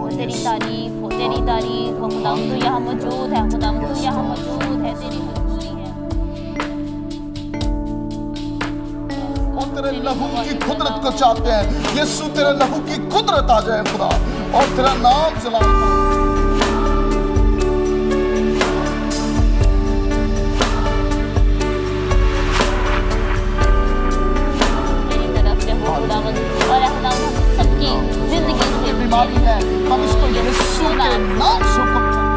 हो, तेरी तारीफ हो, तेरी तारीफ हो खुदावंद, तू यहाँ मौजूद है खुदावंद, तू यहाँ मौजूद है, तेरी हजूरी है। और तेरे लहू की कुदरत को चाहते हैं यीशु, तेरे लहू की कुदरत आ जाए खुदा और तेरा नाम जलाल पाए। मेरी तरफ से हो खुदावंद, और खुदावंद हम सबकी जिंदगी से बीमारी है, हम इसको यीशु के नाम से हुक्म करते हैं।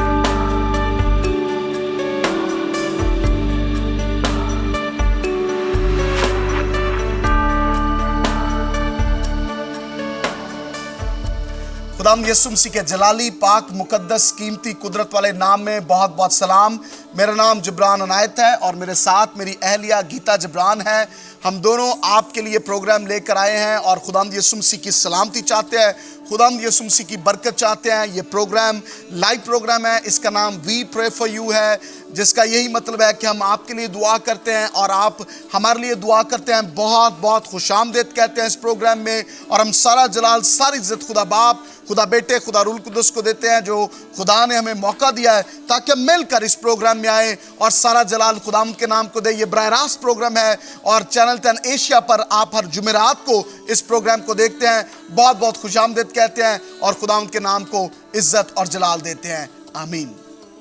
खुदाम यीशु मसीह के जलाली पाक मुकद्दस कीमती कुदरत वाले नाम में बहुत बहुत सलाम। मेरा नाम जबरान अनायत है और मेरे साथ मेरी अहलिया गीता जबरान है। हम दोनों आपके लिए प्रोग्राम लेकर आए हैं और खुदाम यीशु मसीह की सलामती चाहते हैं, खुदाम यीशु मसीह की बरकत चाहते हैं। ये प्रोग्राम लाइव प्रोग्राम है, इसका नाम वी प्रे फॉर यू है, जिसका यही मतलब है कि हम आपके लिए दुआ करते हैं और आप हमारे लिए दुआ करते हैं। बहुत बहुत खुशामदीद कहते हैं इस प्रोग्राम में, और हम सारा जलाल सारी इज्जत खुदा बाप, खुदा बेटे, खुदा रूल कुदस को देते हैं, जो खुदा ने हमें मौका दिया है ताकि हम मिलकर इस प्रोग्राम में आए और सारा जलाल खुदाम के नाम को दे। ये बराह रास्त प्रोग्राम है और चैनल 10 एशिया पर आप हर जुमेरात को इस प्रोग्राम को देखते हैं। बहुत बहुत खुशामदीद कहते हैं और खुदाम के नाम को इज्जत और जलाल देते हैं। आमीन।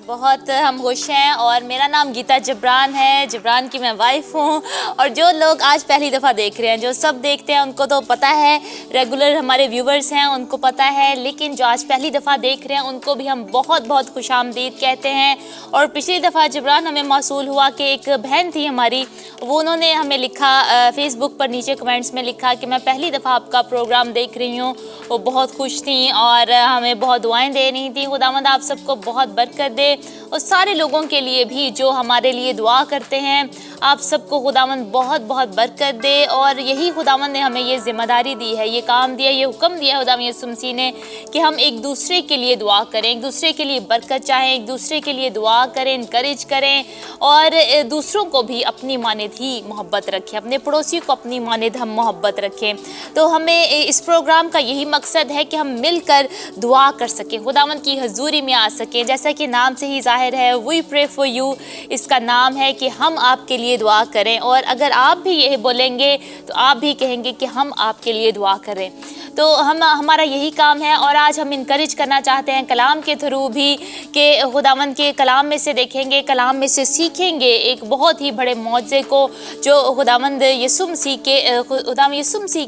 बहुत हम खुश हैं और मेरा नाम गीता जबरान है, जबरान की मैं वाइफ हूँ। और जो लोग आज पहली दफ़ा देख रहे हैं, जो सब देखते हैं उनको तो पता है, रेगुलर हमारे व्यूवर्स हैं उनको पता है, लेकिन जो आज पहली दफ़ा देख रहे हैं उनको भी हम बहुत बहुत खुशामदीद कहते हैं। और पिछली दफ़ा जबरान हमें मौसूल हुआ कि एक बहन थी हमारी, वो उन्होंने हमें लिखा फेसबुक पर नीचे कमेंट्स में लिखा कि मैं पहली दफ़ा आपका प्रोग्राम देख रही हूँ। वो बहुत खुश थी और हमें बहुत दुआएँ दे रही थी। खुदावंद आप सबको बहुत बरकत दे और सारे लोगों के लिए भी जो हमारे लिए दुआ करते हैं, आप सबको खुदावंद बहुत बहुत बरकत दे। और यही खुदावंद ने हमें ये जिम्मेदारी दी है, ये काम दिया, ये हुक्म दिया खुदावंद यीशु मसीह ने कि हम एक दूसरे के लिए दुआ करें, एक दूसरे के लिए बरकत चाहें, एक दूसरे के लिए दुआ करें, इनकरेज करें और दूसरों को भी अपनी मानिद ही मोहब्बत रखें, अपने पड़ोसी को अपनी मानिद हम मोहब्बत रखें। तो हमें इस प्रोग्राम का यही मकसद है कि हम मिलकर दुआ कर सकें, खुदावंद की हजूरी में आ सकें। जैसा कि नाम से ही जाहिर है, वी प्रे फॉर यू, इसका नाम है कि हम आपके लिए दुआ करें। और अगर आप भी यही बोलेंगे तो आप भी कहेंगे कि हम आपके लिए दुआ करें। तो हमारा यही काम है। और आज हम इनकरेज करना चाहते हैं कलाम के थ्रू भी कि खुदावंद के कलाम में से देखेंगे, कलाम में से सीखेंगे एक बहुत ही बड़े मौजे को जो खुदावंद यीशु मसीह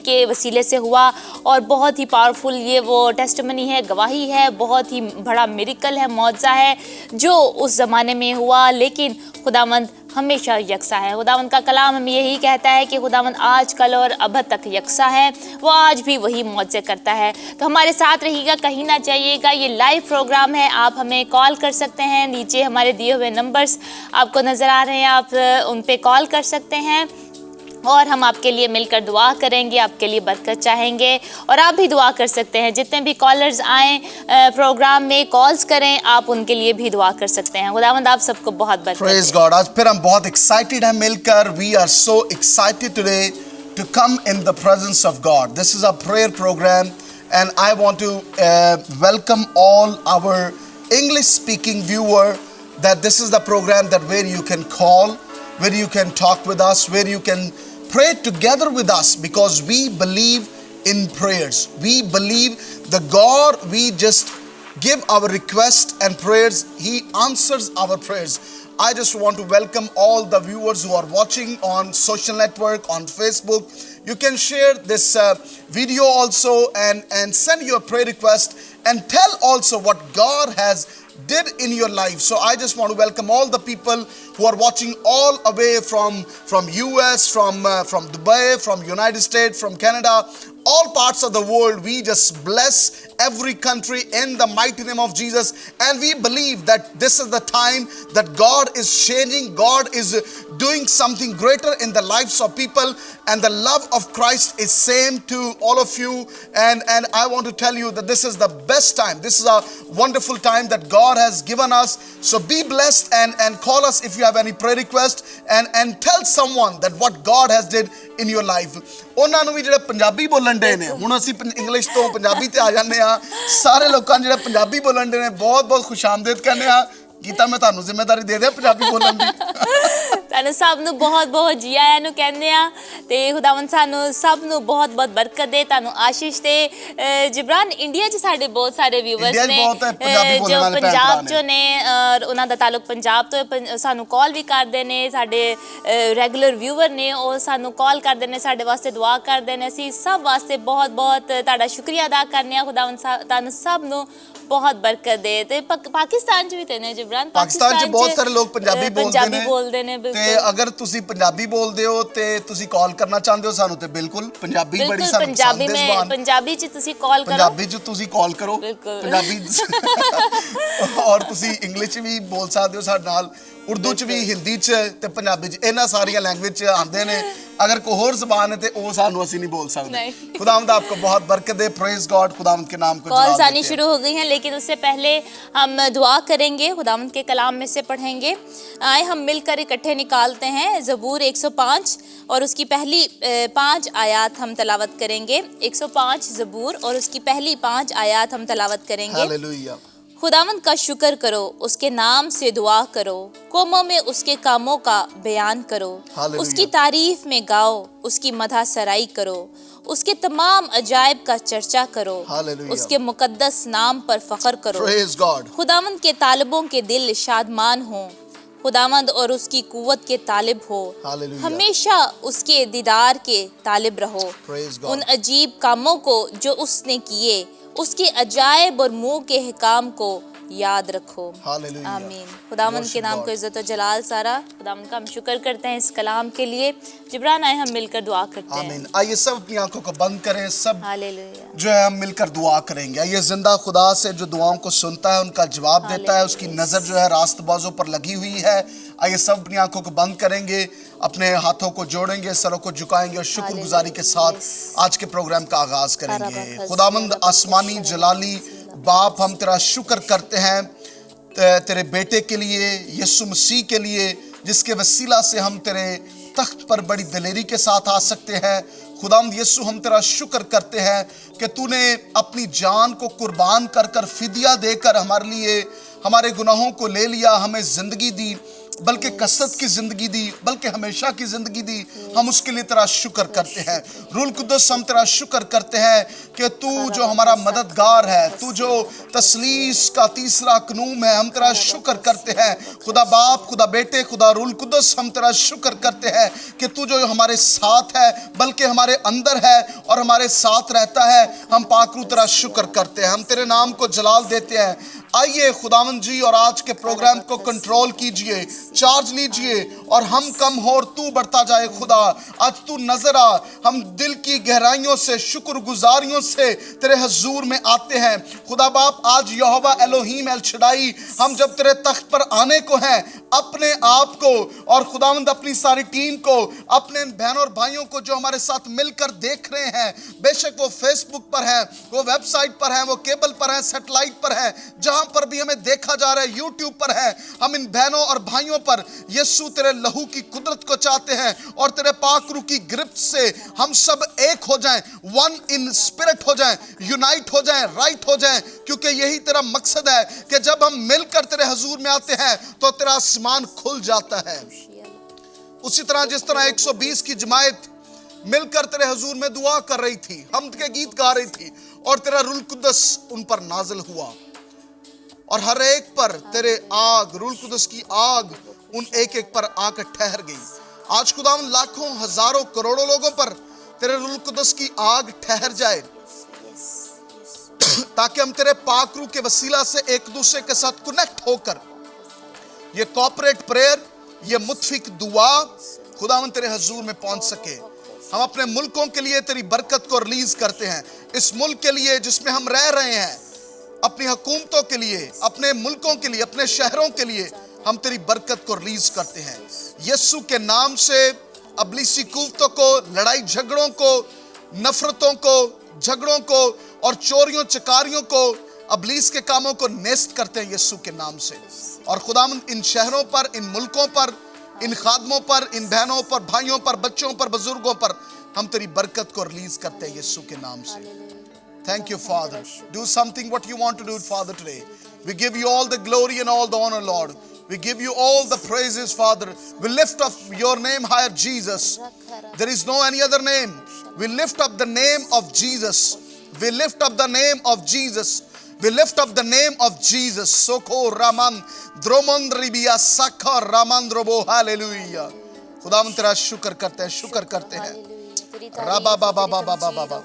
के वसीले से हुआ। और बहुत ही पावरफुल ये वो टेस्टिमनी है, गवाही है, बहुत ही बड़ा मिरेकल है, मौजा है जो उस ज़माने में हुआ, लेकिन खुदावंद हमेशा यकसा है। खुदावंद का कलाम हमें यही कहता है कि खुदावंद आज कल और अब तक यकसा है, वो आज भी वही मौजे करता है। तो हमारे साथ रहिएगा, कहीं ना जाइएगा। ये लाइव प्रोग्राम है, आप हमें कॉल कर सकते हैं, नीचे हमारे दिए हुए नंबर्स आपको नज़र आ रहे हैं, आप उन पर कॉल कर सकते हैं और हम आपके लिए मिलकर दुआ करेंगे, आपके लिए बरकत चाहेंगे। और आप भी दुआ कर सकते हैं, जितने भी कॉलर्स आएँ प्रोग्राम में कॉल्स करें, आप उनके लिए भी दुआ कर सकते हैं। खुदावंद आप सबको बहुत बरकत दे। Praise God. आज फिर हम बहुत एक्साइटेड हैं मिलकर। We are so excited today to come in the presence of God. This is a prayer program and I want to welcome all our English speaking viewer that this is the program that where you can call, where you can talk with us, where you can pray together with us, because we believe in prayers. We believe the God, we just give our request and prayers, He answers our prayers. I just want to welcome all the viewers who are watching on social network, on Facebook. You can share this video also and send your prayer request and tell also what God has did in your life. So I just want to welcome all the people who are watching all away from US, from Dubai, from United States, from Canada, all parts of the world. We just bless every country in the mighty name of Jesus, and we believe that this is the time that God is changing, God is doing something greater in the lives of people, and the love of Christ is same to all of you. And I want to tell you that this is the best time, this is a wonderful time that God God has given us. So be blessed and call us if you have any prayer request and tell someone that what God has did in your life. ਉਹਨਾਂ ਨੂੰ ਵੀ ਜਿਹੜੇ ਪੰਜਾਬੀ ਬੋਲਣ ਦੇ ਨੇ, ਹੁਣ ਅਸੀਂ English ਤੋਂ ਪੰਜਾਬੀ ਤੇ ਆ ਜਾਂਦੇ ਆ, ਸਾਰੇ ਲੋਕਾਂ ਜਿਹੜੇ ਪੰਜਾਬੀ ਬੋਲਣ ਦੇ ਨੇ ਬਹੁਤ ਬਹੁਤ ਖੁਸ਼ਾਮਦੀਦ ਕਹਿੰਦੇ ਆ। ਗੀਤਾ ਮੈਂ ਤੁਹਾਨੂੰ ਜ਼ਿੰਮੇਵਾਰੀ ਦੇ ਦਿਆਂ ਪੰਜਾਬੀ ਬੋਲਣ ਦੀ। ਤੁਹਾਨੂੰ ਸਭ ਨੂੰ ਬਹੁਤ ਬਹੁਤ ਜੀ ਆਇਆਂ ਨੂੰ ਕਹਿੰਦੇ ਆ ਤੇ ਖੁਦਾਵੰਦ ਸਾਨੂੰ ਸਭ ਨੂੰ ਬਹੁਤ ਬਹੁਤ ਬਰਕਤ ਦੇ, ਤੁਹਾਨੂੰ ਆਸ਼ੀਸ਼ ਦੇ। ਜਿਬਰਾਨ, ਇੰਡੀਆ 'ਚ ਸਾਡੇ ਬਹੁਤ ਸਾਰੇ ਵਿਊਵਰਸ ਨੇ ਜੋ ਪੰਜਾਬ 'ਚੋਂ ਨੇ ਔਰ ਉਹਨਾਂ ਦਾ ਤਾਲੁਕ ਪੰਜਾਬ ਤੋਂ, ਸਾਨੂੰ ਕਾਲ ਵੀ ਕਰਦੇ ਨੇ। ਸਾਡੇ ਰੈਗੂਲਰ ਵਿਊਵਰ ਨੇ, ਉਹ ਸਾਨੂੰ ਕਾਲ ਕਰਦੇ ਨੇ, ਸਾਡੇ ਵਾਸਤੇ ਦੁਆ ਕਰਦੇ ਨੇ। ਅਸੀਂ ਸਭ ਵਾਸਤੇ ਬਹੁਤ ਬਹੁਤ ਤੁਹਾਡਾ ਸ਼ੁਕਰੀਆ ਅਦਾ ਕਰਨੇ ਆ। ਖੁਦਾਵੰਦ ਤੁਹਾਨੂੰ ਸਭ ਨੂੰ ਬਹੁਤ ਬਰਕਤ ਦੇ। ਤੇ ਪਾਕਿਸਤਾਨ 'ਚ ਵੀ ਤੇ ਨੇ ਜਿਬਰਾਨ, ਪਾਕਿਸਤਾਨ 'ਚ ਬਹੁਤ ਸਾਰੇ ਲੋਕ ਪੰਜਾਬੀ ਬੋਲਦੇ ਨੇ। ਤੇ ਅਗਰ ਤੁਸੀਂ ਪੰਜਾਬੀ ਬੋਲਦੇ ਹੋ ਤੇ ਤੁਸੀਂ ਕਾਲ ਕਰਨਾ ਚਾਹੁੰਦੇ ਹੋ ਸਾਨੂੰ, ਤੇ ਬਿਲਕੁਲ ਪੰਜਾਬੀ ਬੜੀ ਸਾਨੂੰ ਪਸੰਦ ਹੈ ਜ਼ੁਬਾਨ। ਪੰਜਾਬੀ 'ਚ ਤੁਸੀਂ ਕਾਲ ਕਰੋ, ਪੰਜਾਬੀ 'ਚ ਤੁਸੀਂ ਕਾਲ ਕਰੋ ਪੰਜਾਬੀ। ਔਰ ਤੁਸੀਂ ਇੰਗਲਿਸ਼ 'ਚ ਵੀ ਬੋਲ ਸਕਦੇ ਹੋ ਸਾਡੇ ਨਾਲ, ਉਰਦੂ 'ਚ ਵੀ, ਹਿੰਦੀ 'ਚ ਤੇ ਪੰਜਾਬੀ 'ਚ, ਇਹਨਾਂ ਸਾਰੀਆਂ ਲੈਂਗੁਏਜ 'ਚ ਆਉਂਦੇ ਨੇ। अगर कोई और ज़बान है तो वो सानू असी नहीं बोल सकते। खुदावंद आपको बहुत बरकत दे। Praise God. खुदावंद के नाम को कॉल्स आनी शुरू हो गई हैं, लेकिन उससे पहले हम दुआ करेंगे, खुदावंद के कलाम में से पढ़ेंगे। आए हम मिलकर इकट्ठे निकालते हैं ज़बूर 105 और उसकी पहली 5 आयात हम तलावत करेंगे। 105 ज़बूर और उसकी पहली 5 आयात हम तलावत करेंगे। हालेलुया। खुदावंद का शुक्र करो, उसके नाम से दुआ करो, कौमों में उसके कामों का बयान करो, उसकी तारीफ में गाओ, उसकी मदह सराई करो, उसके तमाम अजायब का चर्चा करो, उसके मुकद्दस नाम पर फख्र करो। खुदावंद के तालिबों के दिल शादमान हो, खुदावंद और उसकी कुव्वत के तालिब हो, हमेशा उसके दीदार के तालिब रहो। उन अजीब कामों को जो उसने किए, उसके अजायब और मुंह के हिकाम को याद रखो। आमीन। खुदावंद के नाम को इज्जत और जलाल सारा। खुदावंद का हम शुक्र करते हैं इस कलाम के लिए। जिब्रान, आए हम मिलकर दुआ करते हैं। आमीन। आइए सब अपनी आंखों को बंद करें, सब जो है हम मिलकर दुआ करेंगे। आइए जिंदा खुदा से जो दुआओं को सुनता है, उनका जवाब देता है, उसकी नजर जो है रास्तबाजों पर लगी हुई है। आइए सब अपनी आंखों को बंद करेंगे, अपने हाथों को जोड़ेंगे, सरों को झुकाएंगे और शुक्रगुजारी के साथ आज के प्रोग्राम का आगाज करेंगे। खुदावंद आसमानी जलाली बाप, हम तेरा शुक्र करते हैं तेरे बेटे के लिए, यीशु मसीह के लिए, जिसके वसीला से हम तेरे तख्त पर बड़ी दिलेरी के साथ आ सकते हैं। खुदावंद यीशु, हम तेरा शुक्र करते हैं कि तूने अपनी जान को कुर्बान कर कर, फिदिया देकर हमारे लिए हमारे गुनाहों को ले लिया, हमें जिंदगी दी, बल्कि कसरत की जिंदगी दी, बल्कि हमेशा की जिंदगी दी। हम उसके लिए तेरा शुक्र करते हैं। रूल कुद्दस, हम तेरा शुक्र करते हैं कि तू जो हमारा मददगार है, तू जो तसलीस का तीसरा कनूम है, हम तेरा शुक्र करते हैं। खुदा बाप, खुदा बेटे, खुदा रूल कुद्दस, हम तेरा शुक्र करते हैं कि तू जो हमारे साथ है, बल्कि हमारे अंदर है और हमारे साथ रहता है। हम पाकरू तेरा शुक्र करते हैं, हम तेरे नाम को जलाल देते हैं। आइए खुदावंद जी, और आज के प्रोग्राम को कंट्रोल कीजिए, चार्ज लीजिए और हम कम हो और तू बढ़ता जाए। खुदा, आज तू नजर आ। हम दिल की गहराइयों से, शुक्रगुजारियों से तेरे हजूर में आते हैं। खुदा बाप, आज यहोवा एलोहीम एल शडाई, हम जब तेरे तख्त पर आने को हैं, अपने आप को और खुदावंद अपनी सारी टीम को, अपने बहनों और भाइयों को जो हमारे साथ मिलकर देख रहे हैं, बेशक वो फेसबुक पर है, वो वेबसाइट पर है, वो केबल पर है, सैटेलाइट पर है, जहां पर भी हमें देखा जा रहा है, यूट्यूब पर है, हम इन बहनों और भाइयों पर यीशु तेरे लहू की कुदरत को चाहते हैं और तेरे पाक रूह की गिरफ्त से हम सब एक हो जाएं, वन इन स्पिरिट हो जाएं, यूनाइट हो जाएं, राइट हो जाएं, क्योंकि यही तेरा मकसद है कि जब हम मिलकर तेरे हजूर में आते हैं तो तेरा आसमान खुल जाता है। उसी तरह जिस तरह 120 की जमायत मिलकर तेरे हजूर में दुआ कर रही थी, हमद के गीत गा रही थी और तेरा रूल कुद्दस उन पर नाजिल हुआ और हर एक पर तेरे आग, रूल कुद्दस की आग उन एक एक पर आकर ठहर गई। आज खुदावंद लाखों, हजारों, करोड़ों लोगों पर तेरे रूल कुद्दस की आग ठहर जाए, ताकि हम तेरे पाक रूह के वसीला से एक दूसरे के साथ कनेक्ट होकर ये कॉर्पोरेट प्रेयर, ये मुत्फिक दुआ खुदावंद तेरे हजूर में पहुंच सके। हम अपने मुल्कों के लिए तेरी बरकत को रिलीज करते हैं, इस मुल्क के लिए जिसमें हम रह रहे हैं, अपनी हुकूमतों के लिए, अपने मुल्कों के लिए, अपने शहरों के लिए हम तेरी बरकत को रिलीज करते हैं। यीशु के नाम से अबलीसी कुव्वतों को, लड़ाई झगड़ों को, नफरतों को, झगड़ों को और चोरियों चकारियों को इब्लीस के कामों को नेस्त करते हैं यीशु के नाम से। और खुदावंद इन शहरों पर, इन मुल्कों पर, इन खादमों पर, इन बहनों पर, भाइयों पर, बच्चों पर, बुजुर्गों पर हम तेरी बरकत को रिलीज करते हैं यीशु के नाम से। Thank you, Father. Do something what you want to do, Father, today. We give you all the glory and all the honor, Lord. We give you all the praises, Father. We lift up your name higher, Jesus. There is no any other name. We lift up the name of Jesus. We lift up the name of Jesus. We lift up the name of Jesus. Soko Raman Dromon Ribia Sakha Raman Drobo. Hallelujah. खुदावंद तेरा शुक्र करते हैं, शुक्र करते हैं। राबा बाबा बाबा बाबा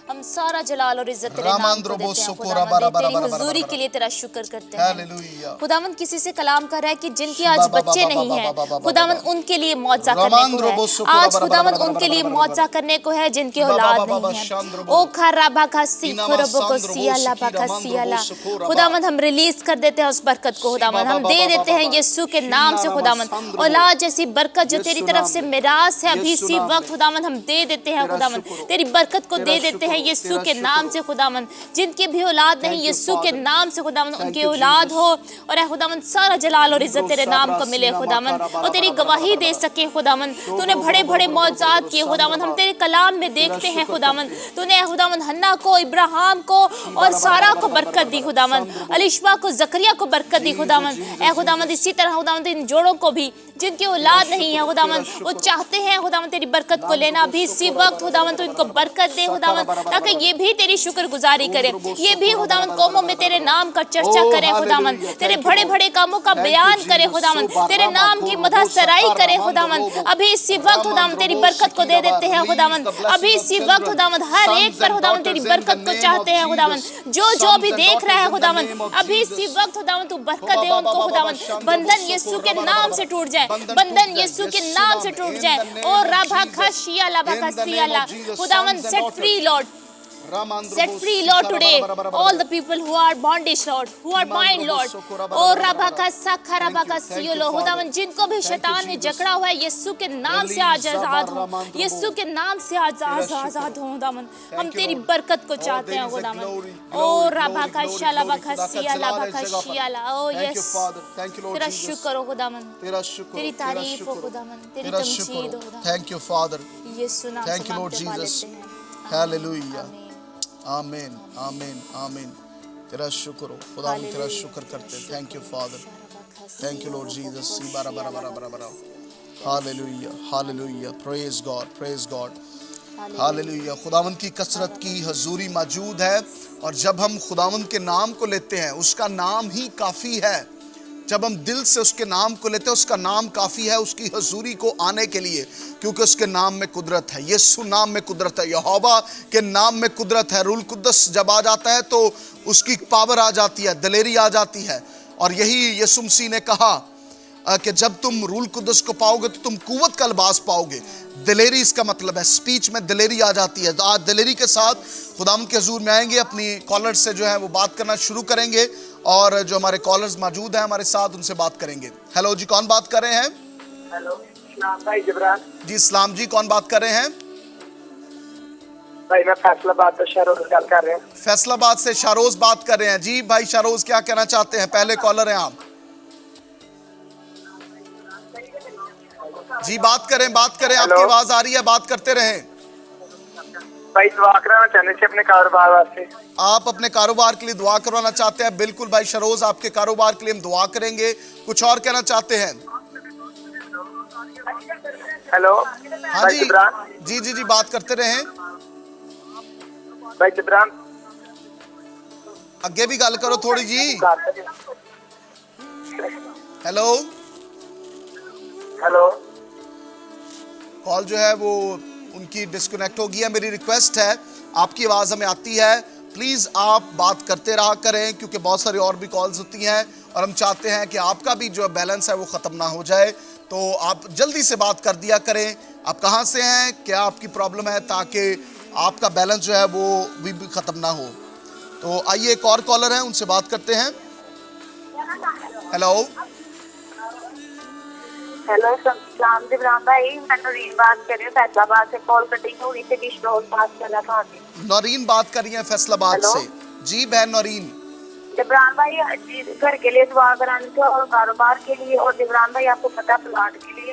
हम सारा जलाल और इज्जत तेरे नाम को देते हैं खुदावंद, तेरी हुजूरी के लिए तेरा शुक्र करते हैं। खुदावंद किसी से कलाम कर रहा है कि जिनके आज बच्चे नहीं हैं, खुदावंद उनके लिए मौजा करने को है। आज खुदावंद उनके लिए मौजा करने को है जिनके औलाद नहीं है। ओ खराबा का सीखरबो को सियाला बाका सियाला, खुदावंद हम रिलीज कर देते हैं उस बरकत को खुदावंद, हम दे देते हैं यीशु के नाम से खुदावंद। औलाद जैसी बरकत जो तेरी तरफ से मिरास है अभी इसी वक्त खुदावंद हम दे देते हैं खुदावंद, तेरी बरकत को दे देते हैं यीशु के नाम से खुदावंद। जिनकी भी औलाद नहीं यीशु के नाम से खुदावंद उनकी औलाद हो, और ऐ खुदावंद सारा जलाल और इज्जत तेरे नाम को मिले खुदावंद, और तेरी गवाही दे सके खुदावंद। तूने बड़े बड़े मौजूद किए खुदावंद, हम तेरे कलाम में देखते हैं खुदावंद। तूने खुदावंद हन्ना को, इब्राहिम को और सारा को बरकत दी खुदावंद, अलिशबा को, जकरिया को बरकत दी खुदावंद। ऐ खुदावंद इसी तरह खुदावंद इन जोड़ों को भी जिनकी औलाद नहीं है खुदावंद, वो चाहते हैं खुदावंद तेरी बरकत को लेना भी इसी वक्त खुदावंद, तो इनको बरकत दे खुदावंद, ताकि ये भी तेरी शुक्रगुजारी करे, ये भी खुदावंद कौमों में तेरे नाम का चर्चा करे खुदावंद, तेरे बड़े बड़े कामों का बयान करे खुदावंद, तेरे नाम की मदह सराई करे खुदावंद। अभी इसी वक्त खुदावंद तेरी बरकत को दे देते हैं खुदावंद, अभी इसी वक्त खुदावंद हर एक पर खुदावंद तेरी बरकत को चाहते हैं खुदावंद। जो भी देख रहा है खुदावंद, अभी इसी वक्त खुदावंद तू बरकत दे उनको खुदावंद। बंधन यीशु के नाम से टूट जाए, बंधन यीशु के नाम से टूट जाए। और राभा खशिया लाभा खसियाला खुदावंद, set free Lord, set free Lord today all the people who are bondage Lord, who are bind Lord। और राभा का साखा राभा का सियोलो खुदावंद, जिनको भी शैतान ने जकड़ा हुआ है यीशु के नाम से आज आजाद हो, यीशु के नाम से आज आजाद हो खुदावंद। हम तेरी बरकत को चाहते हैं खुदावंद। ओ राभा का शालाभा का सियाला भा का शियाला, ओ यस तेरा शुक्र हो खुदावंद, तेरा शुक्र, तेरी तारीफ हो खुदावंद, तेरी तमजीद हो खुदावंद। थैंक यू फादर, यीशु नाम से thank you lord Jesus, hallelujah, आमीन आमीन आमीन। तेरा शुक्र हो खुदा, हम तेरा शुक्र करते हैं। Thank you father, thank you lord Jesus. सी बारा बारा बारा बारा बारा, hallelujah hallelujah, praise God, praise God, hallelujah. खुदावंद की कसरत की हजूरी मौजूद है, और जब हम खुदावंद के नाम को लेते हैं उसका नाम ही काफ़ी है। जब हम दिल से उसके नाम को लेते हैं उसका नाम काफ़ी है उसकी हजूरी को आने के लिए, क्योंकि उसके नाम में कुदरत है। यीशु नाम में कुदरत है, यहोवा के नाम में कुदरत है। रूल कुद्दस जब आ जाता है तो उसकी पावर आ जाती है, दलेरी आ जाती है। और यही यीशु मसीह ने कहा कि जब तुम रूल कुद्दस को पाओगे तो तुम कुव्वत का लिबास पाओगे। दलेरी इसका मतलब है, स्पीच में दलेरी आ जाती है। तो आज दलेरी के साथ खुदावंद के हुजूर में आएंगे, अपनी कॉलर से जो है वो बात करना शुरू करेंगे, और जो हमारे कॉलर्स मौजूद हैं हमारे साथ उनसे बात करेंगे। हेलो जी, कौन बात कर रहे हैं? हेलो भाई जबरान जी, इस्लाम जी, कौन बात कर रहे हैं? भाई मैं फैसलाबाद से शाहरोज बात कर रहे हैं। फैसलाबाद से शाहरोज बात कर रहे हैं। जी भाई शाहरोज, क्या कहना चाहते हैं? पहले कॉलर हैं आप जी, बात करें, बात करें, आपकी आवाज आ रही है, बात करते रहें। भाई दुआ करना चाहते थे अपने कारोबार वास्ते। आप अपने कारोबार के लिए दुआ करवाना चाहते हैं? बिल्कुल भाई शरोज, आपके कारोबार के लिए हम दुआ करेंगे। कुछ और कहना चाहते हैं? हेलो हाँ जी जी जी जी, बात करते रहें। भाई जबरान अगे भी गल करो थोड़ी जी। हेलो हेलो, कॉल जो है वो उनकी डिस्कनेक्ट हो गई है। मेरी रिक्वेस्ट है, आपकी आवाज़ हमें आती है, प्लीज़ आप बात करते रहा करें, क्योंकि बहुत सारी और भी कॉल्स होती हैं और हम चाहते हैं कि आपका भी जो बैलेंस है वो ख़त्म ना हो जाए। तो आप जल्दी से बात कर दिया करें। आप कहाँ से हैं, क्या आपकी प्रॉब्लम है, ताकि आपका बैलेंस जो है वो भी ख़त्म ना हो। तो आइए, एक और कॉलर हैं, उनसे बात करते हैं। हेलो हेलो सलाम जबरान भाई, मैं नौरीन बात कर रही हूँ फैसलाबाद से। कॉल कटिंग हुई थी, बीच में बात कर रहा था। नौरीन बात कर रही हैं फैसलाबाद से। जी बहन नौरीन, जिब्रान भाई जी, घर के लिए दुआ करानी थी और कारोबार के लिए, और जिब्रान भाई आपको पता प्लाट के लिए।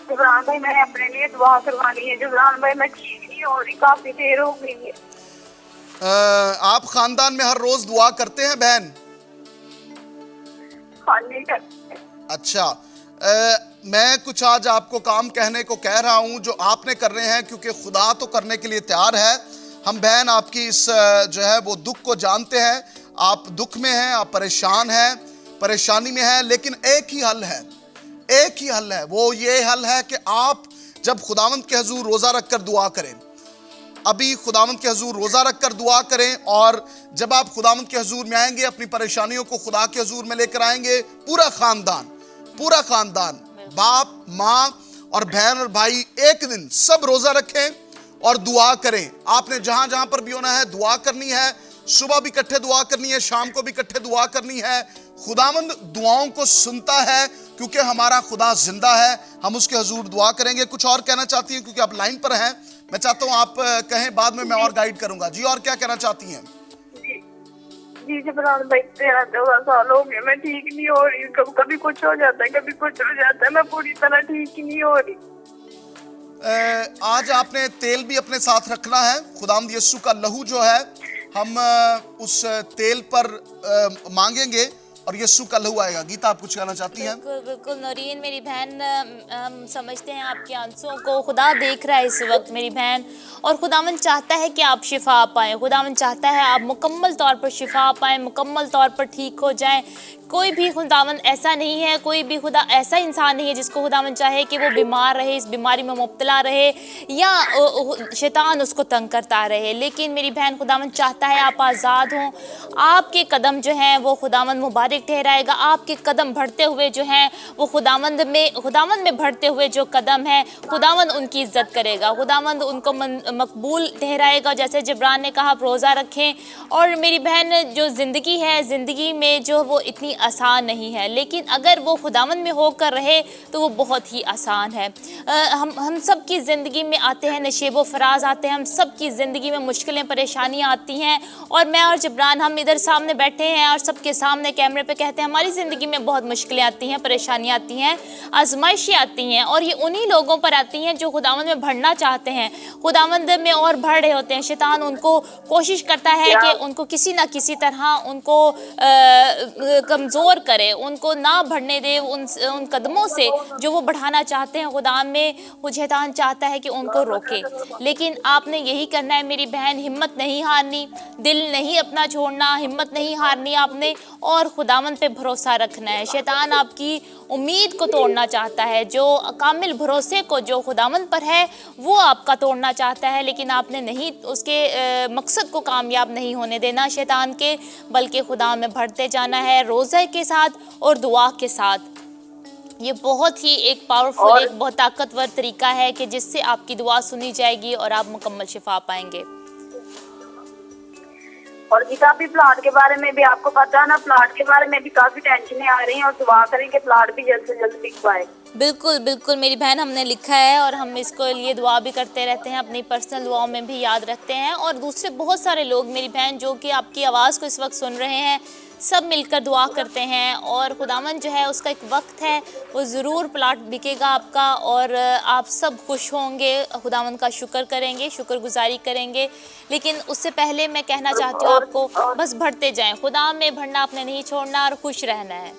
जिब्रान भाई मैंने अपने लिए दुआ करवानी है। जिब्रान भाई मैं ठीक नहीं हो रही, काफी देर हो गई है। आप खानदान में हर रोज दुआ करते हैं बहन? हाँ नहीं करते। अच्छा, मैं कुछ आज आपको काम कहने को कह रहा हूं जो आपने कर रहे हैं, क्योंकि खुदा तो करने के लिए तैयार है। हम बहन आपकी इस जो है वो दुख को जानते हैं। आप दुख में हैं, आप परेशान हैं, परेशानी में हैं, लेकिन एक ही हल है, एक ही हल है। वो ये हल है कि आप जब खुदावंद के हुजूर रोज़ा रखकर दुआ करें, अभी खुदावंद के हुजूर रोज़ा रखकर दुआ करें, और जब आप खुदावंद के हुजूर में आएंगे, अपनी परेशानियों को खुदा के हुजूर में लेकर आएंगे, पूरा खानदान, बाप, माँ और बहन और भाई, एक दिन सब रोज़ा रखें और दुआ करें। आपने जहाँ जहाँ पर भी होना है दुआ करनी है, सुबह भी इकट्ठे दुआ करनी है, शाम को भी इकट्ठे दुआ करनी है। खुदावंद दुआओं को सुनता है, क्योंकि हमारा खुदा जिंदा है। हम उसके हुजूर दुआ करेंगे। कुछ और कहना चाहती हैं, क्योंकि आप लाइन पर हैं? मैं चाहता हूं आप कहें, बाद में मैं और गाइड करूंगा। जी, और क्या कहना चाहती हैं? जी जिब्रान भाई 13-14 साल हो गए, मैं ठीक नहीं हो रही। कभी कुछ हो जाता है, कभी कुछ हो जाता है, मैं पूरी तरह ठीक ही नहीं हो रही। आज आपने तेल भी अपने साथ रखना है। खुदावंद यीशु का लहू जो है, हम उस तेल पर मांगेंगे और यीशु का लहू आएगा। गीता, आप कुछ कहना चाहती हैं? बिल्कुल बिल्कुल नौरीन, मेरी बहन, हम समझते हैं आपके आंसुओं को। खुदा देख रहा है इस वक्त मेरी बहन, और खुदावंद चाहता है कि आप शिफा पाएँ। खुदावंद चाहता है आप मुकम्मल तौर पर शिफा पाएँ, मुकम्मल तौर पर ठीक हो जाएं। कोई भी खुदावंद ऐसा नहीं है, कोई भी खुदा ऐसा इंसान नहीं है जिसको खुदावंद चाहे कि वो बीमार रहे, इस बीमारी में मुब्तला रहे, या शैतान उसको तंग करता रहे। लेकिन मेरी बहन, खुदावंद चाहता है आप आज़ाद हों। आपके कदम जो हैं वो खुदावंद मुबारक ठहराएगा। आपके कदम बढ़ते हुए जो हैं वो खुदावंद में बढ़ते हुए जो कदम हैं, खुदावंद उनकी इज्जत करेगा, खुदावंद उनको मकबूल ठहराएगा। जैसे जिब्रान ने कहा, आप रोज़ा रखें। और मेरी बहन, जो ज़िंदगी है, ज़िंदगी में जो वो इतनी आसान नहीं है, लेकिन अगर वो खुदावंद में होकर रहे तो वो बहुत ही आसान है। हम सब की ज़िंदगी में आते हैं नशेब व फराज आते हैं, हम सब की ज़िंदगी में मुश्किलें, परेशानियाँ आती हैं। और मैं और जिब्रान, हम इधर सामने बैठे हैं और सबके सामने कैमरे पे कहते हैं हमारी ज़िंदगी में बहुत मुश्किलें आती हैं, परेशानियाँ आती हैं, आजमाइशें आती हैं, और ये उन्हीं लोगों पर आती हैं जो खुदावंद में बढ़ना चाहते हैं, खुदावंद में और बढ़ रहे होते हैं। शैतान उनको कोशिश करता है कि उनको किसी ना किसी तरह उनको कमज़ोर करे, उनको ना बढ़ने दे उन कदमों से जो वो बढ़ाना चाहते हैं खुदा में। वो शैतान चाहता है कि उनको रोके। लेकिन आपने यही करना है मेरी बहन, हिम्मत नहीं हारनी, दिल नहीं अपना छोड़ना, हिम्मत नहीं हारनी आपने, और खुदावंद पे भरोसा रखना है। शैतान आपकी उम्मीद को तोड़ना चाहता है, जो कामिल भरोसे को जो खुदावंद पर है वो आपका तोड़ना चाहता है, लेकिन आपने नहीं उसके मकसद को कामयाब नहीं होने देना शैतान के, बल्कि खुदा में बढ़ते जाना है रोज़े के साथ और दुआ के साथ। ये बहुत ही एक पावरफुल, एक बहुत ताकतवर तरीका है कि जिससे आपकी दुआ सुनी जाएगी और आप मुकम्मल शिफा पाएंगे। और गीता, भी प्लाट के बारे में भी आपको पता है ना, प्लाट के बारे में भी काफी टेंशनें आ रही हैं, और दुआ करें कि प्लाट भी जल्द से जल्द बिक पाए। बिल्कुल बिल्कुल मेरी बहन, हमने लिखा है और हम इसको लिए दुआ भी करते रहते हैं, अपनी पर्सनल दुआओं में भी याद रखते हैं। और दूसरे बहुत सारे लोग मेरी बहन जो कि आपकी आवाज़ को इस वक्त सुन रहे हैं, सब मिलकर दुआ करते हैं। और खुदावंद जो है उसका एक वक्त है, वो ज़रूर प्लाट बिकेगा आपका, और आप सब खुश होंगे, खुदावंद का शुक्र करेंगे, शुक्रगुजारी करेंगे। लेकिन उससे पहले मैं कहना चाहती हूँ आपको, बस बढ़ते जाएं, खुदा में बढ़ना आपने नहीं छोड़ना और खुश रहना है।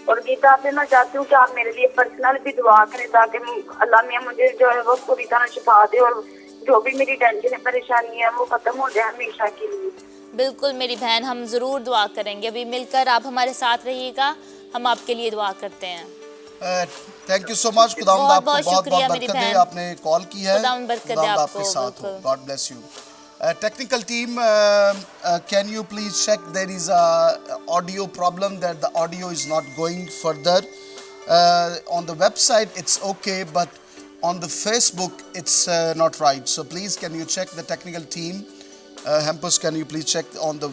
और गीता, आपसे मैं चाहती हूँ कि आप मेरे लिए पर्सनल भी दुआ करें, ताकि अल्लाह मियां मुझे जो है वो पूरी तरह शिफा दे, और जो भी मेरी टेंशन परेशानी है वो खत्म हो जाए हमेशा के लिए। बिल्कुल मेरी बहन, हम ज़रूर दुआ करेंगे। अभी मिलकर आप हमारे साथ रहिएगा, हम आपके लिए दुआ करते हैं। Thank you so much. खुदावंद आपको बहुत बहुत शुक्रिया मेरी बरकत दे, बहन। आपने कॉल की है। खुदावंद बरकत दे खुदावंद आपको, आपके साथ हो। बिल्कुल। God bless you. Technical team, can you please check? There is a audio problem, that the audio is not going further. On the website it's okay, but on the Facebook it's not right. So please, can you check, the technical team? Hampus, can you please check on the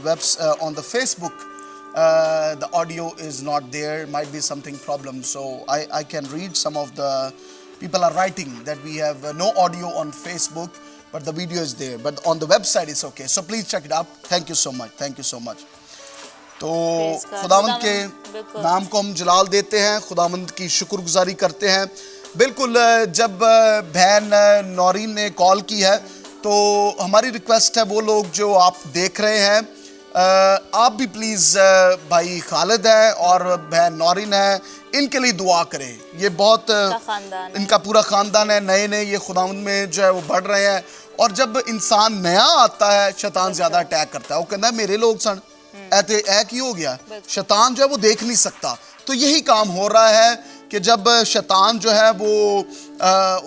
on the Facebook? The audio is not there. Might be something problem. So I can read, some of the people are writing that we have no audio on Facebook, but the video is there. But on the website it's okay. So please check it out. Thank you so much. Thank you so much. तो Praise God. खुदावंद के बिल्कुल। नाम को हम जलाल देते हैं, खुदावंद की शुक्रगुजारी करते हैं। बिल्कुल, जब बहन नौरीन ने कॉल की है तो हमारी रिक्वेस्ट है वो लोग जो आप देख रहे हैं, आप भी प्लीज़ भाई खालिद है और बहन नौरीन है, इनके लिए दुआ करें। ये बहुत खानदान है। इनका पूरा ख़ानदान है, नए नए ये खुदावंद में जो है वो बढ़ रहे हैं। और जब इंसान नया आता है, शैतान ज़्यादा अटैक करता है। वो कहता है मेरे लोग सन ऐसे की हो गया, शैतान जो है वो देख नहीं सकता। तो यही काम हो रहा है कि जब शैतान जो है वो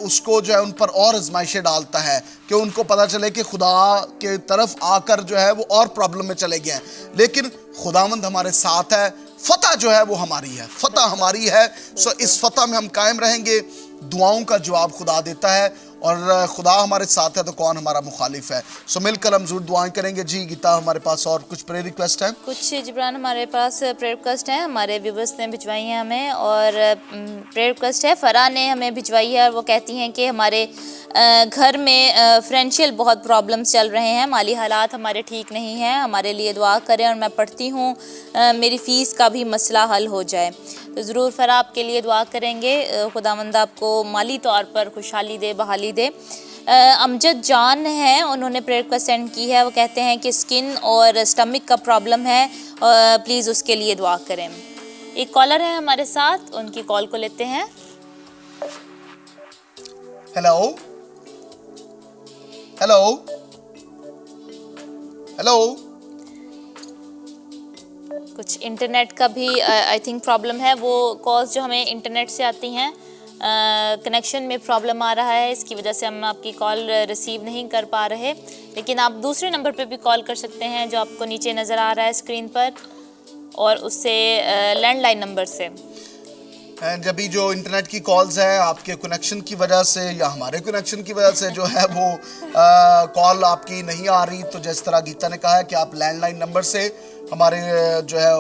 उसको जो है उन पर और आजमाइशें डालता है कि उनको पता चले कि खुदा के तरफ आकर जो है वो और प्रॉब्लम में चले गए हैं। लेकिन खुदावंद हमारे साथ है, फतह जो है वो हमारी है, फतह हमारी है। सो इस फतह में हम कायम रहेंगे। दुआओं का जवाब खुदा देता है और खुदा हमारे साथ है तो कौन हमारा मुखालिफ है। सो मिलकर हम जरूर दुआएं करेंगे। जी गीता, हमारे पास और कुछ प्रेयर रिक्वेस्ट है? कुछ जिब्रान हमारे पास प्रेयर रिक्वेस्ट है, हमारे व्यूवर्स ने भिजवाई है हमें। और प्रेयर रिक्वेस्ट है फरा ने हमें भिजवाई है और वो कहती हैं कि हमारे घर में फाइनेंशियल बहुत प्रॉब्लम्स चल रहे हैं, माली हालात हमारे ठीक नहीं हैं, हमारे लिए दुआ करें। और मैं पढ़ती हूँ मेरी फ़ीस का भी मसला हल हो जाए। तो ज़रूर फरा आपके लिए दुआ करेंगे, खुदावंद आपको माली तौर पर खुशहाली दे, बहाली दे। अमजद जान हैं, उन्होंने प्रेयर रिक्वेस्ट सेंड की है। वो कहते हैं कि स्किन और स्टमक का प्रॉब्लम है, प्लीज़ उसके लिए दुआ करें। एक कॉलर है हमारे साथ, उनकी कॉल को लेते हैं। Hello hello hello. कुछ इंटरनेट का भी आई थिंक प्रॉब्लम है। वो कॉल्स जो हमें इंटरनेट से आती हैं, कनेक्शन में प्रॉब्लम आ रहा है, इसकी वजह से हम आपकी कॉल रिसीव नहीं कर पा रहे। लेकिन आप दूसरे नंबर पे भी कॉल कर सकते हैं जो आपको नीचे नज़र आ रहा है स्क्रीन पर, और उससे लैंडलाइन नंबर से। जब भी जो इंटरनेट की कॉल्स है आपके कनेक्शन की वजह से या हमारे कनेक्शन की वजह से जो है वो कॉल आपकी नहीं आ रही, तो जिस तरह गीता ने कहा है कि आप लैंडलाइन नंबर से हमारे जो है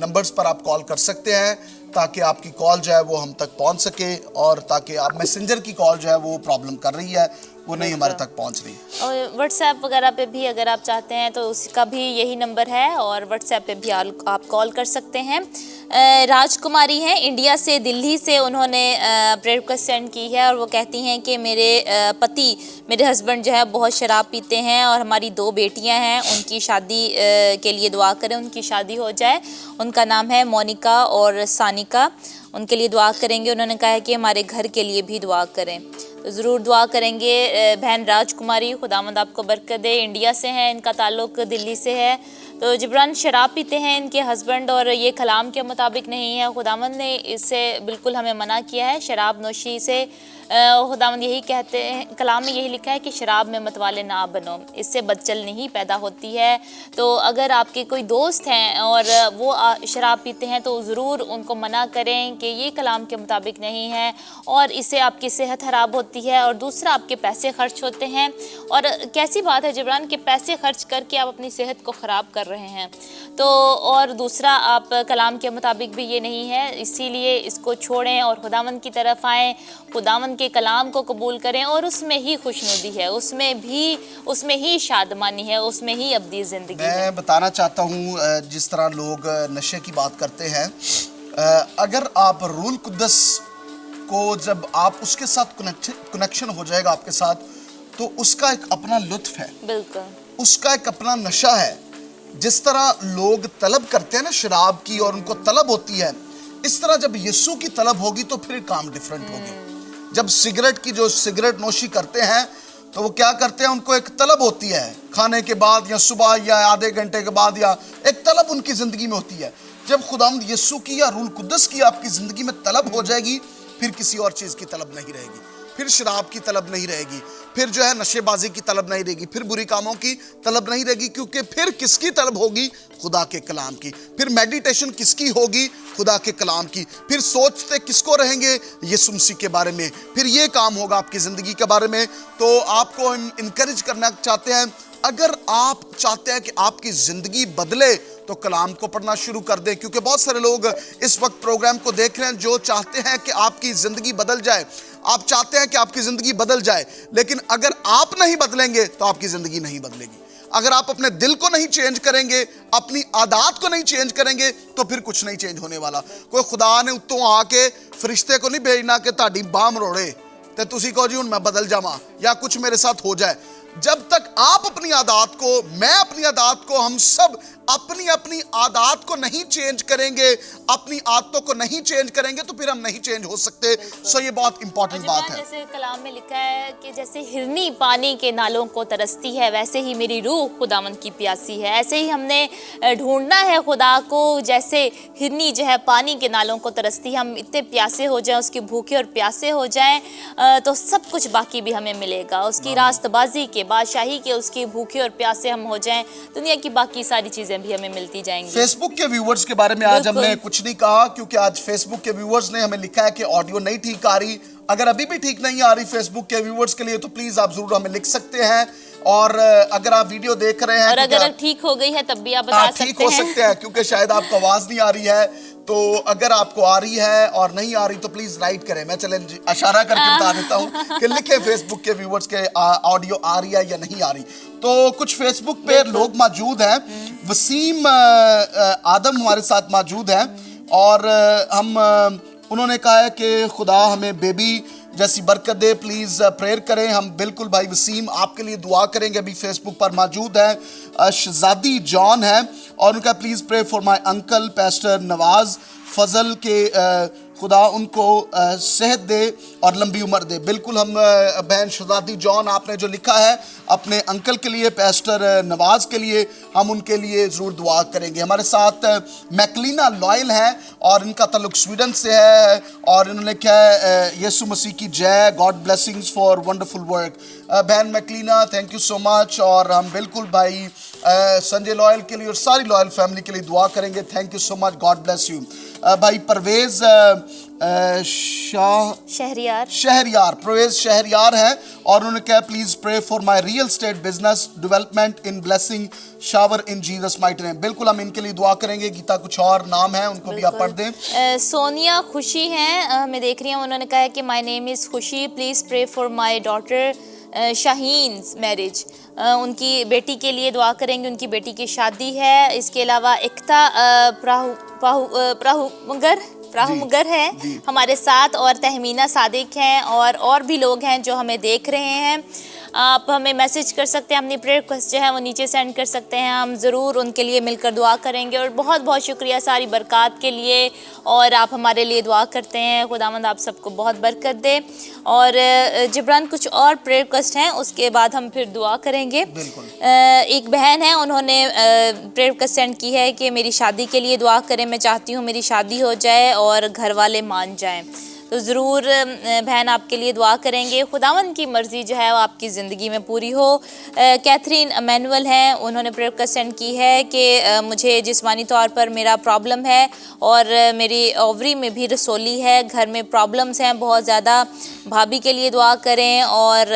नंबर्स पर आप कॉल कर सकते हैं ताकि आपकी कॉल जो है वो हम तक पहुंच सके, और ताकि आप मैसेंजर की कॉल जो है वो प्रॉब्लम कर रही है, वो नहीं हमारे तक पहुंच रही। और व्हाट्सएप वगैरह पे भी अगर आप चाहते हैं तो उसका भी यही नंबर है, और व्हाट्सएप पे भी आप कॉल कर सकते हैं। राजकुमारी हैं इंडिया से, दिल्ली से, उन्होंने प्रेयर रिक्वेस्ट सेंड की है और वो कहती हैं कि मेरे पति, मेरे हस्बैंड जो है बहुत शराब पीते हैं और हमारी 2 बेटियां हैं, उनकी शादी के लिए दुआ करें, उनकी शादी हो जाए। उनका नाम है मोनिका और सानिका, उनके लिए दुआ करेंगे। उन्होंने कहा है कि हमारे घर के लिए भी दुआ करें, तो ज़रूर दुआ करेंगे। बहन राजकुमारी, खुदावंद आपको बरकत दे। इंडिया से हैं, इनका ताल्लुक़ दिल्ली से है। तो जिब्रान शराब पीते हैं इनके हस्बैंड और ये कलाम के मुताबिक नहीं है। खुदावंद ने इससे बिल्कुल हमें मना किया है, शराब नोशी से। खुदावंद यही कहते हैं, कलाम में यही लिखा है कि शराब में मतवाले ना बनो, इससे बदचलनी ही पैदा होती है। तो अगर आपके कोई दोस्त हैं और वो शराब पीते हैं तो ज़रूर उनको मना करें कि ये कलाम के मुताबिक नहीं है, और इससे आपकी सेहत ख़राब होती है और दूसरा आपके पैसे खर्च होते हैं। और कैसी बात है जिब्रान कि पैसे खर्च करके आप अपनी सेहत को ख़राब कर रहे हैं। तो और दूसरा आप कलाम के मुताबिक भी ये नहीं है, इसीलिए इसको छोड़ें और खुदावंद की तरफ आएँ, खुदावंद के कलाम को कबूल करें, और उसमें ही खुशनुदी है, उसमें ही शादमानी है, उसमें ही अब्दी ज़िंदगी है। मैं बताना चाहता हूँ, जिस तरह लोग नशे की बात करते हैं, अगर आप रूल कुद्दस को जब आप उसके साथ कनेक्शन हो जाएगा आपके साथ, तो उसका एक अपना लुत्फ है, बिल्कुल उसका एक अपना नशा है। जिस तरह लोग तलब करते हैं ना शराब की और उनको तलब होती है, इस तरह जब यीशु की तलब होगी तो फिर काम डिफरेंट होगी। जब सिगरेट की जो सिगरेट नोशी करते हैं तो वो क्या करते हैं, उनको एक तलब होती है खाने के बाद या सुबह या आधे घंटे के बाद, या एक तलब उनकी ज़िंदगी में होती है। जब खुदावंद यीशु की या रूल कुद्दस की आपकी ज़िंदगी में तलब हो जाएगी, फिर किसी और चीज़ की तलब नहीं रहेगी, फिर शराब की तलब नहीं रहेगी, फिर जो है नशेबाजी की तलब नहीं रहेगी, फिर बुरी कामों की तलब नहीं रहेगी, क्योंकि फिर किसकी तलब होगी, खुदा के कलाम की। फिर मेडिटेशन किसकी होगी, खुदा के कलाम की। फिर सोचते किसको रहेंगे, यीशु मसीह के बारे में। फिर ये काम होगा आपकी ज़िंदगी के बारे में। तो आपको हम इनकरेज करना चाहते हैं, अगर आप चाहते हैं कि आपकी ज़िंदगी बदले तो कलाम को पढ़ना शुरू कर दें, क्योंकि बहुत सारे लोग इस वक्त प्रोग्राम को देख रहे हैं जो चाहते हैं कि आपकी ज़िंदगी बदल जाए। आप चाहते हैं कि आपकी ज़िंदगी बदल जाए, लेकिन अगर आप नहीं बदलेंगे तो आपकी ज़िंदगी नहीं बदलेगी। अगर आप अपने दिल को नहीं चेंज करेंगे, अपनी आदत को नहीं चेंज करेंगे, तो फिर कुछ नहीं चेंज होने वाला। कोई खुदा ने उत्तों आके फरिश्ते को नहीं भेजना कि ताड़ी बाह मरोड़े ते तुसी कहो जी हुण मैं बदल जावां या कुछ मेरे साथ हो जाए। जब तक आप अपनी आदत को, मैं अपनी आदत को, हम सब अपनी अपनी आदत को नहीं चेंज करेंगे, अपनी आदतों को नहीं चेंज करेंगे, तो फिर हम नहीं चेंज हो सकते। सो ये बहुत इंपॉर्टेंट बात है। जैसे कलाम में लिखा है कि जैसे हिरनी पानी के नालों को तरसती है, वैसे ही मेरी रूह खुदावंद की प्यासी है। ऐसे ही हमने ढूंढना है खुदा को, जैसे हिरनी जो है पानी के नालों को तरसती है। हम इतने प्यासे हो जाएं, उसके भूखे और प्यासे हो जाएं, तो सब कुछ बाकी भी हमें मिलेगा। उसकी रास्तबाजी के, बादशाही के, उसके भूखे और प्यासे हम हो जाएं, दुनिया की बाकी सारी चीजें भी हमें मिलती जाएंगी। फेसबुक के व्यूअर्स के बारे में आज हमने कुछ नहीं कहा, क्योंकि आज फेसबुक के व्यूअर्स ने हमें लिखा है कि ऑडियो नहीं ठीक आ रही। अगर अभी भी ठीक नहीं आ रही फेसबुक के व्यूअर्स के लिए, तो प्लीज आप जरूर हमें लिख सकते हैं। और अगर आप वीडियो देख रहे हैं, और अगर ठीक हो गई है तब भी आप बता सकते हैं। ठीक हो सकते हैं, क्योंकि शायद आपको आवाज नहीं आ रही है। तो अगर आपको आ रही है और नहीं आ रही तो प्लीज राइट करें। मैं चले इशारा करके बता देता हूं कि लिखे फेसबुक के व्यूअर्स के ऑडियो आ रही है या नहीं आ रही। तो कुछ फेसबुक पे लोग मौजूद हैं। वसीम आदम हमारे साथ मौजूद हैं और उन्होंने कहा है कि खुदा हमें बेबी जैसी बरकत दे, प्लीज प्रेयर करें। हम बिल्कुल भाई वसीम आपके लिए दुआ करेंगे। अभी फेसबुक पर मौजूद है शहजादी जॉन है और उनका please pray for my uncle pastor Nawaz Fazal के खुदा उनको सेहत दे और लंबी उम्र दे। बिल्कुल हम बहन शहजादी जॉन, आपने जो लिखा है अपने अंकल के लिए, पास्टर नवाज के लिए, हम उनके लिए ज़रूर दुआ करेंगे। हमारे साथ मैकलीना लॉयल हैं और इनका ताल्लुक स्वीडन से है और इन्होंने क्या है यीशु मसीह की जय, God blessings for wonderful work. बहन मैकलीना थैंक यू सो मच। और हम बिल्कुल भाई संजय लॉयल के लिए और सारी लॉयल फैमिली के लिए दुआ करेंगे। Thank you so much, God bless you. भाई परवेज शहरियार परवेज शहरियार है और उन्होंने कहा please pray for my real estate business development in blessing shower in Jesus mighty name. बिल्कुल हम इनके लिए दुआ करेंगे। गीता कुछ और नाम है, उनको भी आप पढ़ दें। सोनिया खुशी हैं, मैं देख रही हूँ, उन्होंने कहा है कि my name is Khushi, please pray for my daughter Shaheen's marriage. उनकी बेटी के लिए दुआ करेंगे, उनकी बेटी की शादी है। इसके अलावा एकता प्राहुमगर है हमारे साथ और तहमीना सादिक हैं और भी लोग हैं जो हमें देख रहे हैं। आप हमें मैसेज कर सकते हैं, अपनी प्रेयर रिक्वेस्ट जो है वो नीचे सेंड कर सकते हैं। हम ज़रूर उनके लिए मिलकर दुआ करेंगे। और बहुत बहुत शुक्रिया सारी बरक़ात के लिए, और आप हमारे लिए दुआ करते हैं। खुदावंद आप सबको बहुत बरकत दे। और जिब्रान कुछ और प्रेयर रिक्वेस्ट हैं, उसके बाद हम फिर दुआ करेंगे। एक बहन है, उन्होंने प्रेयर रिक्वेस्ट सेंड की है कि मेरी शादी के लिए दुआ करें। मैं चाहती हूँ मेरी शादी हो जाए और घर वाले मान जाएं। तो ज़रूर बहन आपके लिए दुआ करेंगे। खुदावंद की मर्ज़ी जो है वो आपकी ज़िंदगी में पूरी हो। कैथरीन अमैनुअल हैं, उन्होंने प्रेयर रिक्वेस्ट सेंड की है कि मुझे जिस्मानी तौर पर मेरा प्रॉब्लम है और मेरी ओवरी में भी रसोली है, घर में प्रॉब्लम्स हैं बहुत ज़्यादा। भाभी के लिए दुआ करें और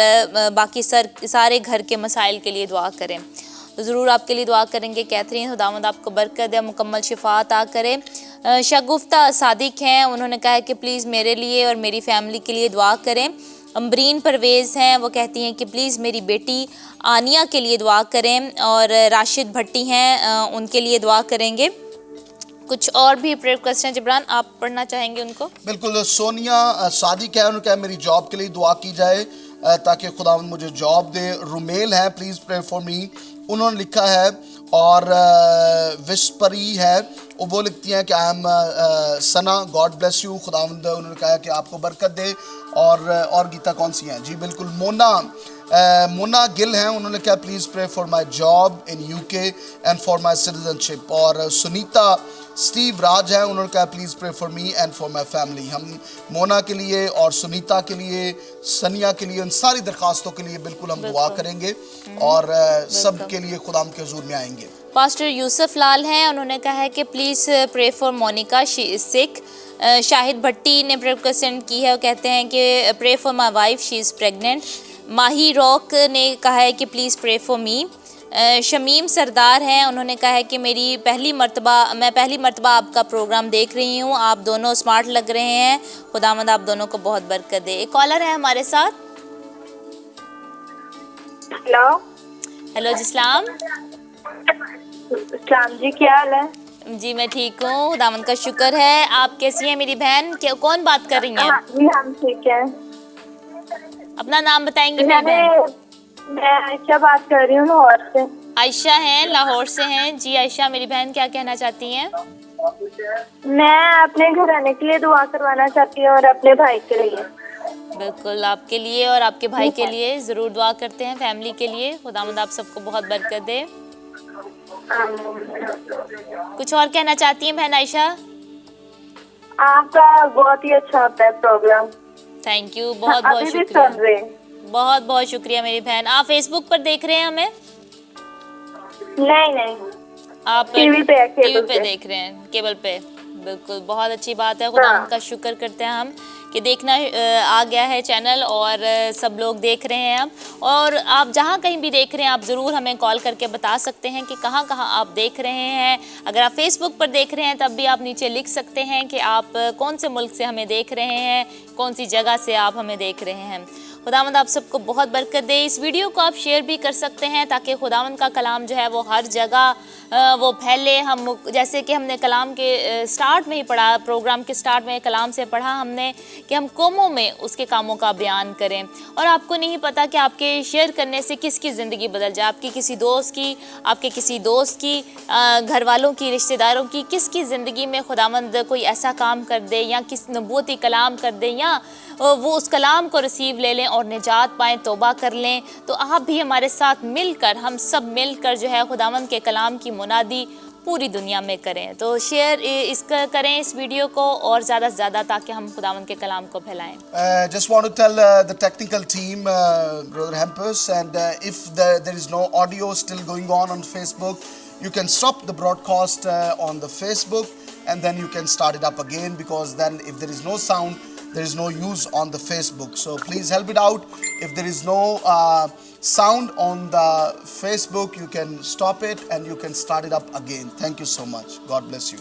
बाकी सारे घर के मसाइल के लिए दुआ करें। तो ज़रूर आपके लिए दुआ करेंगे कैथरीन। खुदावंद आपको बरकत दे, मुकम्मल शिफा अता करे। शगुफ्ता सादिक हैं, उन्होंने कहा है कि प्लीज़ मेरे लिए और मेरी फैमिली के लिए दुआ करें। अम्बरीन परवेज़ हैं, वो कहती हैं कि प्लीज़ मेरी बेटी आनिया के लिए दुआ करें। और राशिद भट्टी हैं, उनके लिए दुआ करेंगे। कुछ और भी प्रेयर रिक्वेस्ट हैं, जिब्रान आप पढ़ना चाहेंगे उनको? बिल्कुल। सोनिया सादिक है, उन्होंने कहा मेरी जॉब के लिए दुआ की जाए ताकि खुदावंद मुझे जॉब दे। रुमेल है, प्लीज़ प्रे फॉर मी, उन्होंने लिखा है। और विस्परी है, वो लिखती हैं कि I am Sana, God bless you, खुदावंद उन्होंने कहा कि आपको बरकत दे। और गीता कौन सी हैं? जी बिल्कुल, मोना गिल हैं, उन्होंने कहा please pray for my job in UK and for my citizenship. और सुनीता स्टीव राज हैं, उन्होंने कहा please pray for me and for my family. हम मोना के लिए और सुनीता के लिए, सनिया के लिए, उन सारी दरख्वास्तों के लिए बिल्कुल हम दुआ करेंगे और सब के लिए खुदा के हुजूर में आएंगे। पास्टर यूसुफ लाल हैं, उन्होंने कहा है कि please pray for Monica, she is sick. Shahid Bhatti ने प्रेयर रिक्वेस्ट सेंड की है, वो कहते हैं कि pray for my wife, she is pregnant. Mahi Rock ने कहा है कि please pray for me. Shamim Sardar हैं, उन्होंने कहा है कि मैं पहली मर्तबा आपका प्रोग्राम देख रही हूँ, आप दोनों स्मार्ट लग रहे हैं, खुदावंद आप दोनों को बहुत बरकत दे। एक कॉलर है हमारे साथ। Hello hello जिस्लाम। इस्लाम जी, क्या हाल है? जी मैं ठीक हूँ, खुदावंद का शुक्र है। आप कैसी हैं मेरी बहन? कौन बात कर रही हैं? हाँ जी, हम ठीक है। अपना नाम बताएंगी मेरी बहन? मैं आयशा बात कर रही हूँ लाहौर से। आयशा हैं, लाहौर से हैं। जी आयशा मेरी बहन, क्या कहना चाहती हैं? मैं अपने घर आने के लिए दुआ करवाना चाहती हूँ और अपने भाई के लिए। बिल्कुल, आपके लिए और आपके भाई के लिए ज़रूर दुआ करते हैं, फैमिली के लिए। खुदावंद आप सबको बहुत बरकत दे। कुछ और कहना चाहती हैं बहन आयशा? आपका बहुत ही अच्छा होता है प्रोग्राम। थैंक यू, बहुत बहुत अभी भी शुक्रिया। सुन रहे हैं। बहुत बहुत शुक्रिया मेरी बहन। आप फेसबुक पर देख रहे हैं हमें? नहीं, आप टीवी पे, टीवी पे देख रहे हैं, केबल पे। बिल्कुल, बहुत अच्छी बात है। खुदा का शुक्र करते हैं हम कि देखना आ गया है चैनल और सब लोग देख रहे हैं अब। और आप जहाँ कहीं भी देख रहे हैं, आप ज़रूर हमें कॉल करके बता सकते हैं कि कहाँ कहाँ आप देख रहे हैं। अगर आप फेसबुक पर देख रहे हैं तब भी आप नीचे लिख सकते हैं कि आप कौन से मुल्क से हमें देख रहे हैं, कौन सी जगह से आप हमें देख रहे हैं। खुदावंद आप सबको बहुत बरकत दे। इस वीडियो को आप शेयर भी कर सकते हैं ताकि खुदावंद का कलाम जो है वो हर जगह वो फैले। हम जैसे कि हमने कलाम के स्टार्ट में ही पढ़ा, प्रोग्राम के स्टार्ट में कलाम से पढ़ा हमने कि हम कौमों में उसके कामों का बयान करें। और आपको नहीं पता कि आपके शेयर करने से किसकी ज़िंदगी बदल जाए, आपकी किसी दोस्त की, आपके किसी दोस्त की, घर वालों की, रिश्तेदारों की, किसकी ज़िंदगी में खुदावंद कोई ऐसा काम कर दे या किस नबूवती कलाम कर दे या वो उस कलाम को रिसीव ले लें और निजात पाएँ, तौबा कर लें। तो आप भी हमारे साथ मिलकर, हम सब मिलकर जो है खुदावंद के कलाम की मुनादी पूरी दुनिया में करें। तो शेयर इसका करें इस वीडियो को और ज़्यादा से ज़्यादा, ताकि हम खुदावंद के कलाम को फैलाएं। Just want to tell the technical team, Brother Hampus, and if there is no audio still going on Facebook, you can stop the broadcast on the Facebook and then you can start it up again, because then if there is no sound, there is no use on the Facebook. So please help it out. If there is no sound on the Facebook, you can stop it and you can start it up again. Thank you so much. God bless you.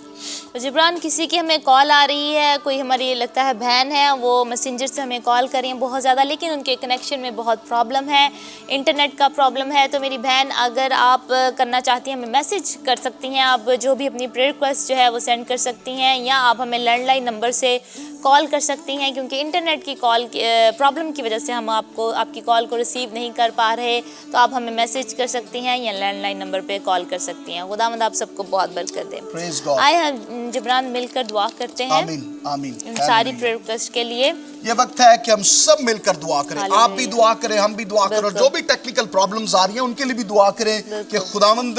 तो जिब्रान, किसी की हमें call आ रही है, कोई हमारी लगता है बहन है, वो मैसेंजर से हमें कॉल कर रही हैं बहुत ज़्यादा, लेकिन उनके कनेक्शन में बहुत प्रॉब्लम है, इंटरनेट का प्रॉब्लम है। तो मेरी बहन, अगर आप करना चाहती हैं हमें मैसेज कर सकती हैं, आप जो भी अपनी प्रेयर रिक्वेस्ट जो है वो सेंड कर सकती हैं, या आप हमें लैंडलाइन नंबर से कॉल कर सकती हैं, क्योंकि इंटरनेट की कॉल प्रॉब्लम की वजह से हम आपकी कॉल को रिसीव नहीं कर पा रहे। तो आप हमें मैसेज कर सकती हैं या लैंडलाइन नंबर पे कॉल कर सकती हैं। खुदावंद आप सबको बहुत बरकत दे। Praise God. आए हम जिब्रान मिलकर दुआ करते हैं आमीन, आमीन। इन सारी प्रेयर रिक्वेस्ट के लिए। ये वक्त है कि हम सब मिलकर दुआ करें। आप भी दुआ करें, हम भी दुआ करें, और जो भी टेक्निकल प्रॉब्लम्स आ रही हैं उनके लिए भी दुआ करें कि खुदावंद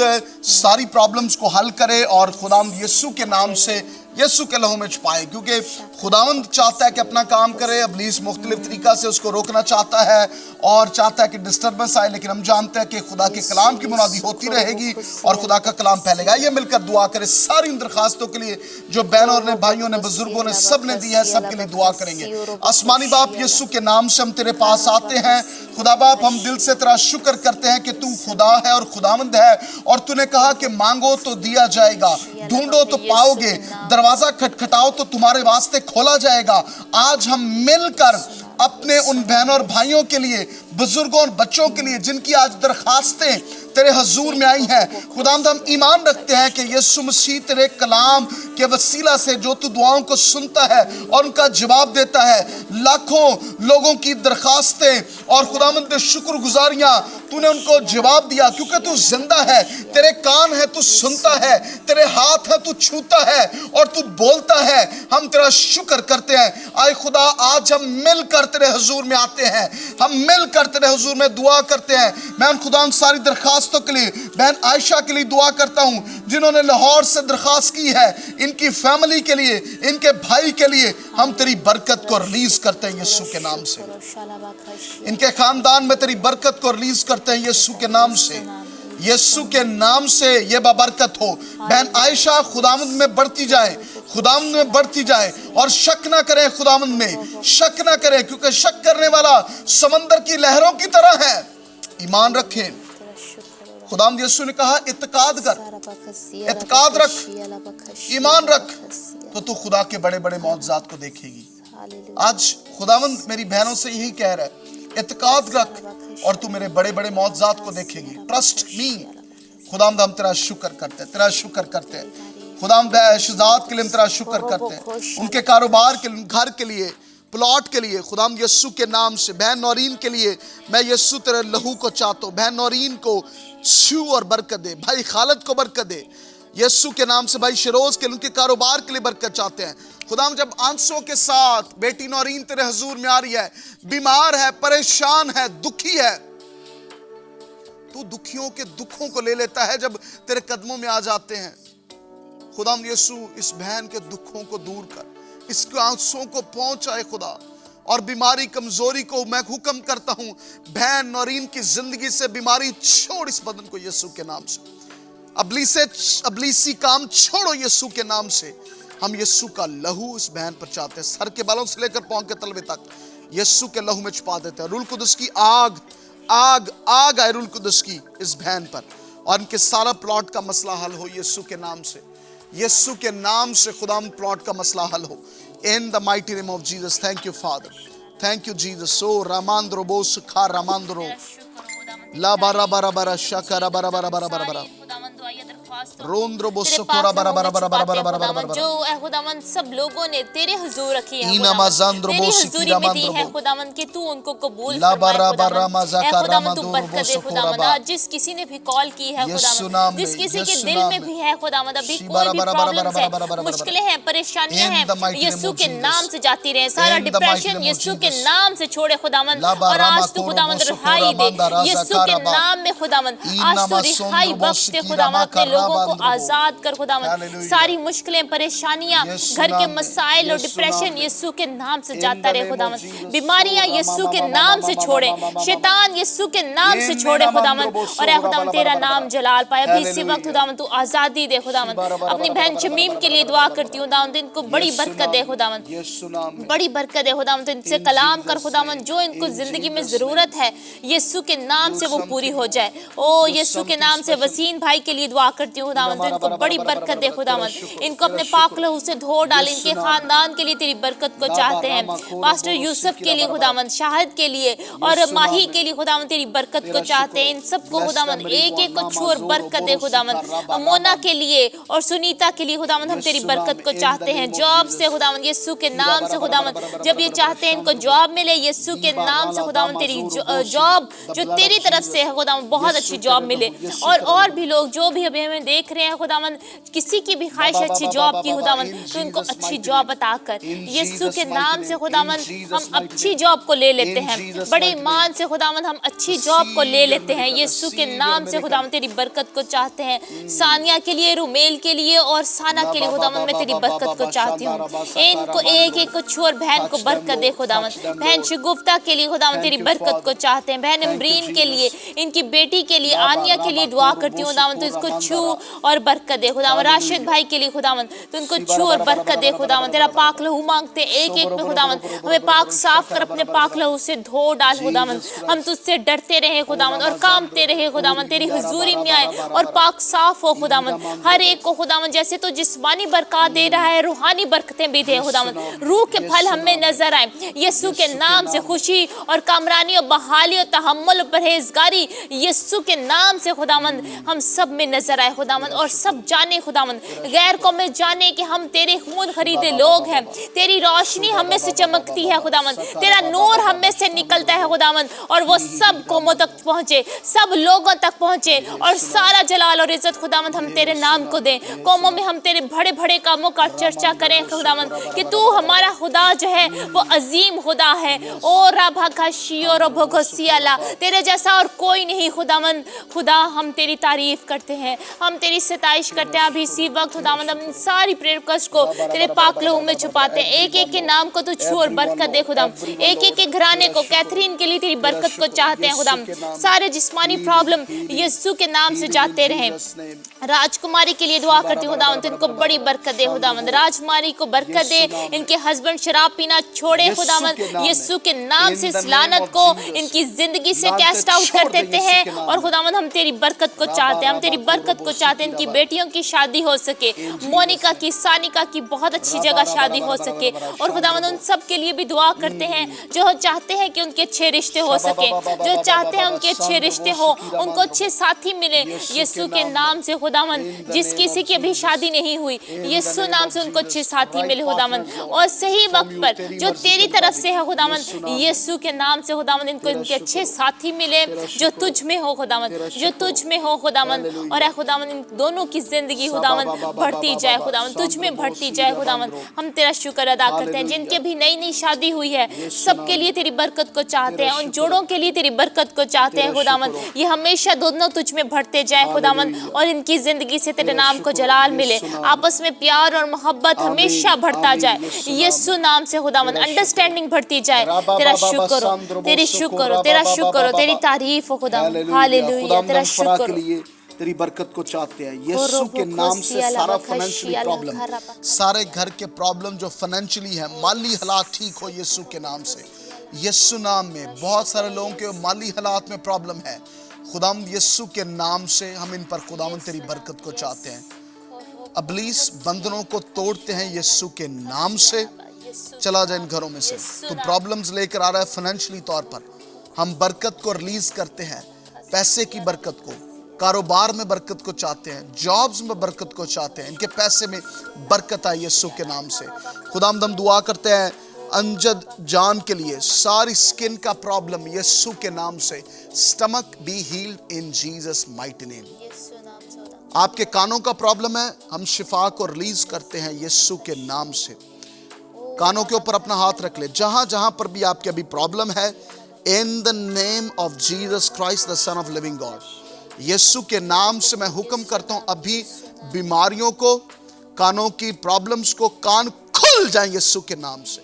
सारी प्रॉब्लम्स को हल करे और खुदावंद यीशु के नाम से, यीशु के लहू में छुपाए, क्योंकि खुदावंद चाहता है कि अपना काम करे। इब्लीस मुख्तलिफ तरीका से उसको रोकना चाहता है और चाहता है कि डिस्टर्बेंस आए, लेकिन हम जानते हैं कि खुदा के कलाम की मुनादी होती रहेगी और खुदा का कलाम फैलेगा। ये मिलकर दुआ करें सारी उन दरखास्तों के लिए जो बहनों ने, भाइयों ने, बुजुर्गों ने, सब ने दी है, सबके लिए दुआ करेंगे। आसमानी बाप, यीशु के नाम से हम तेरे पास आते हैं। खुदा बाप, हम दिल से तेरा शुक्र करते हैं कि तू खुदा है और खुदावंद है, और तूने कहा कि मांगो तो दिया जाएगा, ढूंढो तो पाओगे, दरवाजा खटखटाओ तो तुम्हारे वास्ते खोला जाएगा। आज हम मिलकर अपने उन बहनों और भाइयों के लिए, बुजुर्गों और बच्चों के लिए जिनकी आज दरखास्तें तेरे हजूर में आई हैं, खुदावंद हम ईमान रखते हैं कि यीशु मसीह तेरे कलाम के वसीला से जो तू दुआओं को सुनता है और उनका जवाब देता है, लाखों लोगों की दरखास्तें और खुदावंद शुक्रगुजारियां तूने उनको जवाब दिया, क्योंकि तू जिंदा है, तेरे कान है, तू सुनता है, तेरे हाथ है, तू छूता है और तू बोलता है। हम तेरा शुक्र करते हैं। आए खुदा, आज हम मिलकर तेरे हजूर में आते हैं, हम मिलकर तेरे हजूर में दुआ करते हैं। मैं उन खुदा उन सारी दरखास्तों के लिए, बहन आयशा के लिए दुआ करता हूँ जिन्होंने लाहौर से दरखास्त की है, इनकी फैमिली के लिए, इनके भाई के लिए हम तेरी बरकत को रिलीज करते हैं यीशु के नाम से। इनके खानदान में तेरी बरकत को रिलीज करते हैं यीशु के नाम से, यीशु के नाम से ये बाबरकत हो। बहन आयशा खुदावंद में बढ़ती जाए, खुदावंद में बढ़ती जाए और शक ना करें, खुदावंद में शक ना करें, क्योंकि शक करने वाला समंदर की लहरों की तरह है। ईमान रखें। खुदावंद यीशु ने कहा इत्काद कर, इत्काद रख, ईमान रख, तो तू खुदा के बड़े बड़े मौजज़ात को देखेगी। आज खुदावंद मेरी बहनों से यही कह रहा है, इत्काद रख, और तू मेरे बड़े बड़े मौजज़ात को देखेगी। Trust me. खुदावंद हम तेरा शुक्र करते हैं, तेरा शुक्र करते हैं। खुदावंद शहजाद के लिए हम तेरा शुक्र करते हैं, उनके कारोबार के लिए, घर के लिए, प्लॉट के लिए। खुदाम यीशु के नाम से बहन नौरीन के लिए मैं यीशु तेरे लहू को चाहता हूँ। बहन नौरीन को छू और बरकत दे। भाई खालिद को बरकत दे यीशु के नाम से। भाई शिरोज के लिए, उनके कारोबार के लिए बरकत चाहते हैं। खुदाम जब आंसुओं के साथ बेटी नौरीन तेरे हुजूर में आ रही है, बीमार है, परेशान है, दुखी है, तू दुखियों के दुखों को ले लेता है जब तेरे कदमों में आ जाते हैं। खुदाम यीशु इस बहन के दुखों को दूर कर, इसके आंसुओं को पहुंचाए खुदा। और बीमारी, कमजोरी को मैं हुक्म करता हूं, बहन नौरीन की जिंदगी से बीमारी छोड़ इस बदन को यीशु के नाम से। अबलीसी काम छोड़ो यीशु के नाम से। हम यीशु का लहू इस बहन पर चाहते हैं, सर के बालों से लेकर पांव के तलवे तक यीशु के लहू में छुपा देते हैं। रूल कुदस की आग आग आग आए रूल कुदस की इस बहन पर, और इनके सारा प्लॉट का मसला हल हो यीशु के नाम से। यीशु के नाम से खुदाम प्लॉट का मसला हल हो। In the mighty name of Jesus. Thank you, Father. Thank you, Jesus. So Ramandro Bosukha Ramandro. La bara bara bara shakara bara bara bara bara bara. रोंद्रो बोसोकोरा बरा बरा बरा बरा बरा बरा बरा जो खुदावंद सब लोगों ने तेरे हुजूर रखी है, इना मजांद्रो बोसिकी में है खुदावंद कि तू उनको कबूल ला फरमाए बरा बरा खुदावंद। मजाका खुदावंद तू रामादोर बरकत दे बोसोकोरा खुदावंद। बा। आज जिस किसी ने भी कॉल की है यीशु खुदावंद, नाम जिस में, किसी के यीशु दिल नाम में में। भी है खुदावंद अभी शी कोई बरा भी बरा बरा प्रॉब्लम्स बरा बरा है, बरा मुश्किलें हैं, परेशानियां In हैं, the mighty name Yeshu of के Jesus. नाम से जाती रहे। सारा In the mighty depression name of यीशु के Jesus. नाम से छोड़े खुदावंद। ला बरा और आज तू माकोरो खुदावंद बोसोकोरा रिहाई दे मांदा राजा यीशु के काराबा। नाम में खुदावंद। इना आज तू मसोंद्रो रिहाई बख्श दे बोसिकी खुदावंद, अपने रामा लोगों को काराबा। आजाद कर खुदावंद। Hallelujah. सारी मुश्किलें, परेशानियां, यीशु घर के नाम में, मसाइल और यीशु डिप्रेशन नाम में। यीशु के नाम से In जाता the रहे name of खुदावंद। Jesus. बीमारियां यीशु के नाम से छोड़े, शैतान यीशु के नाम से छोड़े खुदावंद। और ऐ खुदावंद तेरा नाम जलाल पाए। अभी इसी वक्त खुदावंद तू आजादी दे खुदावंद। अपनी बहन शमीम के लिए दुआ करती हूँ खुदावंद, इनको बड़ी बरकत दे खुदावंद, यीशु नाम में। बड़ी बरकत है खुदावंद। इनसे कलाम कर खुदावंद, जो इनको जिंदगी में जरूरत है यीशु के नाम से वो पूरी हो जाए। ओ यीशु के नाम से वसीन भाई के लिए दुआ करती हूँ खुदावंद, इनको बड़ी बरकत दे खुदावंद। इनको अपने पाक लहू से धो डाल। इनके खानदान के लिए तेरी बरकत को चाहते हैं। पास्टर यूसुफ के लिए खुदावंद, शाहिद के लिए और माही के लिए खुदावंद तेरी बरकत को चाहते हैं। इन सबको खुदावंद एक एक को छू और बरकत दे खुदावंद। मोना के लिए और सुनीता के लिए खुदावंद हम तेरी बरकत को चाहते हैं। जॉब से खुदावंद यीशु के नाम से खुदावंद, जब ये चाहते हैं इनको जॉब मिले यीशु के नाम से खुदावंद, तेरी जॉब जो तेरी तरफ से है खुदावंद, बहुत अच्छी जॉब मिले। और भी लोग जो भी अभी हमें देख रहे हैं खुदावंद, किसी की भी ख्वाहिश अच्छी जॉब की खुदावंद, तो इनको अच्छी जॉब अता कर यीशु के नाम से खुदावंद। हम अच्छी जॉब को ले लेते हैं, बड़े ईमान से खुदावंद हम अच्छी जॉब को ले लेते हैं यीशु के नाम से खुदावंद। तेरी बरकत को चाहते हैं। सानिया के लिए, रुमेल के लिए और साना के लिए खुदावंद मैं तेरी बरकत को चाहती हूँ। इनको एक एक को छू और बहन को बरकत दे खुदावंद। बहन शगुफ्ता के लिए खुदावंद तेरी बरकत को चाहते हैं। बहन इमरीन के लिए, इनकी बेटी के लिए, आनिया के लिए दुआ करती हूँ खुदावंद, तो इसको छू और बरकत दे खुदावंद। राशिद भाई के लिए खुदावंद तो इनको छू और बरकत दे खुदावंद। तेरा पाक लहू मांगते एक एक में खुदावंद, हमें पाक साफ कर, अपने पाक लहू से धो डाल खुदावंद। हम तुझसे डरते रहे खुदावंद और कांपते रहे खुदावंद, तेरी हुजूरी में आए और पाक साफ हो खुदावंद। हर एक को खुदावंद जैसे तो जिस्मानी बरकत दे रहा है, रूहानी बरकतें भी दे खुदावंद। रूह के फल हमें नजर आए यीशु के नाम से। खुशी और कामरानी और बहाली और तहम्मुल और परहेजगारी यीशु के नाम से खुदावंद हम सब में नजर आए खुदावंद। और सब जाने खुदावंद, गैर कौमें जाने कि हम तेरे खून खरीदे लोग हैं। तेरी रोशनी हम में से चमकती है खुदावंद, तेरा नूर हम में से निकलता है खुदावंद, और वो सब कौमों तक पहुंचे, सब लोगों तक पहुंचे। और सारा जलाल और इज्जत खुदावंद हम तेरे नाम को दें। कौमों में हम तेरे बड़े बड़े कामों का चर्चा करें खुदावंद, कि तू हमारा खुदा जो है वो अजीम खुदा है। ओ राभा का शियो रभो घोसियाला, तेरे जैसा और कोई नहीं खुदावंद। खुदा हम तेरी तारीफ करते हैं, हम तेरी सताइश करते हैं। अभी इसी वक्त खुदावंद हम सारी प्रेयर रिक्वेस्ट को तेरे पाक लहू में छुपाते हैं। एक एक के नाम को तू छू और बरकत दे खुदा। एक एक के घराने को, कैथरीन के लिए तेरी बरकत को चाहते हैं खुदा। सारे जिस्मानी प्रॉब्लम यीशु के नाम से जाते रहे। राजकुमारी के लिए दुआ करती हूँ खुदावंद, इनको बड़ी बरकत दे खुदावंद। राजकुमारी को बरकत दे, इनके हस्बैंड शराब पीना छोड़े खुदावंद। यीशु के नाम से इस लानत को इनकी जिंदगी से कैस्ट आउट कर देते हैं। और खुदावंद हम तेरी बरकत को चाहते हैं, हम तेरी बरकत को चाहते हैं। चाहते हैं इनकी बेटियों की शादी हो सके, मोनिका की, सानिका की बहुत अच्छी जगह शादी हो सके। और खुदावंद उन सब के लिए भी दुआ करते हैं जो चाहते हैं कि उनके अच्छे रिश्ते हो सके, जो चाहते हैं उनके अच्छे रिश्ते हो, उनको अच्छे साथी मिले यीशु के नाम से खुदावंद। जिस किसी की अभी शादी नहीं हुई, यीशु नाम से उनको अच्छे साथी मिले खुदावंद, और सही वक्त पर जो तेरी तरफ से है खुदावंद, यीशु के नाम से खुदावंद इनको इनके अच्छे साथी मिले जो तुझ में हो खुदावंद, जो तुझ में हो खुदावंद। और है खुदावंद इन दोनों की जिंदगी खुदावंद बढ़ती जाए खुदावंद, तुझ में बढ़ती जाए खुदावंद। हम तेरा शुक्र अदा करते हैं जिनकी अभी नई नई शादी हुई है, सबके लिए तेरी बरकत को चाहते हैं, उन जोड़ों के लिए तेरी बरकत को चाहते हैं खुदावंद। ये हमेशा दोनों तुझ में बढ़ते जाए खुदावंद, और इनकी जिंदगी से तेरे नाम को जलाल मिले, आपस में प्यार और मोहब्बत हमेशा बढ़ता जाए यीशु नाम से खुदावंद। अंडरस्टैंडिंग बढ़ती जाए। तेरा शुक्र हो, तेरी शुक्र हो, तेरा शुक्र हो, तेरी तारीफ हो खुदावंद। हालेलुया, तेरा शुक्र हो। तेरी बरकत को चाहते हैं यीशु के नाम से। सारा फाइनेंशियली प्रॉब्लम, सारे घर के प्रॉब्लम जो फाइनेंशियली है, माली हालात ठीक हो यीशु के नाम से। यीशु नाम में बहुत सारे लोगों के माली हालात में प्रॉब्लम है, खुदाम यीशु के नाम से हम इन पर खुदाम तेरी बरकत को चाहते हैं। अबलीस बंधनों को तोड़ते हैं यीशु के नाम से। चला जाए इन घरों में से तो प्रॉब्लम्स लेकर आ रहा है फाइनेंशियली तौर पर, हम बरकत को रिलीज करते हैं, पैसे की बरकत को, कारोबार में बरकत को चाहते हैं, जॉब्स में बरकत को चाहते हैं, इनके पैसे में बरकत आए यीशु के नाम से। खुदाम हम दुआ करते हैं अंजद जान के लिए, सारी स्किन का प्रॉब्लम यीशु के नाम से, stomach be healed in Jesus mighty name. आपके कानों का प्रॉब्लम है, हम शिफा को रिलीज करते हैं यीशु के नाम से। कानों के ऊपर अपना हाथ रख ले, जहां जहां पर भी आपके अभी प्रॉब्लम है, in the name of Jesus Christ the son of living God, यीशु के नाम से मैं हुक्म करता हूं अभी बीमारियों को, कानों की प्रॉब्लम्स को, कान खुल जाएं यीशु के नाम से,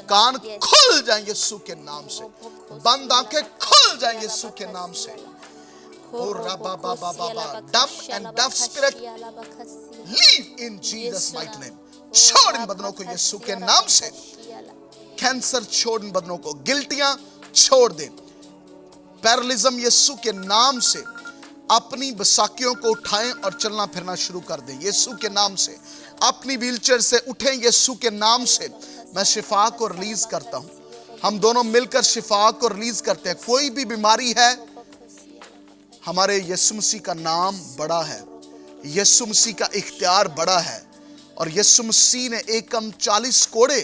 कान खुल जाएं यीशु के नाम से, बंद आंखें खुल जाएं यीशु के नाम से। डम एंड डफ स्पिरिट लीव इन जीसस माइटी नेम। छोड़ इन बदनों को यीशु के नाम से। कैंसर छोड़ इन बदनों को, गिल्टियां छोड़ दे, पैरालिज्म यीशु के नाम से। अपनी बसाकियों को उठाएं और चलना फिरना शुरू कर दें यीशु के नाम से। अपनी व्हीलचेयर से उठें यीशु के नाम से। मैं शिफा को रिलीज करता हूं, हम दोनों मिलकर शिफा को रिलीज करते हैं। कोई भी बीमारी है, हमारे यीशु मसीह का नाम बड़ा है, यीशु मसीह का इख्तियार बड़ा है, और यीशु मसीह ने एकम 40 कोड़े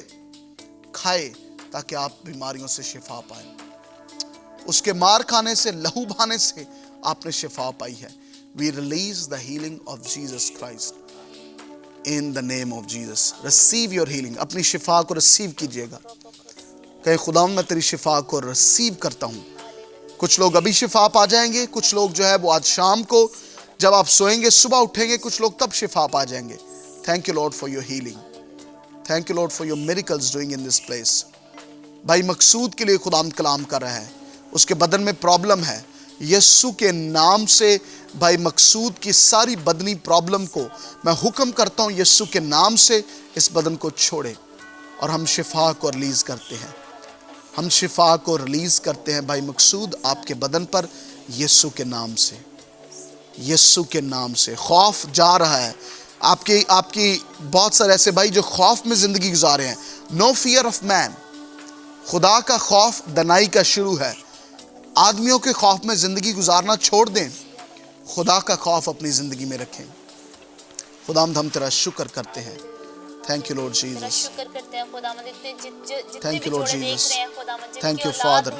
खाए ताकि आप बीमारियों से शिफा पाएं। उसके मार खाने से, लहू बहाने से आपने शिफा पाई है। We release the healing of Jesus Christ in the name of Jesus. Receive your healing, अपनी शिफा को रिसीव कीजिएगा। कहे खुदावंद मैं तेरी शिफा को रिसीव करता हूं। कुछ लोग अभी शिफा पा जाएंगे, कुछ लोग जो है वो आज शाम को जब आप सोएंगे, सुबह उठेंगे, कुछ लोग तब शिफा पा जाएंगे। Thank you Lord for your healing, thank you Lord for your miracles doing in this place. भाई मकसूद के लिए खुदावंद कलाम कर रहा है, उसके बदन में प्रॉब्लम है, यीशु के नाम से भाई मकसूद की सारी बदनी प्रॉब्लम को मैं हुक्म करता हूं यीशु के नाम से, इस बदन को छोड़े, और हम शिफा को रिलीज करते हैं। हम शिफा को रिलीज करते हैं भाई मकसूद आपके बदन पर यीशु के नाम से, यीशु के नाम से। खौफ जा रहा है आपकी बहुत सारे ऐसे भाई जो खौफ में जिंदगी गुजारे हैं। नो फियर ऑफ मैन, खुदा का खौफ दनाई का शुरू है। आदमियों के खौफ में जिंदगी गुजारना छोड़ दें, खुदा का खौफ अपनी जिंदगी में रखें। खुदावंद हम तेरा शुक्र करते हैं। थैंक यू लॉर्ड जीसस, शुक्र करते हैं खुदावंद, thank you lord Jesus, thank you father,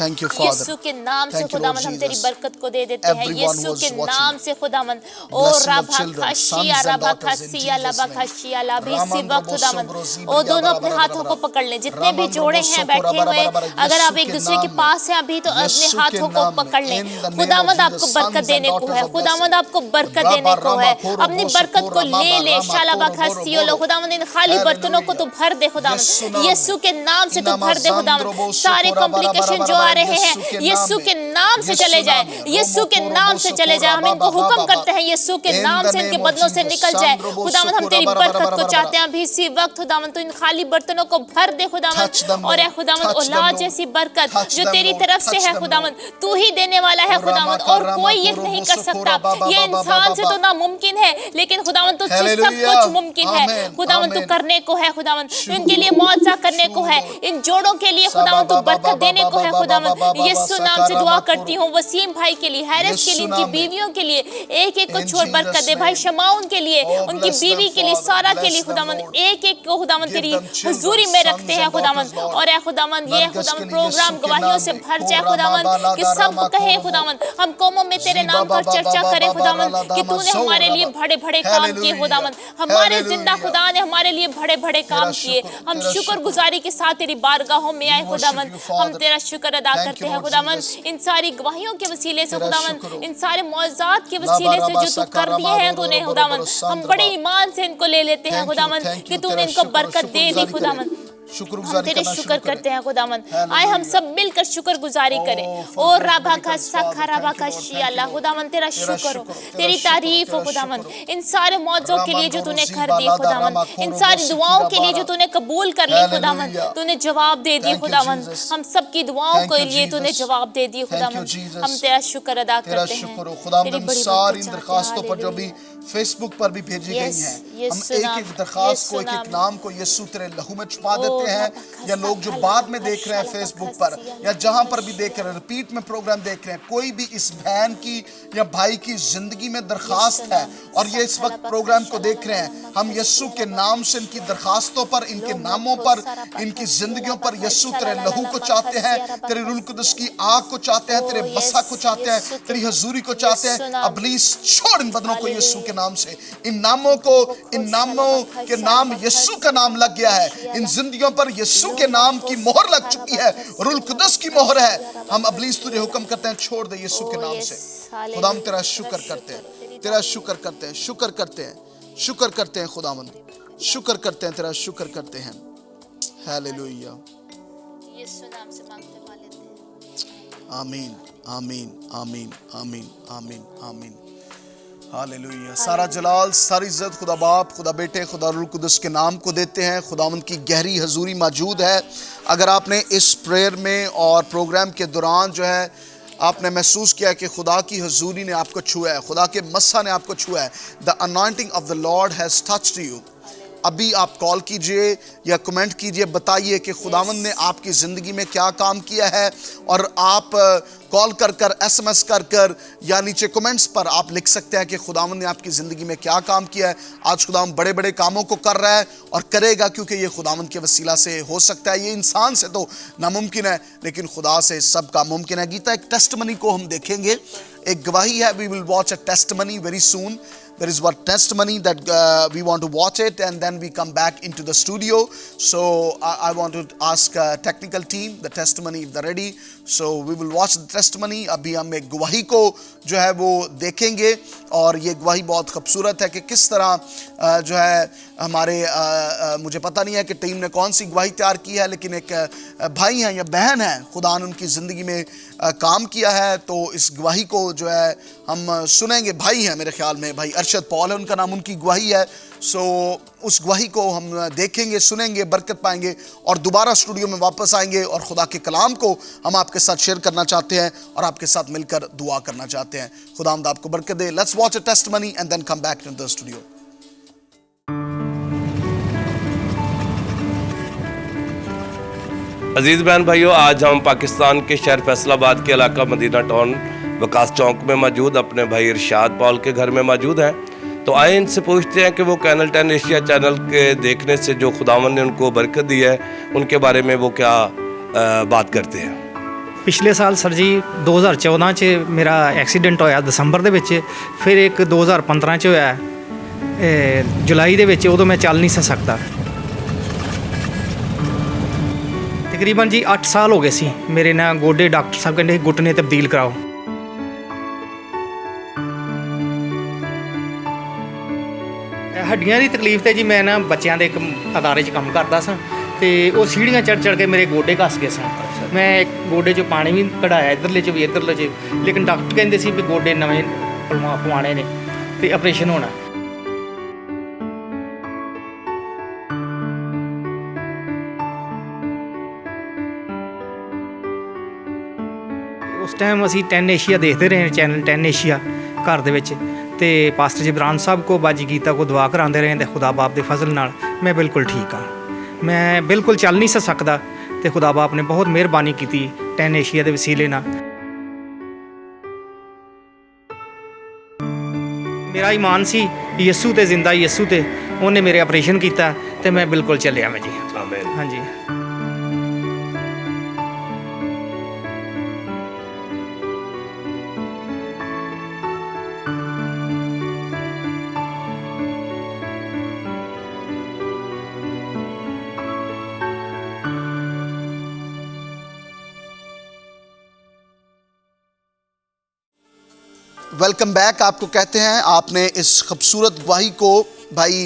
thank you father. यीशु के नाम से खुदावंद हम तेरी बरकत को दे देते हैं यीशु के नाम से खुदावंद। ओ रबा खशिया रबा खसिया लबा खशिया लाभी सी वक्त खुदावंद, ओ दोनों अपने हाथों को पकड़ लें। जितने भी जोड़े हैं बैठे हुए, अगर आप एक दूसरे के पास हैं अभी तो अपने हाथों को पकड़ लें। खुदावंद आपको बरकत देने को है, खुदावंद आपको बरकत देने को है। अपनी बरकत को ले ले शालाबा खसियो लो खुदावंद, इन खाली बर्तनों को तो भर दे खुदावंद, यीशु के नाम से तो भर दे खुदावंद। सारे कॉम्प्लिकेशन जो आ रहे हैं यीशु के नाम से चले जाए, यीशु के नाम से चले जाए। हम इनको हुक्म करते हैं यीशु के नाम से इनके बदनों से निकल जाए। खुदावंद हम तेरी बरकत को चाहते हैं अभी इसी वक्त। खुदावंद तो इन खाली बर्तनों को भर दे खुदावंद, और खुदावंद औलाद जैसी बरकत जो तेरी तरफ से है खुदावंद, तू ही देने वाला है खुदावंद, और कोई ये नहीं कर सकता। ये इंसान से तो नामुमकिन है, लेकिन खुदावंद तुझसे सब कुछ मुमकिन है। खुदावंद तू करने को है खुदावंद, इनके लिए मौजज़ा करने को है, इन जोड़ों के लिए खुदावंद तू बरकत देने को है खुदावंद। यीशु नाम से दुआ करती हूँ वसीम भाई के लिए, हैरिस के लिए, इनकी बीवियों के लिए, एक एक को छोड़ बरकत दे। भाई शमाउन के लिए, उनकी बीवी के लिए, सारा के लिए खुदावंद, एक एक को खुदावंद तेरी हुजूरी में रखते हैं खुदावंद। और ए खुदावंद ये खुदावंद प्रोग्राम गवाहियों से भर जाए खुदावंद, कि सब कहे खुदावंद, हम कौमों में तेरे नाम पर चर्चा करें खुदावंद, कि तूने हमारे लिए बड़े बड़े काम किए खुदावंद, हमारे जिंदा खुदा ने हमारे लिए बड़े बड़े काम किए। हम शुक्रगुजारी के साथ तेरी बारगाहों में आए खुदावंद, हम तेरा शुक्र अदा करते हैं खुदावंद, इन सारी गवाहियों के वसीले से खुदावंद, इन सारे मौजज़ात के वसीले से जो तू कर दिए हैं तूने खुदावंद, हम बड़े ईमान से इनको ले लेते हैं खुदावंद, कि तूने इनको बरकत दे दी खुदावंद। हम तेरे शुक्र करते हैं खुदावंद। आए हम सब मिलकर शुक्रगुजारी करें। ओ राबा का सखा राबा का शियाला खुदावंद, तेरा शुक्र हो, तेरी तारीफ हो खुदावंद, इन सारे मौजों के लिए जो तूने कर दी खुदावंद, इन सारी दुआओं के लिए जो तूने कबूल कर ली खुदावंद, तूने जवाब दे दिए खुदावंद, हम सब की दुआओं के लिए तूने जवाब दे दिए खुदावंद। हम तेरा शुक्र अदा करते हैं। खुदावंद सारी दरखास्तों पर जो भी फेसबुक पर भी भेजी गई हैं, हम एक एक दरखास्त को, एक एक नाम को यीशु तेरे लहू में छुपा देते हैं। या लोग जो बाद में देख रहे हैं फेसबुक पर या जहां पर भी देख रहे हैं, रिपीट में प्रोग्राम देख रहे हैं, कोई भी इस बहन की या भाई की जिंदगी में दरखास्त है और ये इस वक्त प्रोग्राम को देख रहे हैं, हम यीशु के नाम से इनकी दरखास्तों पर, इनके नामों पर, इनकी जिंदगियों पर यीशु तेरे लहू को चाहते हैं, तेरे रूह कुदस की आग को चाहते हैं, तेरे बसा को चाहते हैं, तेरी हजूरी को चाहते हैं। अबलीस छोड़ इन बदनों को यीशु के नाम से। इन नामों को, इन नामों के नाम यीशु का नाम लग गया है। इन जिंदगियों पर यीशु के नाम की मोहर लग चुकी है, रूह कुदस की मोहर है। हम अबलीस तुझे हुक्म करते हैं, छोड़ दे यीशु के नाम से। खुदाम तेरा शुक्र करते हैं, तेरा शुक्र करते हैं, शुक्र करते हैं, शुक्र करते हैं खुदावंद, शुक्र करते हैं, तेरा शुक्र करते हैं। हालेलुया, यीशु नाम से मांगते वाले थे। आमीन, आमीन, आमीन, आमीन, आमीन, आमीन। हालेलुया। सारा जलाल, सारी इज्जत खुदा बाप, खुदा बेटे, खुदा रूह कुदस के नाम को देते हैं। खुदावंद की गहरी हजूरी मौजूद है। अगर आपने इस प्रेयर में और प्रोग्राम के दौरान जो है आपने महसूस किया कि खुदा की हजूरी ने आपको छुआ है, खुदा के मस्सा ने आपको छुआ है, the anointing of the Lord has touched you, अभी आप कॉल कीजिए या कमेंट कीजिए, बताइए कि खुदावंद ने आपकी ज़िंदगी में क्या काम किया है। और आप कॉल कर कर, SMS कर कर या नीचे कमेंट्स पर आप लिख सकते हैं कि खुदावंद ने आपकी ज़िंदगी में क्या काम किया है। आज खुदावंद बड़े बड़े कामों को कर रहा है और करेगा, क्योंकि ये खुदावंद के वसीला से हो सकता है। ये इंसान से तो नामुमकिन है, लेकिन खुदा से सब काम मुमकिन है। गीता एक टेस्टमनी को हम देखेंगे, एक गवाही है। We will watch a testimony very soon. There is one testimony that we want to watch it, and then we come back into the studio. So I want to ask technical team the testimony if they're ready. So we will watch the testimony. अभी हम एक गवाही को जो है वो देखेंगे, और ये गवाही बहुत खूबसूरत है कि किस तरह जो है हमारे मुझे पता नहीं है कि टीम ने कौन सी गवाही तैयार की है, लेकिन एक भाई हैं या बहन है, खुदा ने उनकी ज़िंदगी में काम किया है। तो इस गवाही को जो है हम सुनेंगे। भाई हैं मेरे ख्याल में, भाई अरशद पॉल है उनका नाम, उनकी गवाही है। सो उस गवाही को हम देखेंगे, सुनेंगे, बरकत पाएंगे, और दोबारा स्टूडियो में वापस आएंगे और खुदा के कलाम को हम आपके साथ शेयर करना चाहते हैं और आपके साथ मिलकर दुआ करना चाहते हैं। खुदावंद आपको बरकत दे। Let's watch a testimony and then come back to the studio. अजीज़ बहन भाइयों, आज हम पाकिस्तान के शहर फैसलाबाद के इलाका मदीना टाउन वकास चौक में मौजूद अपने भाई इरशाद पॉल के घर में मौजूद हैं। तो आए इनसे पूछते हैं कि वो कैनल 10 एशिया चैनल के देखने से जो खुदावन ने उनको बरकत दी है, उनके बारे में वो क्या बात करते हैं। पिछले साल सर जी 2014 च मेरा एक्सीडेंट होया दसंबर दे विच, फिर एक 2015 च होया जुलाई दे विच, उदों मैं चल नहीं सी सकता। तकरीबन जी 8 साल हो गए सी मेरे ना गोडे, डॉक्टर साहब कहते घुटने तब्दील कराओ। हड्डियां की तकलीफ तो जी मैं ना बच्चों के एक अदारे काम करता सा, तो वो सीढ़ियाँ चढ़ चढ़ के मेरे गोडे घस गए सन। ਮੈਂ ਗੋਡੇ 'ਚੋਂ ਪਾਣੀ ਵੀ ਕਢਾਇਆ, ਇੱਧਰਲੇ 'ਚ ਵੀ ਇੱਧਰਲੇ 'ਚ, ਲੇਕਿਨ ਡਾਕਟਰ ਕਹਿੰਦੇ ਸੀ ਵੀ ਗੋਡੇ ਨਵੇਂ ਪਵਾਉਣੇ ਨੇ ਤੇ ਆਪਰੇਸ਼ਨ ਹੋਣਾ। ਉਸ ਟਾਈਮ ਅਸੀਂ 10 ਏਸ਼ੀਆ ਦੇਖਦੇ ਰਹੇ, ਚੈਨਲ 10 ਏਸ਼ੀਆ ਘਰ ਦੇ ਵਿੱਚ, ਤੇ ਪਾਸਟਰ ਜਿਬਰਾਨ ਸਾਹਿਬ ਕੋ ਬਾਜੀ ਗੀਤਾ ਕੋ ਦੁਆ ਕਰਾਉਂਦੇ ਰਹੇ, ਤੇ ਖੁਦਾ ਬਾਪ ਦੇ ਫਜ਼ਲ ਨਾਲ ਮੈਂ ਬਿਲਕੁਲ ਠੀਕ ਹਾਂ। ਮੈਂ ਬਿਲਕੁਲ ਚੱਲ ਨਹੀਂ ਸਕਦਾ ਤੇ ਖੁਦਾ ਬਾਪ ਨੇ ਬਹੁਤ ਮਿਹਰਬਾਨੀ ਕੀਤੀ 10 ਏਸ਼ੀਆ ਦੇ ਵਸੀਲੇ ਨਾਲ। ਮੇਰਾ ਈਮਾਨ ਸੀ ਯਿਸੂ ਤੇ, ਜ਼ਿੰਦਾ ਯਿਸੂ ਤੇ, ਉਹਨੇ ਮੇਰੇ ਆਪਰੇਸ਼ਨ ਕੀਤਾ ਤੇ ਮੈਂ ਬਿਲਕੁਲ ਚੱਲਿਆ ਮੈਂ ਜੀ। ਆਮੀਨ। ਹਾਂਜੀ। वेलकम बैक आपको कहते हैं। आपने इस खूबसूरत गवाही को, भाई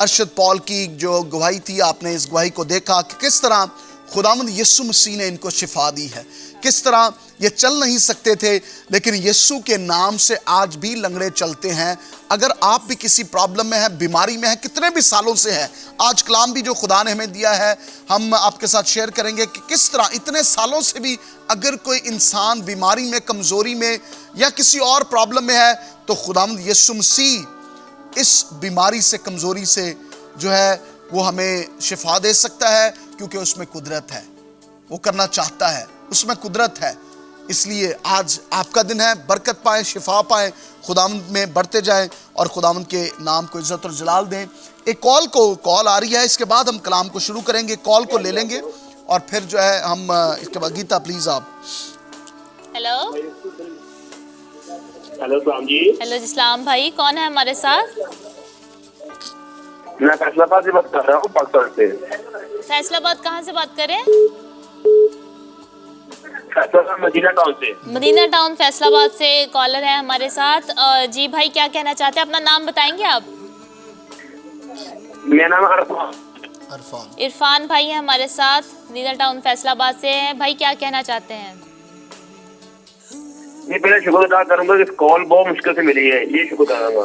अरशद पॉल की जो गवाही थी, आपने इस गवाही को देखा कि किस तरह खुदावंद यीशु मसीह ने इनको शिफा दी है, किस तरह ये चल नहीं सकते थे लेकिन यीशु के नाम से आज भी लंगड़े चलते हैं। अगर आप भी किसी प्रॉब्लम में हैं, बीमारी में हैं, कितने भी सालों से हैं, आज कलाम भी जो खुदा ने हमें दिया है हम आपके साथ शेयर करेंगे कि किस तरह इतने सालों से भी अगर कोई इंसान बीमारी में, कमज़ोरी में या किसी और प्रॉब्लम में है तो खुदावंद यीशु मसीह इस बीमारी से, कमज़ोरी से जो है वो हमें शिफा दे सकता है, क्योंकि उसमें कुदरत है, वो करना चाहता है, उसमें कुदरत है। इसलिए आज आपका दिन है, बरकत पाएं, शिफा पाएं, खुदावंद में बढ़ते जाएं और खुदावंद के नाम को इज्जत और जलाल दें। एक कॉल आ रही है, इसके बाद हम कलाम को शुरू करेंगे, कॉल को ले लेंगे और फिर जो है हम इसके बाद गीता प्लीज आप। हेलो हेलो सलाम जी। हेलो जी सलाम भाई, कौन है हमारे साथ? मैं फैसलाबाद से बात कर रहा हूँ, पाकिस्तान से। फैसलाबाद कहाँ से बात करें? फैसलाबाद मदीना टाउन से। मदीना टाउन फैसलाबाद से कॉलर है हमारे साथ। जी भाई, क्या कहना चाहते हैं? अपना नाम बताएंगे आप? मेरा नाम अरफान। इरफान भाई है हमारे साथ, मदीना टाउन फैसलाबाद से हैं। भाई क्या कहना चाहते हैं? ये पहले शुक्र अदा करूंगा कि कॉल बहुत मुश्किल से मिली है, ये शुक्र करूंगा।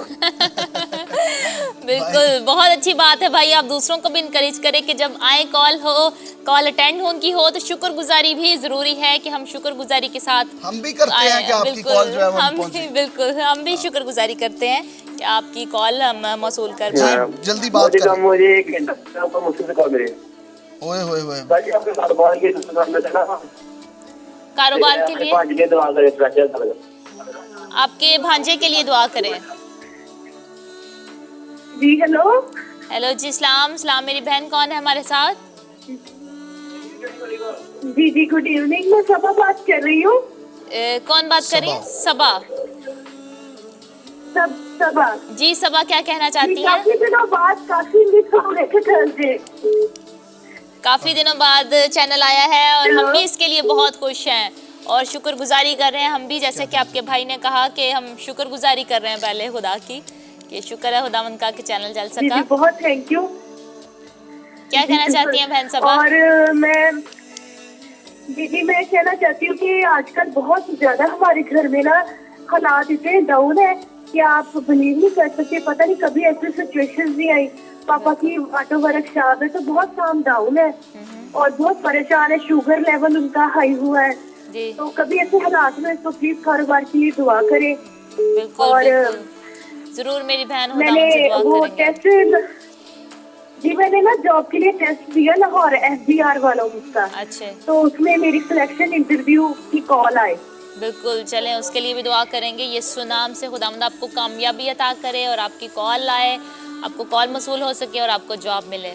बिल्कुल, बहुत अच्छी बात है भाई। आप दूसरों को भी इनकरेज करें कि जब आए कॉल अटेंड हो उनकी हो, तो शुक्रगुजारी भी जरूरी है कि हम शुक्रगुजारी के साथ हम भी करते हैं कि आपकी कॉल जो है वो पहुंचे। बिल्कुल, हम भी शुक्रगुजारी करते हैं कि आपकी कॉल हम मौसूल कर जी, पाए। जल्दी बात करें। मुझे एक घंटा मुश्किल से कॉल मिली। ओए ताकि आपके कारोबार के में था ना, कारोबार के लिए भांजे दुआ करें, आपके भांजे के लिए दुआ करें। जी हेलो। हेलो जी सलाम। मेरी बहन कौन है हमारे साथ? जी गुड इवनिंग, मैं सबा बात कर रही हूँ। कौन बात कर रही है? सबा। सबा जी सबा, क्या कहना चाहती हैं? काफी दिनों बाद काफी मिस हो गए थे घर से। काफी दिनों बाद चैनल आया है और हम भी इसके लिए बहुत खुश हैं और शुक्रगुजारी कर रहे हैं। हम भी, जैसे कि आपके भाई ने कहा, कि हम शुक्रगुजारी कर रहे हैं पहले खुदा की, कि शुक्र है खुदावंद का कि चैनल चल सका। जी बहुत थैंक यू। क्या कहना चाहती हैं बहन सबा? और मैं दीदी मैं कहना चाहती हूँ कि आजकल बहुत ज्यादा हमारे घर में ना हालात इतने डाउन है कि आप बिलीव नहीं कर सकते। पता नहीं कभी ऐसी सिचुएशन नहीं आई। पापा की ऑटो वर्कशॉप है तो बहुत काम डाउन है और बहुत परेशान है, शुगर लेवल उनका हाई हुआ है जी। तो कभी ऐसे हालात में तो प्लीज कारोबार के लिए दुआ करें। बिल्कुल, और बिल्कुल। जरूर मेरी बहन मैंने वो टेस्ट, जी मैंने ना जॉब के लिए टेस्ट दिया लाहौर FBR वालों का। अच्छा, तो उसमें मेरी सिलेक्शन इंटरव्यू की कॉल आई। बिल्कुल, चलें उसके लिए भी दुआ करेंगे। यीशु नाम से खुदावंद आपको कामयाबी अता करे और आपकी कॉल आए, आपको कॉल मसूल हो सके और आपको जॉब मिले।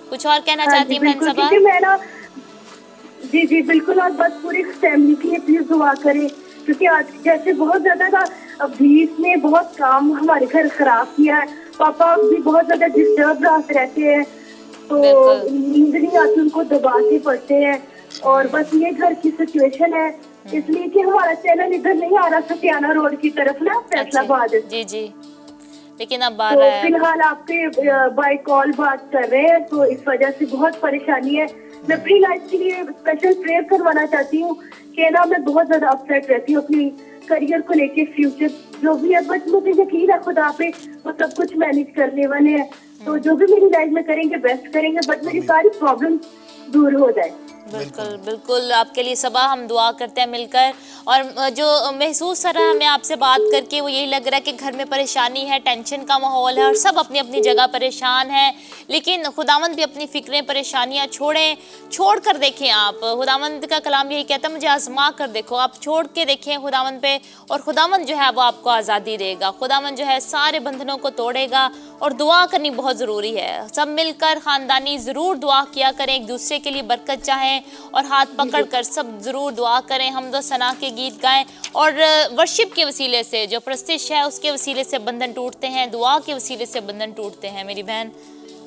कुछ और कहना चाहती हैं बहन सबा? मैं ना जी बिल्कुल, और बस पूरी फैमिली के लिए प्लीज दुआ करें, क्योंकि आज जैसे बहुत ज्यादा ना अभी इसने बहुत काम हमारे घर खराब किया है। पापा भी बहुत ज्यादा डिस्टर्ब रहते हैं तो नींद नहीं आती, उनको दबाते पड़ते हैं और बस ये घर की सिचुएशन है, इसलिए कि हमारा चैनल इधर नहीं आ रहा, सतियाना रोड की तरफ ना फैसलाबाद। जी जी, लेकिन अब आ तो रहा है। फिलहाल आपके बाय कॉल बात कर रहे हैं, तो इस वजह से बहुत परेशानी है। मैं अपनी लाइफ के लिए स्पेशल प्रेयर करवाना चाहती हूँ कि ना मैं बहुत ज्यादा अपसेट रहती हूँ अपनी करियर को लेके, फ्यूचर जो भी है, बट मुझे यकीन है खुदा पे वो सब कुछ मैनेज करने वाले हैं। तो जो भी मेरी लाइफ में करेंगे बेस्ट करेंगे, बट मेरी सारी प्रॉब्लम दूर हो जाए। बिल्कुल बिल्कुल, आपके लिए सबा हम दुआ करते हैं मिलकर। और जो महसूस कर रहा है हमें आपसे बात करके, वो यही लग रहा है कि घर में परेशानी है, टेंशन का माहौल है और सब अपनी अपनी जगह परेशान हैं। लेकिन खुदावंद भी अपनी फिक्रें परेशानियां छोड़ कर देखें आप। खुदावंद का कलाम यही कहता है, मुझे आजमा कर देखो। आप छोड़ के देखें खुदावंद पे, और खुदावंद जो है वो आपको आज़ादी देगा। खुदावंद जो है सारे बंधनों को तोड़ेगा। और दुआ करनी बहुत ज़रूरी है। सब मिलकर ख़ानदानी ज़रूर दुआ किया करें, एक दूसरे के लिए बरकत चाहें और हाथ पकड़ कर सब ज़रूर दुआ करें। हमदो सना के गीत गाएं और वर्शिप के वसीले से, जो प्रस्तिश है उसके वसीले से बंधन टूटते हैं, दुआ के वसीले से बंधन टूटते हैं। मेरी बहन,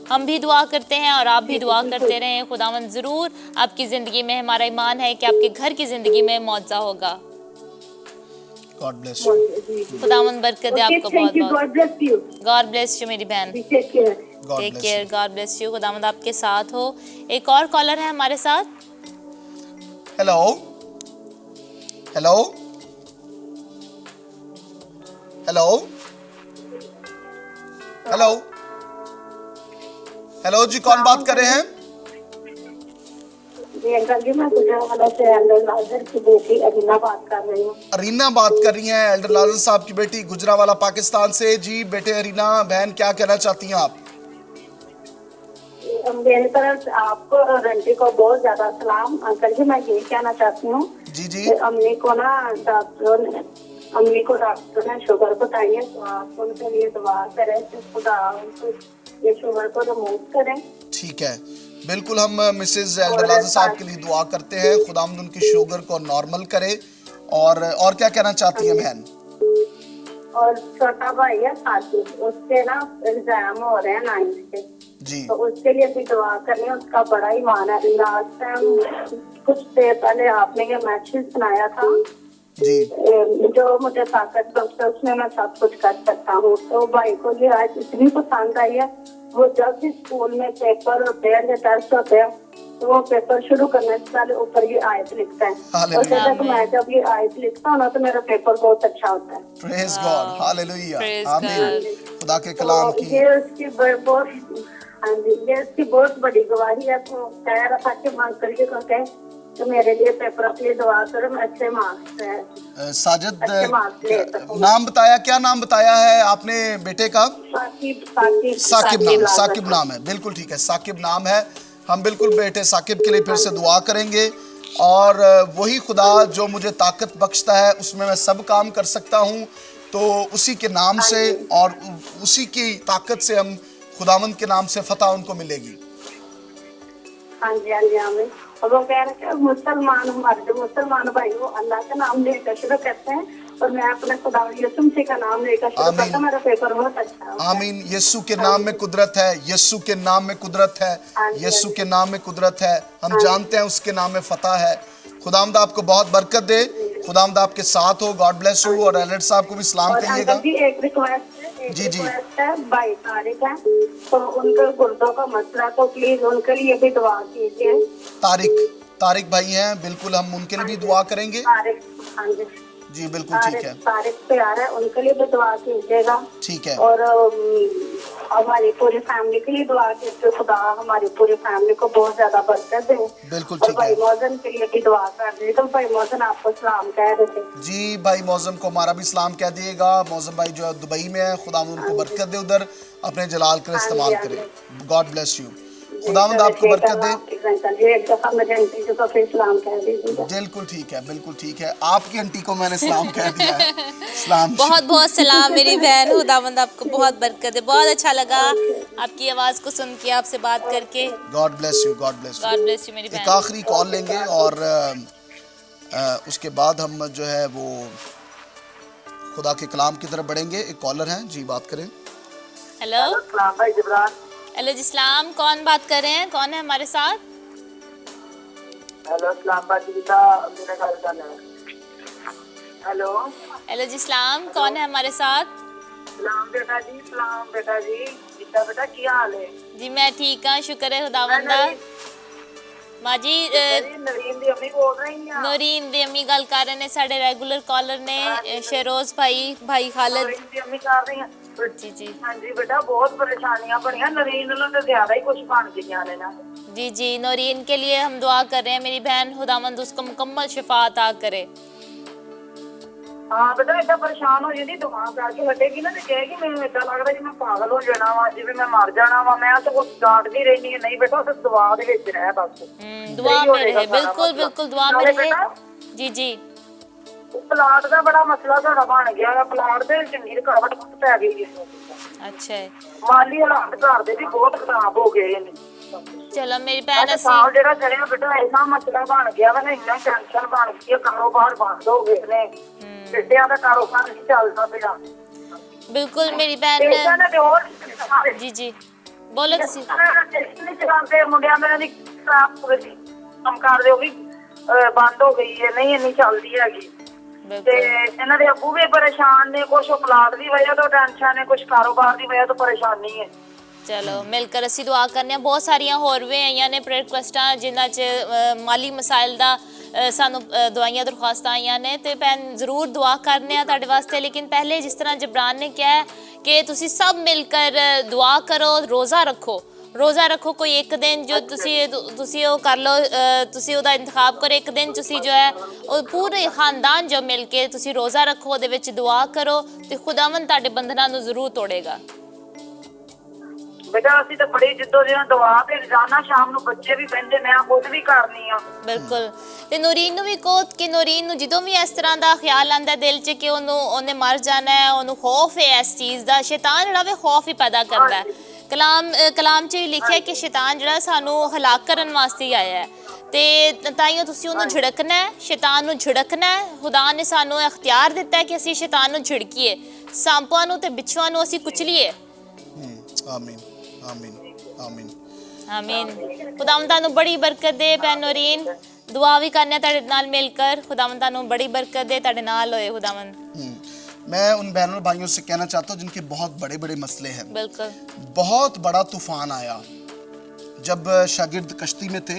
हम भी दुआ करते हैं और आप भी दुआ करते रहें। खुदावंद ज़रूर आपकी ज़िंदगी में, हमारा ईमान है कि आपके घर की ज़िंदगी में मुआवजा होगा। God bless you. खुदावंद बरकत दे आपको बहुत बहुत। गॉड ब्लेस यू मेरी बहन। Take care. Take care. God bless you. खुदावंद आपके साथ हो। एक और कॉलर है हमारे साथ। Hello hello hello hello hello जी, कौन बात कर रहे हैं? जी अंकल जी, मैं गुजरावाला से एल्डर लाजर की बेटी अरीना बात कर रही हूँ। अरीना बात कर रही हैं, एल्डर लाजर साहब की बेटी, गुजरावाला पाकिस्तान से। जी बेटे अरीना बहन, क्या कहना चाहती हैं आप? मेरी तरफ आपको और आंटी को बहुत ज्यादा सलाम। अंकल जी, मैं यही कहना चाहती हूँ, जी जी, अम्मी को डॉक्टर ने शुगर बताई है, तो आप उनके लिए दुआ करें कि खुदा उनको ये शुगर को रिमूव करें। ठीक है, बिल्कुल हम मिसेज एल्डर लाजर साहब के लिए दुआ करते हैं, खुदावंद उनकी शुगर को नॉर्मल करे। और क्या कहना चाहती है बहन? और छोटा भाई है साथी, उसके ना एग्जाम हो रहे हैं 9th के, जी तो उसके लिए भी दुआ करनी है। उसका बड़ा ही मान है। लास्ट टाइम कुछ देर पहले आपने ये मैसेज सुनाया था जी, जो मुझे ताकत बख्शे उसमें मैं सब कुछ कर सकता हूँ। तो भाई को ये आज इतनी पसंद आई है, वो जब भी स्कूल में पेपर होते हैं या टेस्ट होते हैं, तो वो पेपर शुरू करने से पहले ऊपर ये आयत लिखता है। और कहता है कि मैं जब ये आयत लिखता हूँ ना, तो मेरा पेपर बहुत अच्छा होता है। प्रेज गॉड, हालेलुया, Praise आमीन। खुदा के कलाम तो की ये उसकी बहुत, हाँ जी, ये उसकी बहुत बड़ी गवाही है। तो कह रहा था कि मांग करके को कहे तो मेरे लिए पेपर के लिए दुआ करो, मैं अच्छे मार्क्स है। साजिद अच्छे मार्क्स ले सकूं। नाम बताया, क्या नाम बताया है आपने बेटे का? साकिब नाम है। बिल्कुल ठीक है, साकिब नाम है। हम बिल्कुल बेटे साकिब के लिए फिर से दुआ करेंगे। और वही खुदा जो मुझे ताकत बख्शता है, उसमें मैं सब काम कर सकता हूँ, तो उसी के नाम से और उसी की ताकत से हम खुदावंद के नाम से फतह उनको मिलेगी। हाँ जी, हाँ जी, आमीन। और वो कह रहे हैं मुसलमान, हमारे जो मुसलमान भाई वो अल्लाह का नाम लेकर शुरू करते हैं, और मैं अपने खुदा यीशु मसीह का नाम लेकर शुरू करता हूँ। मेरा पेपर बहुत अच्छा होता है। आमीन। यीशु के नाम में कुदरत है, यीशु के नाम में कुदरत है, यीशु के नाम में कुदरत है। हम जानते हैं उसके नाम में फतह है। खुदावंद आपको बहुत बरकत दे, खुदावंद आपके साथ हो। God bless you. और एलर्ट साहब को भी सलाम कहिएगा। एक रिक्वेस्ट है, जी जी, है भाई तारिक है, तो उनके गुर्दों का मसला, तो प्लीज उनके लिए भी दुआ कीजिए। तारिक भाई हैं, बिल्कुल हम उनके लिए भी दुआ करेंगे। तारिक, हाँ जी जी बिल्कुल ठीक है। तारिक पे आ रहा है, उनके लिए भी दुआ कीजिएगा। ठीक है। और हमारी पूरी फैमिली के लिए दुआ कीजिए, खुदा हमारी पूरी फैमिली को बहुत ज्यादा बरकत दे। बिल्कुल और ठीक भाई है मौजन के लिए भी दुआ कर दीजिए। तो भाई मौजन आपको सलाम कह रहे थे। जी, भाई मौजम को हमारा भी सलाम कह दिएगा। मौजम भाई जो है दुबई में है, खुदावंद उनको बरकत दे, उधर अपने जलाल कर इस्तेमाल करे। God bless you. खुदावंद आपको बरकत दे। बिल्कुल ठीक है, बिल्कुल ठीक है। आपकी आंटी को मैंने सलाम कह दिया है। सलाम। बहुत बहुत सलाम मेरी बहन। खुदावंद आपको बहुत बरकत दे। बहुत अच्छा लगा आपकी आवाज़ को सुन के, आपसे बात करके। God bless you, God bless you. God bless you मेरी एक बहन। आखिरी कॉल लेंगे और उसके बाद हम जो है वो खुदा के कलाम की तरफ बढ़ेंगे। एक कॉलर हैं, जी बात करें। हेलो भाई जिब्रान। हेलो जिस्लाम, कौन बात कर रहे हैं? कौन है हमारे साथ? हेलो इस्लामाबाद गीता, मेरा ख्याल है। हेलो हेलो जिस्लाम, कौन है हमारे साथ? सलाम बेटा जी, सलाम बेटा जी। गीता बेटा की हाल है? जी मैं ठीक हाँ, शुक्र है खुदावंद दा। माँ जी नरीन दी अम्मी बोल रही हैं। नौरीन दी अम्मी गल कर रहे ने, साडे रेगुलर कॉलर ने शहरोज भाई खालिद। नरीन दी अम्मी कर रही हैं। जी जी हाँ जी बेटा, बहुत परेशानियां बनिया, नरीन नालों तो ज्यादा ही कुछ बन गईयां ने ना। जी जी, नौरीन के लिए हम दुआ कर रहे हैं, मेरी बहन खुदावंद उसको मुकम्मल शिफा अता करे। हाँ बेटा, इतना परेशान हो जाती, दिमाग आके हटेगी ना तो कहेगी मैं इतना लग रहा है मैं पागल हो जाना वा, जिवें मैं मर जाना वा। मैं तो कुछ डांटती रहनी है, नहीं बेटा उस दुआ दे विच रह बस। दुआ में रहे, बिल्कुल बिल्कुल दुआ में रहे। जी जी, प्लाट का बड़ा मसला सारा बन गया है, प्लाट से चंगी रुकावट पै गई है। अच्छा है, माली हालात घर दे भी बहुत खराब हो गए हैं। चलो मेरी भैन साल जेड़ा चढ़िया बेटा ऐसा मसला बन गया वा ना, इन्ना टेंशन बन गई है, कारोबार बंद हो गए ने, बेटियां का कारोबार नहीं चलता पिया। बिल्कुल मेरी बहन। टेंशन है ते और जी जी बोलो तुसी। चलाते मुंडिया मेरे दी खराब हो गई, काम कर दे भी बंद हो गई है, नहीं इन्नी चलदी हैगी। ते इन्हां दे अब्बू भी परेशान ने, कुछ औलाद दी वजह तो टेंशन है, कुछ कारोबार दी वजह तो परेशानी है। चलो मिलकर असी दुआ करने। बहुत सारिया होर भी आईयां ने प्रेयर रिक्वेस्टां जिन्हां च माली मसाइल दा सानू दुआइयां दरख्वास्तां आईयां ने, ते भैन जरूर दुआ करने आ तुहाडे वास्ते। लेकिन पहले जिस तरह जबरान ने कहा कि तुसी सब मिलकर दुआ करो, रोज़ा रखो, रोज़ा रखो। कोई एक दिन जो तुसी वो कर लो, तुसी ओदा इंतखाब करो, एक दिन तुसी जो है पूरे खानदान जो मिल के तुसी रोज़ा रखो, ओहदे विच दुआ करो, ते खुदावंद तुहाडे बंधनां नूं जरूर तोड़ेगा। बेटा असि तो बड़ी जिद्दोजहद दुआ ते रोजाना शाम ਨੂੰ ਬੱਚੇ ਵੀ ਕਹਿੰਦੇ, ਮੈਂ ਖੁਦ ਵੀ ਕਰਨੀ ਆ। बिल्कुल। ਤੇ ਨੂਰੀਨ ਨੂੰ ਵੀ ਕਹੋ ਕਿ ਨੂਰੀਨ ਨੂੰ ਜਦੋਂ ਵੀ ਇਸ ਤਰ੍ਹਾਂ ਦਾ ਖਿਆਲ ਆਂਦਾ ਦਿਲ 'ਚ ਕਿ ਉਹਨੇ ਮਰ ਜਾਣਾ ਹੈ, ਉਹਨੂੰ ਖੌਫ ਹੈ ਇਸ ਚੀਜ਼ ਦਾ, ਸ਼ੈਤਾਨ ਜਿਹੜਾ ਵੇ ਖੌਫ ਹੀ ਪੈਦਾ ਕਰਦਾ ਹੈ। ਕਲਾਮ 'ਚ ਵੀ ਲਿਖਿਆ ਕਿ ਸ਼ੈਤਾਨ ਜਿਹੜਾ ਸਾਨੂੰ ਹਲਾਕ ਕਰਨ ਵਾਸਤੇ ਹੀ ਆਇਆ ਹੈ, ਤੇ ਤਾਈਓ ਤੁਸੀਂ ਉਹਨੂੰ ਝਿੜਕਣਾ ਹੈ, ਸ਼ੈਤਾਨ ਨੂੰ ਝਿੜਕਣਾ ਹੈ। ਖੁਦਾ ਨੇ ਸਾਨੂੰ ਇਖਤਿਆਰ ਦਿੱਤਾ ਹੈ ਕਿ ਅਸੀਂ ਸ਼ੈਤਾਨ ਨੂੰ ਝਿੜਕੀਏ, ਸਾਂਪਾਂ ਨੂੰ ਤੇ ਬਿੱਛੂਆਂ ਨੂੰ ਅਸੀਂ ਕੁਚਲੀਏ। आमीन आमीन आमीन आमीन। खुदावंद तानू बड़ी बरकत दे। भैन नौरीन दुआ भी करने तुहाडे नाल मिलकर, खुदावंद तानू बड़ी बरकत दे, तुहाडे नाल होए खुदावंद। मैं उन बहनों और भाइयों से कहना चाहता हूँ जिनके बहुत बड़े बड़े मसले हैं। बिल्कुल बहुत बड़ा तूफान आया जब शागिर्द कश्ती में थे,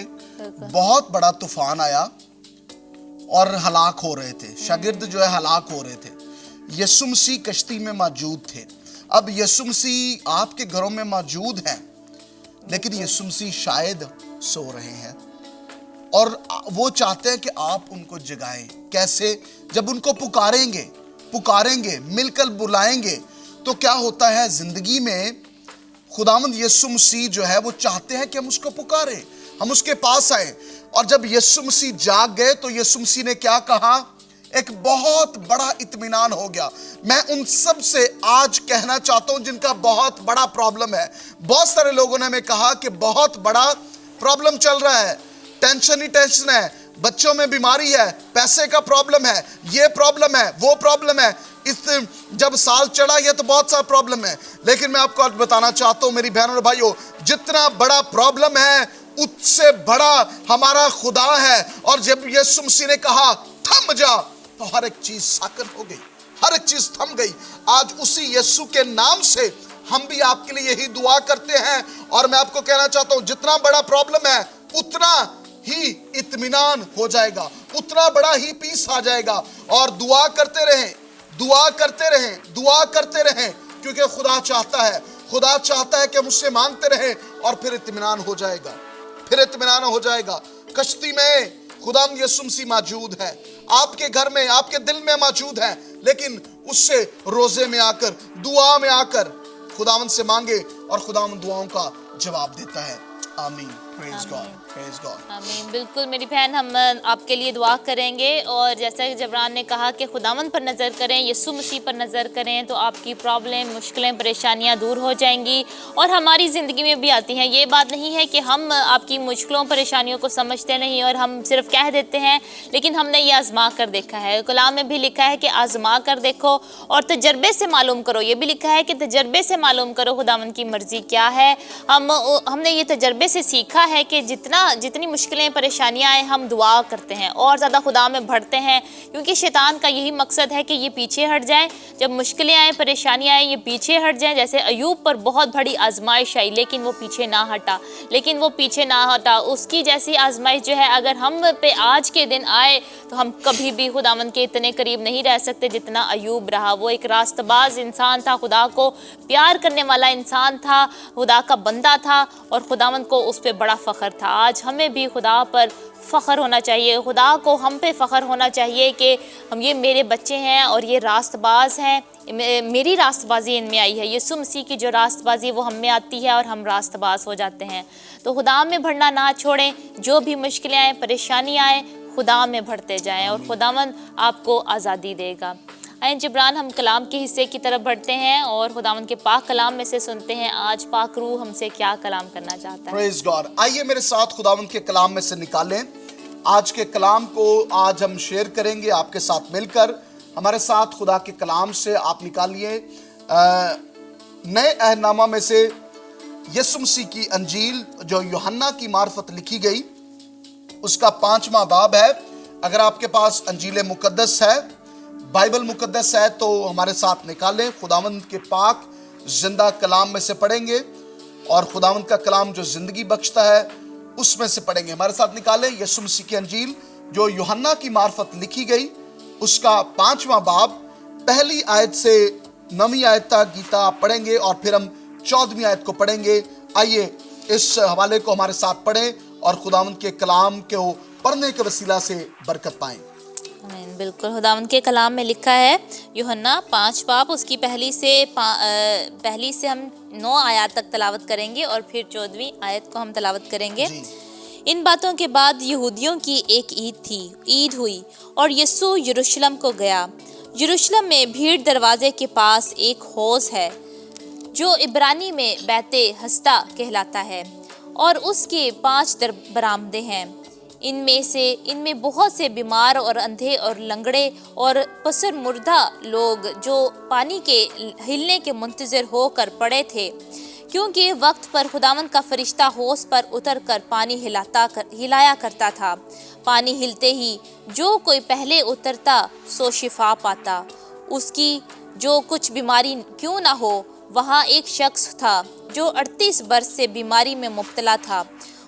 बहुत बड़ा तूफान आया और हलाक हो रहे थे, शागिर्द जो है हलाक हो रहे थे। यीशु मसीह कश्ती में मौजूद थे। अब यीशु मसीह आपके घरों में मौजूद हैं, लेकिन यीशु मसीह शायद सो रहे हैं और वो चाहते हैं कि आप उनको जगाएं। कैसे? जब उनको पुकारेंगे, मिलकर बुलाएंगे, तो क्या होता है जिंदगी में? खुदावंद यीशु मसीह जो है वो चाहते हैं कि हम उसको पुकारें, हम उसके पास आए। और जब यीशु मसीह जाग गए तो यीशु मसीह ने क्या कहा? एक बहुत बड़ा इत्मीनान हो गया। मैं उन सब से आज कहना चाहता हूं जिनका बहुत बड़ा प्रॉब्लम है। बहुत सारे लोगों ने हमें कहा कि बहुत बड़ा प्रॉब्लम चल रहा है, टेंशन ही टेंशन है, बच्चों में बीमारी है, पैसे का प्रॉब्लम है, ये प्रॉब्लम है, वो प्रॉब्लम है। इस जब साल चढ़ा ये तो बहुत सारा प्रॉब्लम है, लेकिन मैं आपको आज बताना चाहता हूं मेरी बहनों और भाइयों, जितना बड़ा प्रॉब्लम है उससे बड़ा हमारा खुदा है। और जब यीशु मसीह ने कहा थम जा, तो हर एक चीज साकन हो गई, हर एक चीज थम गई। आज उसी यीशु के नाम से हम भी आपके लिए यही दुआ करते हैं। और मैं आपको कहना चाहता हूं जितना बड़ा प्रॉब्लम है उतना ही इत्मीनान हो जाएगा, उतना बड़ा ही पीस आ जाएगा। और दुआ करते रहें, दुआ करते रहें, दुआ करते रहें, क्योंकि खुदा चाहता है कि हम उससे मांगते रहें और फिर इत्मीनान हो जाएगा, फिर इत्मीनान हो जाएगा। कश्ती में खुदावंद यीशु मसीह मौजूद है, आपके घर में, आपके दिल में मौजूद है, लेकिन उससे रोजे में आकर, दुआ में आकर खुदावंद से मांगे और खुदावंद दुआओं का जवाब देता है। आमीन। Praise God, praise God. आमीन। बिल्कुल मेरी बहन, हम आपके लिए दुआ करेंगे। और जैसा कि जबरान ने कहा कि खुदावंद पर नज़र करें, यीशु मसीह पर नज़र करें, तो आपकी प्रॉब्लम, मुश्किलें, परेशानियां दूर हो जाएंगी और हमारी ज़िंदगी में भी आती हैं। ये बात नहीं है कि हम आपकी मुश्किलों, परेशानियों को समझते नहीं और हम सिर्फ कह देते हैं, लेकिन हमने ये आजमा कर देखा है। कलाम में भी लिखा है कि आजमा कर देखो और तजर्बे से मालूम करो। ये भी लिखा है कि तजर्बे से मालूम करो खुदावंद की मर्ज़ी क्या है। हमने ये तजर्बे से सीखा है कि जितनी मुश्किलें परेशानियां आए हम दुआ करते हैं और ज़्यादा खुदा में बढ़ते हैं, क्योंकि शैतान का यही मकसद है कि ये पीछे हट जाए। जब मुश्किलें आए, परेशानियां आए, ये पीछे हट जाएं। जैसे अयूब पर बहुत बड़ी आजमाइश आई लेकिन वो पीछे ना हटा। उसकी जैसी आजमाइश जो है अगर हम पे आज के दिन आए तो हम कभी भी खुदावंद के इतने करीब नहीं रह सकते जितना अयूब रहा। वो एक रास्तबाज इंसान था, खुदा को प्यार करने वाला इंसान था, खुदा का बंदा था और खुदावंद को उस पर बड़ा फ़ख्र था। आज हमें भी खुदा पर फ़ख्र होना चाहिए, खुदा को हम पे फ़ख्र होना चाहिए कि ये मेरे बच्चे हैं और ये रास्तबाज हैं, मेरी रास्तबाजी इनमें आई है। यीशु मसीह की जो रास्तबाजी वो हम में आती है और हम रास्तबाज हो जाते हैं। तो खुदा में बढ़ना ना छोड़ें, जो भी मुश्किलें आए, परेशानी आए, खुदा में बढ़ते जाएं और खुदावंद आपको आज़ादी देगा। आए जिब्रान, हम कलाम के हिस्से की तरफ बढ़ते हैं और खुदावंद के पाक कलाम में से सुनते हैं आज पाक रूह हमसे क्या कलाम करना चाहता है। Praise God. आइए मेरे साथ खुदावंद के कलाम में से निकालें। आज के कलाम को आज हम शेयर करेंगे आपके साथ मिलकर। हमारे साथ खुदा के कलाम से आप निकालिए नए अहदनामा में से यीशु मसीह की अंजील जो यूहन्ना की मार्फत लिखी गई, उसका 5वां बाब है। अगर आपके पास अंजील मुकद्दस है, बाइबल मुकद्दस है, तो हमारे साथ निकालें। खुदावंद के पाक जिंदा कलाम में से पढ़ेंगे और खुदावंद का कलाम जो जिंदगी बख्शता है उसमें से पढ़ेंगे। हमारे साथ निकालें यीशु मसीह की अंजील जो यूहन्ना की मार्फत लिखी गई, उसका 5वां बाब, पहली आयत से 9वीं आयत तक गीता आप पढ़ेंगे और फिर हम 14वीं आयत को पढ़ेंगे। आइए इस हवाले को हमारे साथ पढ़ें और खुदावंद के कलाम को पढ़ने के वसीला से बरकत पाएं। बिल्कुल, खुदावंद के कलाम में लिखा है यूहन्ना 5 बाब, उसकी पहली से हम 9 आयत तक तलावत करेंगे और फिर 14वीं आयत को हम तलावत करेंगे। इन बातों के बाद यहूदियों की एक ईद हुई और यीशु यरूशलेम को गया। यरूशलेम में भीड़ दरवाजे के पास एक हौज है जो इब्रानी में बैते हस्ता कहलाता है और उसके 5 बरामदे हैं। इनमें बहुत से बीमार और अंधे और लंगड़े और पसर मुर्दा लोग जो पानी के हिलने के मुंतज़िर होकर पड़े थे, क्योंकि वक्त पर खुदावंद का फरिश्ता हौज पर उतरकर पानी हिलाया करता था। पानी हिलते ही जो कोई पहले उतरता सो शिफा पाता। उसकी जो कुछ बीमारी क्यों ना हो, वहाँ एक शख्स था जो 38 बरस से बीमारी में मुब्तला था।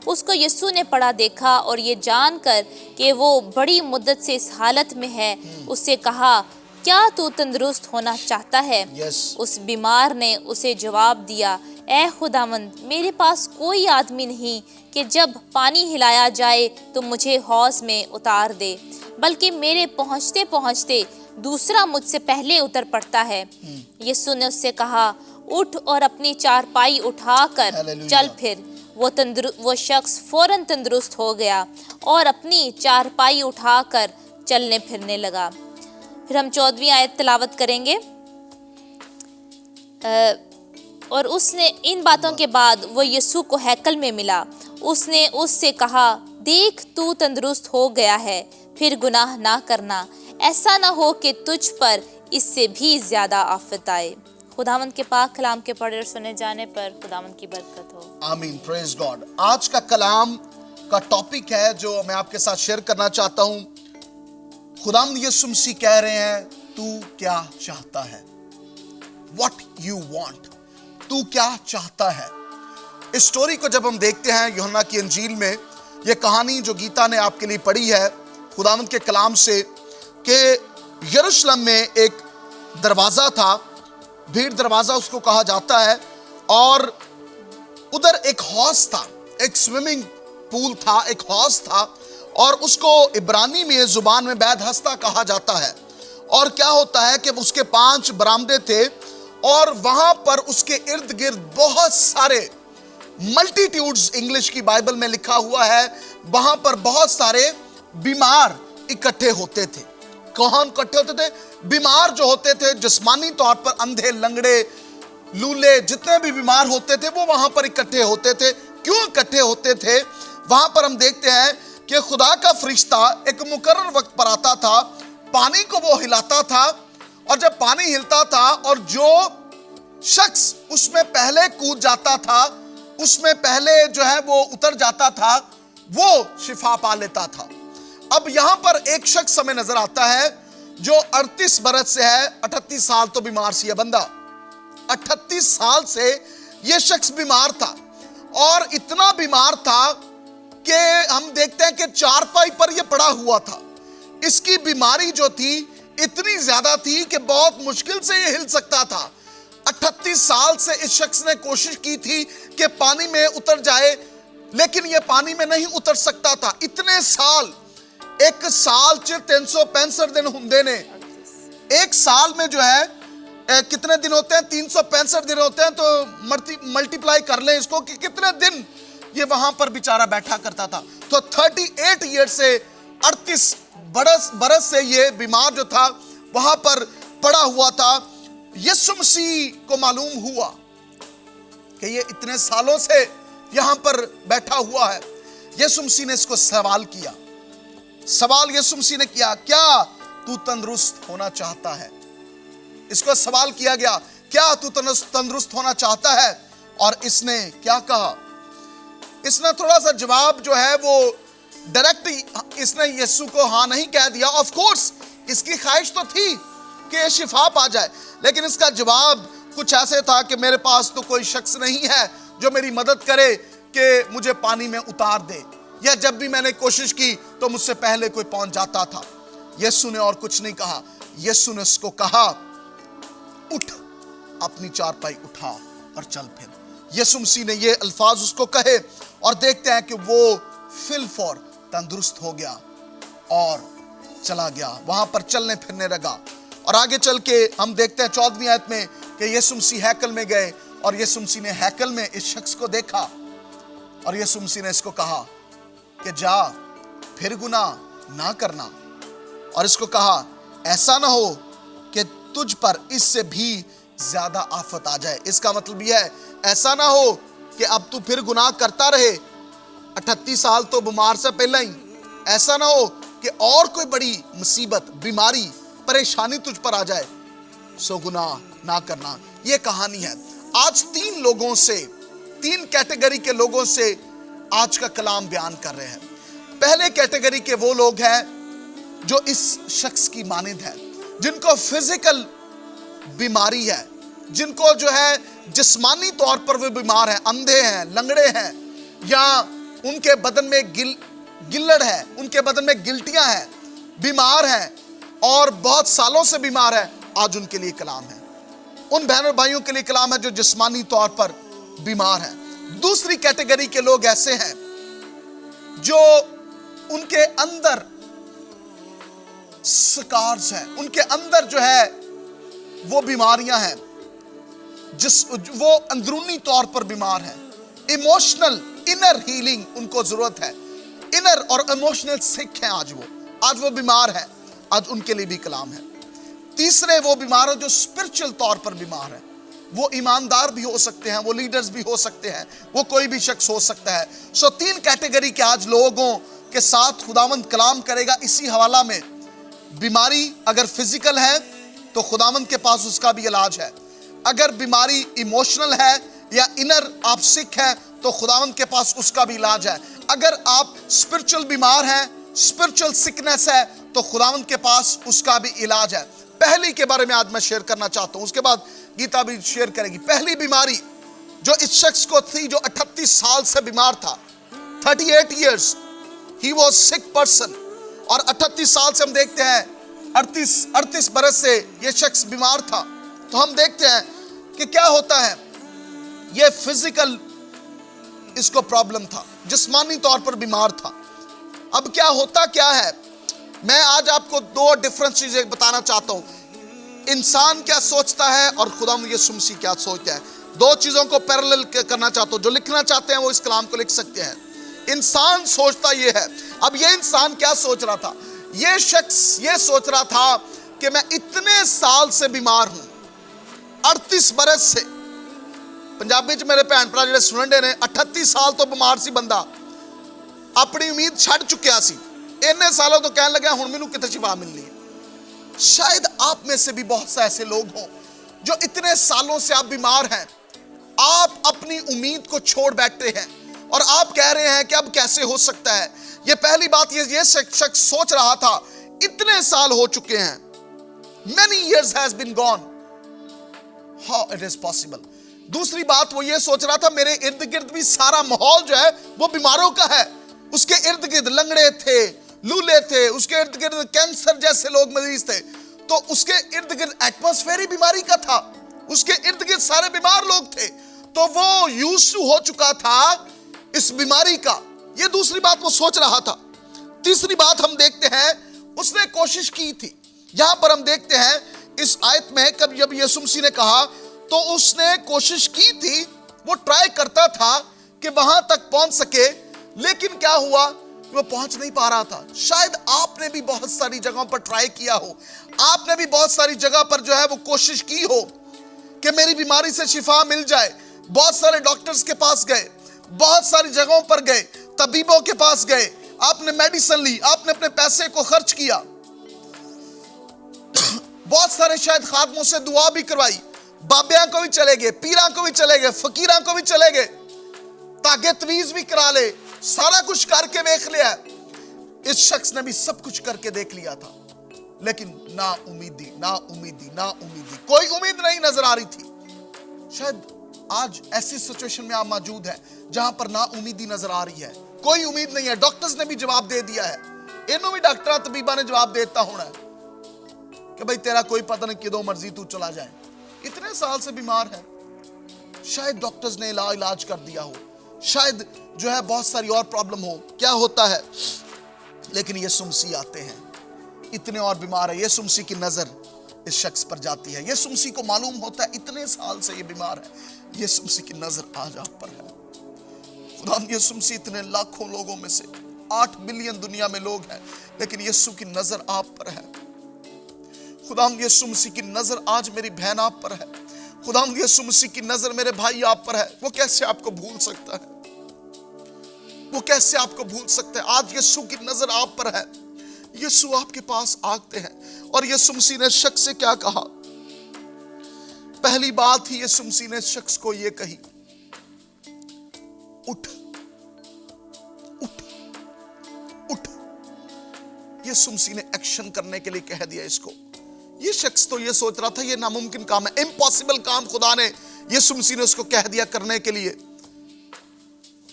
उसको यीशु ने पड़ा देखा और ये जानकर कि वो बड़ी मुद्दत से इस हालत में है, उससे कहा, क्या तू तंदुरुस्त होना चाहता है? उस बीमार ने उसे जवाब दिया, ऐ खुदावंद, मेरे पास कोई आदमी नहीं कि जब पानी हिलाया जाए तो मुझे हौज में उतार दे, बल्कि मेरे पहुँचते पहुँचते दूसरा मुझसे पहले उतर पड़ता है। यीशु ने उससे कहा, उठ और अपनी चारपाई उठाकर चल फिर। वो शख्स फौरन तंदुरुस्त हो गया और अपनी चारपाई उठाकर चलने फिरने लगा। फिर हम 14वीं आयत तिलावत करेंगे। और उसने इन बातों के बाद वो यीशु को हैकल में मिला। उसने उससे कहा, देख तू तंदुरुस्त हो गया है, फिर गुनाह ना करना, ऐसा ना हो कि तुझ पर इससे भी ज्यादा आफत आए। खुदावंद के पाक कलाम के पढ़े और सुने जाने पर खुदावंद की बरकत हो। आमीन, प्रेज गॉड। आज का कलाम का टॉपिक है जो मैं आपके साथ शेयर करना चाहता हूं। खुदावंद यीशु मसीह कह रहे हैं, तू क्या चाहता है? What you want? तू क्या चाहता है? इस स्टोरी को जब हम देखते हैं यूहन्ना की अंजील में, यह कहानी जो गीता ने आपके लिए पढ़ी है खुदावंद के कलाम से, कि यरूशलेम में एक दरवाजा था, भीड़ दरवाजा उसको कहा जाता है, और उधर एक हौज था, एक स्विमिंग पूल था, एक हौज था, और उसको इब्रानी में जुबान में बैत हस्ता कहा जाता है। और क्या होता है कि उसके 5 बरामदे थे और वहां पर उसके इर्द गिर्द बहुत सारे मल्टीट्यूड्स, इंग्लिश की बाइबल में लिखा हुआ है, वहां पर बहुत सारे बीमार इकट्ठे होते थे। कौन इकट्ठे होते थे? बीमार जो होते थे, जिस्मानी तौर पर अंधे, लंगड़े, लूले, जितने भी बीमार होते थे वो वहां पर इकट्ठे होते थे। क्यों इकट्ठे होते थे? वहां पर हम देखते हैं कि खुदा का फरिश्ता एक मुकर्रर वक्त पर आता था, पानी को वो हिलाता था, और जब पानी हिलता था और जो शख्स उसमें पहले कूद जाता था उसमें पहले जो है वो उतर जाता था, वो शिफा पा लेता था। अब यहां पर एक शख्स हमें नजर आता है जो 38 बरस से है, 38 साल तो बीमार सी है बंदा। 38 साल से यह शख्स बीमार था और इतना बीमार था कि हम देखते हैं कि चारपाई पर यह पड़ा हुआ था। इसकी बीमारी जो थी इतनी ज्यादा थी कि बहुत मुश्किल से यह हिल सकता था। 38 साल से इस शख्स ने कोशिश की थी कि पानी में उतर जाए, लेकिन यह पानी में नहीं उतर सकता था। इतने साल, एक साल च 365 दिन होंगे ने, एक साल में जो है कितने दिन होते हैं, 365 दिन होते हैं, तो मल्टीप्लाई कर लें इसको कि कितने दिन ये वहां पर बेचारा बैठा करता था। तो 38 ईयर से 38 बरस से ये बीमार जो था वहां पर पड़ा हुआ था। यीशु मसीह को मालूम हुआ कि ये इतने सालों से यहां पर बैठा हुआ है। यीशु मसीह ने इसको सवाल किया। सवाल यीशु मसीह ने किया, क्या तू तंदुरुस्त होना चाहता है? इसको सवाल किया गया, क्या तू तंदुरुस्त होना चाहता है? और इसने क्या कहा? इसने थोड़ा सा जवाब जो है वो डायरेक्ट इसने यीशु को हाँ नहीं कह दिया। ऑफ कोर्स इसकी ख्वाहिश तो थी कि शिफा पा जाए, लेकिन इसका जवाब कुछ ऐसे था कि मेरे पास तो कोई शख्स नहीं है जो मेरी मदद करे कि मुझे पानी में उतार दे, या जब भी मैंने कोशिश की तो मुझसे पहले कोई पहुंच जाता था। यीशु ने और कुछ नहीं कहा। यीशु ने उसको कहा, उठ, अपनी चारपाई उठा और चल फिर। यीशु मसीह ने ये अल्फाज उसको कहे और देखते हैं कि वो फिल फॉर तंदुरुस्त हो गया और चला गया, वहां पर चलने फिरने लगा। और आगे चल के हम देखते हैं 14वीं आयत में कि यीशु मसीह हैकल में गए और यीशु मसीह ने हैकल में इस शख्स को देखा और यीशु मसीह ने इसको कहा कि जा, फिर गुनाह ना करना। और इसको कहा, ऐसा ना हो कि तुझ पर इससे भी ज्यादा आफत आ जाए। इसका मतलब यह है, ऐसा ना हो कि अब तू फिर गुनाह करता रहे, 38 साल तो बीमार से पहले ही, ऐसा ना हो कि और कोई बड़ी मुसीबत, बीमारी, परेशानी तुझ पर आ जाए, सो गुनाह ना करना। यह कहानी है। आज 3 लोगों से, 3 कैटेगरी के लोगों से आज का कलाम बयान कर रहे हैं। पहले कैटेगरी के वो लोग हैं जो इस शख्स की मानिंद है, जिनको फिजिकल बीमारी है, जिनको जो है जिस्मानी तौर पर वो बीमार हैं, अंधे हैं, लंगड़े हैं, या उनके बदन में गिल्लड़ है, उनके बदन में गिल्टियां हैं, बीमार हैं और बहुत सालों से बीमार है। आज उनके लिए कलाम है। उन बहनों भाइयों के लिए कलाम है जो जिस्मानी तौर पर बीमार हैं। दूसरी कैटेगरी के लोग ऐसे हैं जो उनके अंदर स्कार्स हैं, उनके अंदर जो है वो बीमारियां हैं, वो अंदरूनी तौर पर बीमार हैं। इमोशनल इनर हीलिंग उनको जरूरत है। इनर और इमोशनल सिक हैं आज वो बीमार हैं। आज उनके लिए भी कलाम है। तीसरे वो बीमार हैं जो स्पिरिचुअल तौर पर बीमार हैं। वो ईमानदार भी हो सकते हैं, वो लीडर्स भी हो सकते हैं, वो कोई भी शख्स हो सकता है। सो 3 कैटेगरी के आज लोगों के साथ खुदावंद कलाम करेगा इसी हवाला में। बीमारी अगर फिजिकल है तो खुदावंद के पास उसका भी इलाज है। अगर बीमारी इमोशनल है या इनर आप सिक है तो खुदावंद के पास उसका भी इलाज है। अगर आप स्पिरिचुअल बीमार हैं, स्पिरिचुअल सिकनेस है, तो खुदावंद के पास उसका भी इलाज है। पहली के बारे में आज मैं शेयर करना चाहता हूं, उसके बाद गीता भी शेयर करेगी। पहली बीमारी जो इस शख्स को थी, जो 38 साल से बीमार था, 38 years he was sick person, और 38 साल से हम देखते हैं 38 बरस से ये शख्स बीमार था। तो हम देखते हैं कि क्या होता है, ये फिजिकल इसको प्रॉब्लम था, जिस्मानी तौर पर बीमार था। अब क्या होता क्या है, मैं आज आपको 2 डिफरेंट चीजें बताना चाहता हूं। इंसान क्या सोचता है और खुदा यीशु मसीह क्या सोचता है। 2 चीजों को पैरेलल करना चाहता हूं। जो लिखना चाहते हैं वो इस कलाम को लिख सकते हैं। इंसान सोचता ये है। अब ये इंसान क्या सोच रहा था? ये शख्स ये सोच रहा था कि मैं इतने साल से बीमार हूं, 38 बरस से। पंजाबी च मेरे भैन भरा जिहड़े सुनन दे ने, 38 साल तो बीमार सी बंदा, अपनी उम्मीद छड़ चुकिया सी। इन्ने सालों तो कहने लगा हुण मैनूं कित्थे शिफा मिलनी है। शायद आप में से भी बहुत से ऐसे लोग हों जो इतने सालों से आप बीमार हैं आप अपनी उम्मीद को छोड़ बैठे हैं और आप कह रहे हैं कि अब कैसे हो सकता है। ये पहली बात, ये शख्स सोच रहा था इतने साल हो चुके हैं, many years has been gone, how it is possible। दूसरी बात वो ये सोच रहा था मेरे इर्द गिर्द भी सारा माहौल जो है वो बीमारों का है। उसके इर्द गिर्द लंगड़े थे, लूले थे, उसके इर्द गिर्द कैंसर जैसे लोग मरीज थे, तो उसके इर्द गिर्द एटमॉस्फेयर ही बीमारी का था, उसके इर्द गिर्द सारे बीमार लोग थे, तो वो यूज्ड टू हो चुका था इस बीमारी का। ये दूसरी बात वो सोच रहा था। तीसरी बात हम देखते हैं उसने कोशिश की थी। यहां पर हम देखते हैं इस आयत में जब यीशु मसीह ने कहा तो उसने कोशिश की थी, वो ट्राई करता था कि वहां तक पहुंच सके, लेकिन क्या हुआ, वो पहुंच नहीं पा रहा था। शायद आपने भी बहुत सारी जगहों पर ट्राई किया हो, आपने भी बहुत सारी जगह पर जो है वो कोशिश की हो कि मेरी बीमारी से शिफा मिल जाए। बहुत सारे डॉक्टर्स के पास गए, बहुत सारी जगहों पर गए, तबीबों के पास गए, आपने मेडिसिन ली, आपने अपने पैसे को खर्च किया, बहुत सारे शायद खादमों से दुआ भी करवाई, बाबिया को भी चले गए, पीरा को भी चले गए, फकीरा को भी चले गए, तागे तवीज भी करा ले, सारा कुछ करके देख लिया। इस शख्स ने भी सब कुछ करके देख लिया था, लेकिन ना उम्मीदी, ना उम्मीदी, ना उम्मीदी, कोई उम्मीद नहीं नजर आ रही थी। शायद आज ऐसी सिचुएशन में आप मौजूद हैं जहां पर ना उम्मीदी नजर आ रही है, कोई उम्मीद नहीं है। डॉक्टर्स ने भी जवाब दे दिया है, इन्हों भी डॉक्टर तबीबा ने जवाब देता होना है कि भाई तेरा कोई पता नहीं, किदों मर्जी तू चला जाए। इतने साल से बीमार है, शायद डॉक्टर्स ने इलाज कर दिया हो, शायद जो है बहुत सारी और प्रॉब्लम हो, क्या होता है, लेकिन यीशु मसीह आते हैं, इतने और बीमार है। यीशु मसीह की नजर इस शख्स पर जाती है। यीशु मसीह को मालूम होता है इतने साल से ये बीमार है, यीशु मसीह की नजर आज आप पर है। खुदा यीशु मसीह इतने लाखों लोगों में से 8 बिलियन दुनिया में लोग हैं, लेकिन यीशु की नजर आप पर है। खुदा यीशु मसीह की नजर आज मेरी बहन आप पर है। खुदा यीशु मसीह की नजर मेरे भाई आप पर है। वो कैसे आपको भूल सकता है, वो कैसे आपको भूल सकता है। आज यीशु की नजर आप पर है, यीशु आपके पास आते हैं। और यीशु मसीह ने शख्स से क्या कहा, पहली बात ही यीशु मसीह ने शख्स को यह कही, उठ उठ उठ। यीशु मसीह ने एक्शन करने के लिए कह दिया इसको। ये शख्स तो ये सोच रहा था ये नामुमकिन काम है, इम्पॉसिबल काम खुदा ने यीशु मसीह ने उसको कह दिया करने के लिए,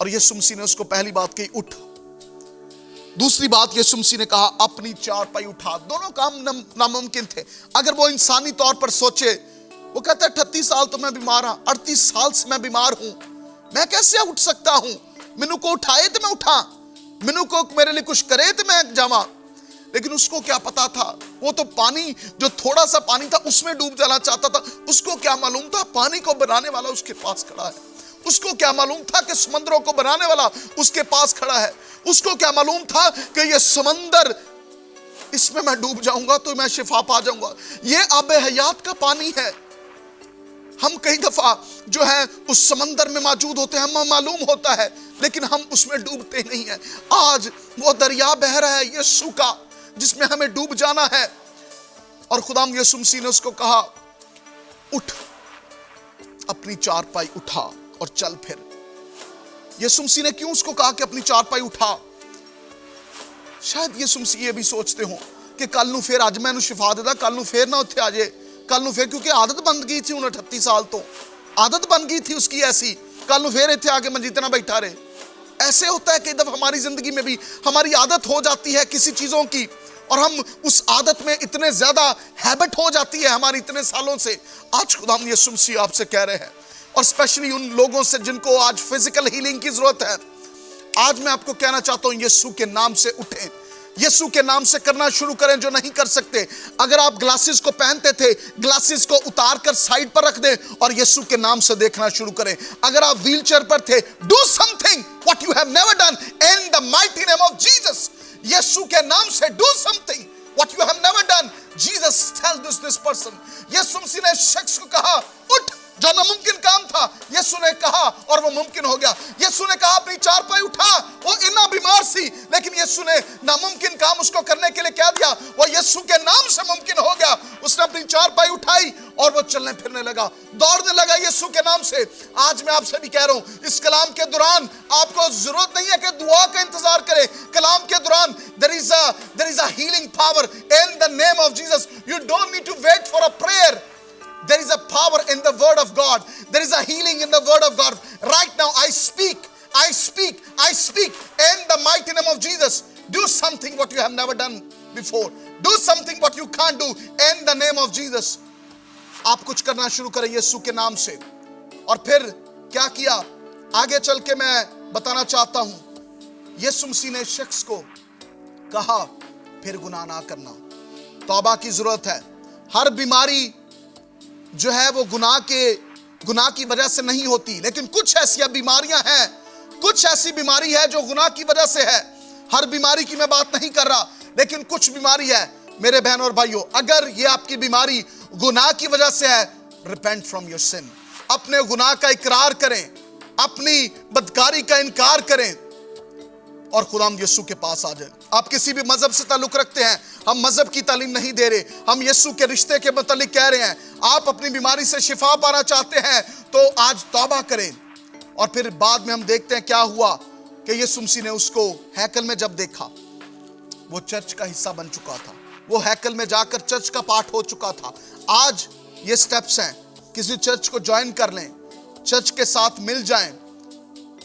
और यीशु मसीह ने उसको पहली बात कही, उठ। दूसरी बात यीशु मसीह ने कहा, अपनी चारपाई उठा। दोनों काम नामुमकिन थे। अगर वो इंसानी तौर पर सोचे, वो कहता है 38 साल तो मैं बीमार हूं, 38 साल से मैं बीमार हूं, मैं कैसे उठ सकता हूं, मैनू को उठाए तो मैं उठा, मैनू को मेरे लिए कुछ करे तो मैं जावा। लेकिन उसको क्या पता था, वो तो पानी, जो थोड़ा सा पानी था उसमें डूब जाना चाहता था। उसको क्या मालूम था पानी को बनाने वाला उसके पास खड़ा है। उसको क्या मालूम था कि समुद्रों को बनाने वाला उसके पास खड़ा है। उसको क्या मालूम था कि ये समंदर, इसमें मैं डूब जाऊंगा तो मैं शिफा पा जाऊंगा। ये आबे हयात का पानी है। हम कई दफा जो है उस समंदर में मौजूद होते हैं, हमें मालूम होता है, लेकिन हम उसमें डूबते नहीं हैं। आज वो दरिया बह रहा है यीशु का, जिसमें हमें डूब जाना है। और खुदा यीशु मसीह ने उसको कहा, उठ, अपनी चारपाई उठा और चल फिर। यीशु मसीह ने क्यों उसको कहा कि अपनी चारपाई उठा? शायद यीशु मसीह ये भी सोचते हो कि कल नू फिर, अज मैं शिफा देता, कल नू फिर ना उत्थे आ जाए, कल नू फिर, क्योंकि आदत बन गई थी उन्हें 38 साल तो आदत बन गई थी उसकी ऐसी, कल नू फिर इत्थे आके मंजी ते ना बैठा रहे। ऐसे होता है कि जब हमारी जिंदगी में भी हमारी आदत हो जाती है किसी चीजों की, और हम उस आदत में इतने ज्यादा हैबिट हो जाती है हमारी इतने सालों से। आज खुदा यीशु मसीह आपसे कह रहे हैं, और स्पेशली उन लोगों से जिनको आज फिजिकल हीलिंग की जरूरत है, आज मैं आपको कहना चाहता हूं, यीशु के नाम से उठें, यीशु के नाम से करना शुरू करें जो नहीं कर सकते। अगर आप ग्लासेस को पहनते थे, ग्लासेस को उतार कर साइड पर रख दें और यीशु के नाम से देखना शुरू करें। अगर आप व्हीलचेयर पर थे, do something what you have never done in the mighty name of Jesus. यीशु के नाम से do something what you have never done. Jesus tell this person. यीशु मसीह ने शख्स को कहा, उठ जो नामुमकिन काम था यीशु ने कहा और वो मुमकिन हो गया। यीशु ने कहा अपनी चारपाई उठा, वो इतना बीमार सी, लेकिन यीशु ने नामुमकिन काम उसको करने के लिए कह दिया, वो यीशु के नाम से मुमकिन हो गया। उसने अपनी चारपाई उठाई और वो चलने फिरने लगा, दौड़ने लगा यीशु के नाम से। आज मैं आपसे भी कह रहा हूं, इस कलाम के दौरान आपको जरूरत नहीं है कि दुआ का इंतजार करें। कलाम के दौरान there is a healing power in the name of Jesus. You don't need to wait for a prayer. There is a power in the word of God. There is a healing in the word of God. Right now I speak in the mighty name of Jesus. Do something what you have never done before. Do something what you can't do in the name of Jesus. आप कुछ करना शुरू करें यीशु के नाम से। और फिर क्या किया आगे चल के मैं बताना चाहता हूं। यीशु मसीह ने शख्स को कहा फिर गुनाह ना करना, तौबा की जरूरत है। हर बीमारी जो है वो गुनाह की वजह से नहीं होती, लेकिन कुछ ऐसी बीमारियां हैं, कुछ ऐसी बीमारी है जो गुनाह की वजह से है। हर बीमारी की मैं बात नहीं कर रहा, लेकिन कुछ बीमारी है मेरे बहन और भाइयों, अगर ये आपकी बीमारी गुनाह की वजह से है, रिपेंट फ्रॉम योर सिन। अपने गुनाह का इकरार करें, अपनी बदकारी का इनकार करें और खुदाम यीशु के पास आ जाएं। आप किसी भी मजहब से ताल्लुक रखते हैं, हम मजहब की तालीम नहीं दे रहे, हम यीशु के रिश्ते के मुतालिक कह रहे हैं। आप अपनी बीमारी से शिफा पाना चाहते हैं तो आज तौबा करें। और फिर बाद में हम देखते हैं क्या हुआ कि यीशु मसीह ने उसको हैकल में जब देखा, वो चर्च का हिस्सा बन चुका था, वो हैकल में जाकर चर्च का पार्ट हो चुका था। आज ये स्टेप्स हैं, किसी चर्च को ज्वाइन कर लें, चर्च के साथ मिल जाएं,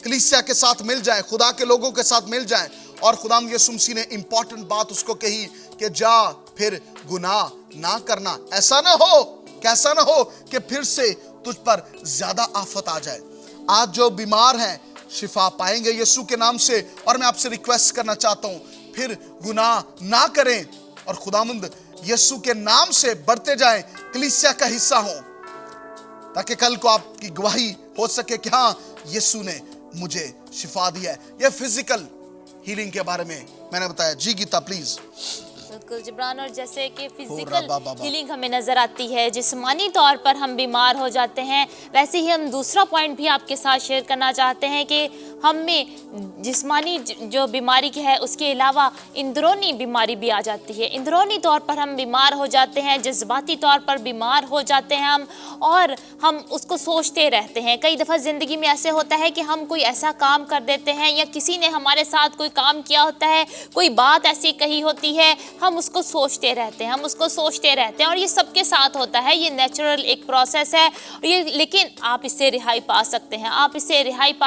कलीसिया के साथ मिल जाएं, खुदा के लोगों के साथ मिल जाएं। और खुदाम यीशु मसीह ने इंपॉर्टेंट बात उसको कही कि जा फिर गुनाह ना करना। ऐसा ना हो, कैसा ना हो कि फिर से तुझ पर ज्यादा आफत आ जाए। आज जो बीमार हैं शिफा पाएंगे यीशु के नाम से। और मैं आपसे रिक्वेस्ट करना चाहता हूं, फिर गुनाह ना करें और खुदावंद यीशु के नाम से बढ़ते जाएं, कलीसिया का हिस्सा हो, ताकि कल को आपकी गवाही हो सके कि हाँ यीशु ने मुझे शिफा दिया है। ये फिजिकल हीलिंग के बारे में मैंने बताया। जी गीता प्लीज। बिल्कुल जिब्रान, और जैसे कि फिजिकल हीलिंग हमें नज़र आती है, जिस्मानी तौर पर हम बीमार हो जाते हैं, वैसे ही हम दूसरा पॉइंट भी आपके साथ शेयर करना चाहते हैं कि हमें जिस्मानी जो बीमारी की है उसके अलावा अंदरूनी बीमारी भी आ जाती है। अंदरूनी तौर पर हम बीमार हो जाते हैं, जज्बाती तौर पर बीमार हो जाते हैं हम, और हम उसको सोचते रहते हैं। कई दफ़ा ज़िंदगी में ऐसे होता है कि हम कोई ऐसा काम कर देते हैं या किसी ने हमारे साथ कोई काम किया होता है, कोई बात ऐसी कही होती है, हम उसको सोचते रहते हैं, और ये सबके साथ होता है। ये नेचुरल एक प्रोसेस है ये, लेकिन आप इससे रिहाई पा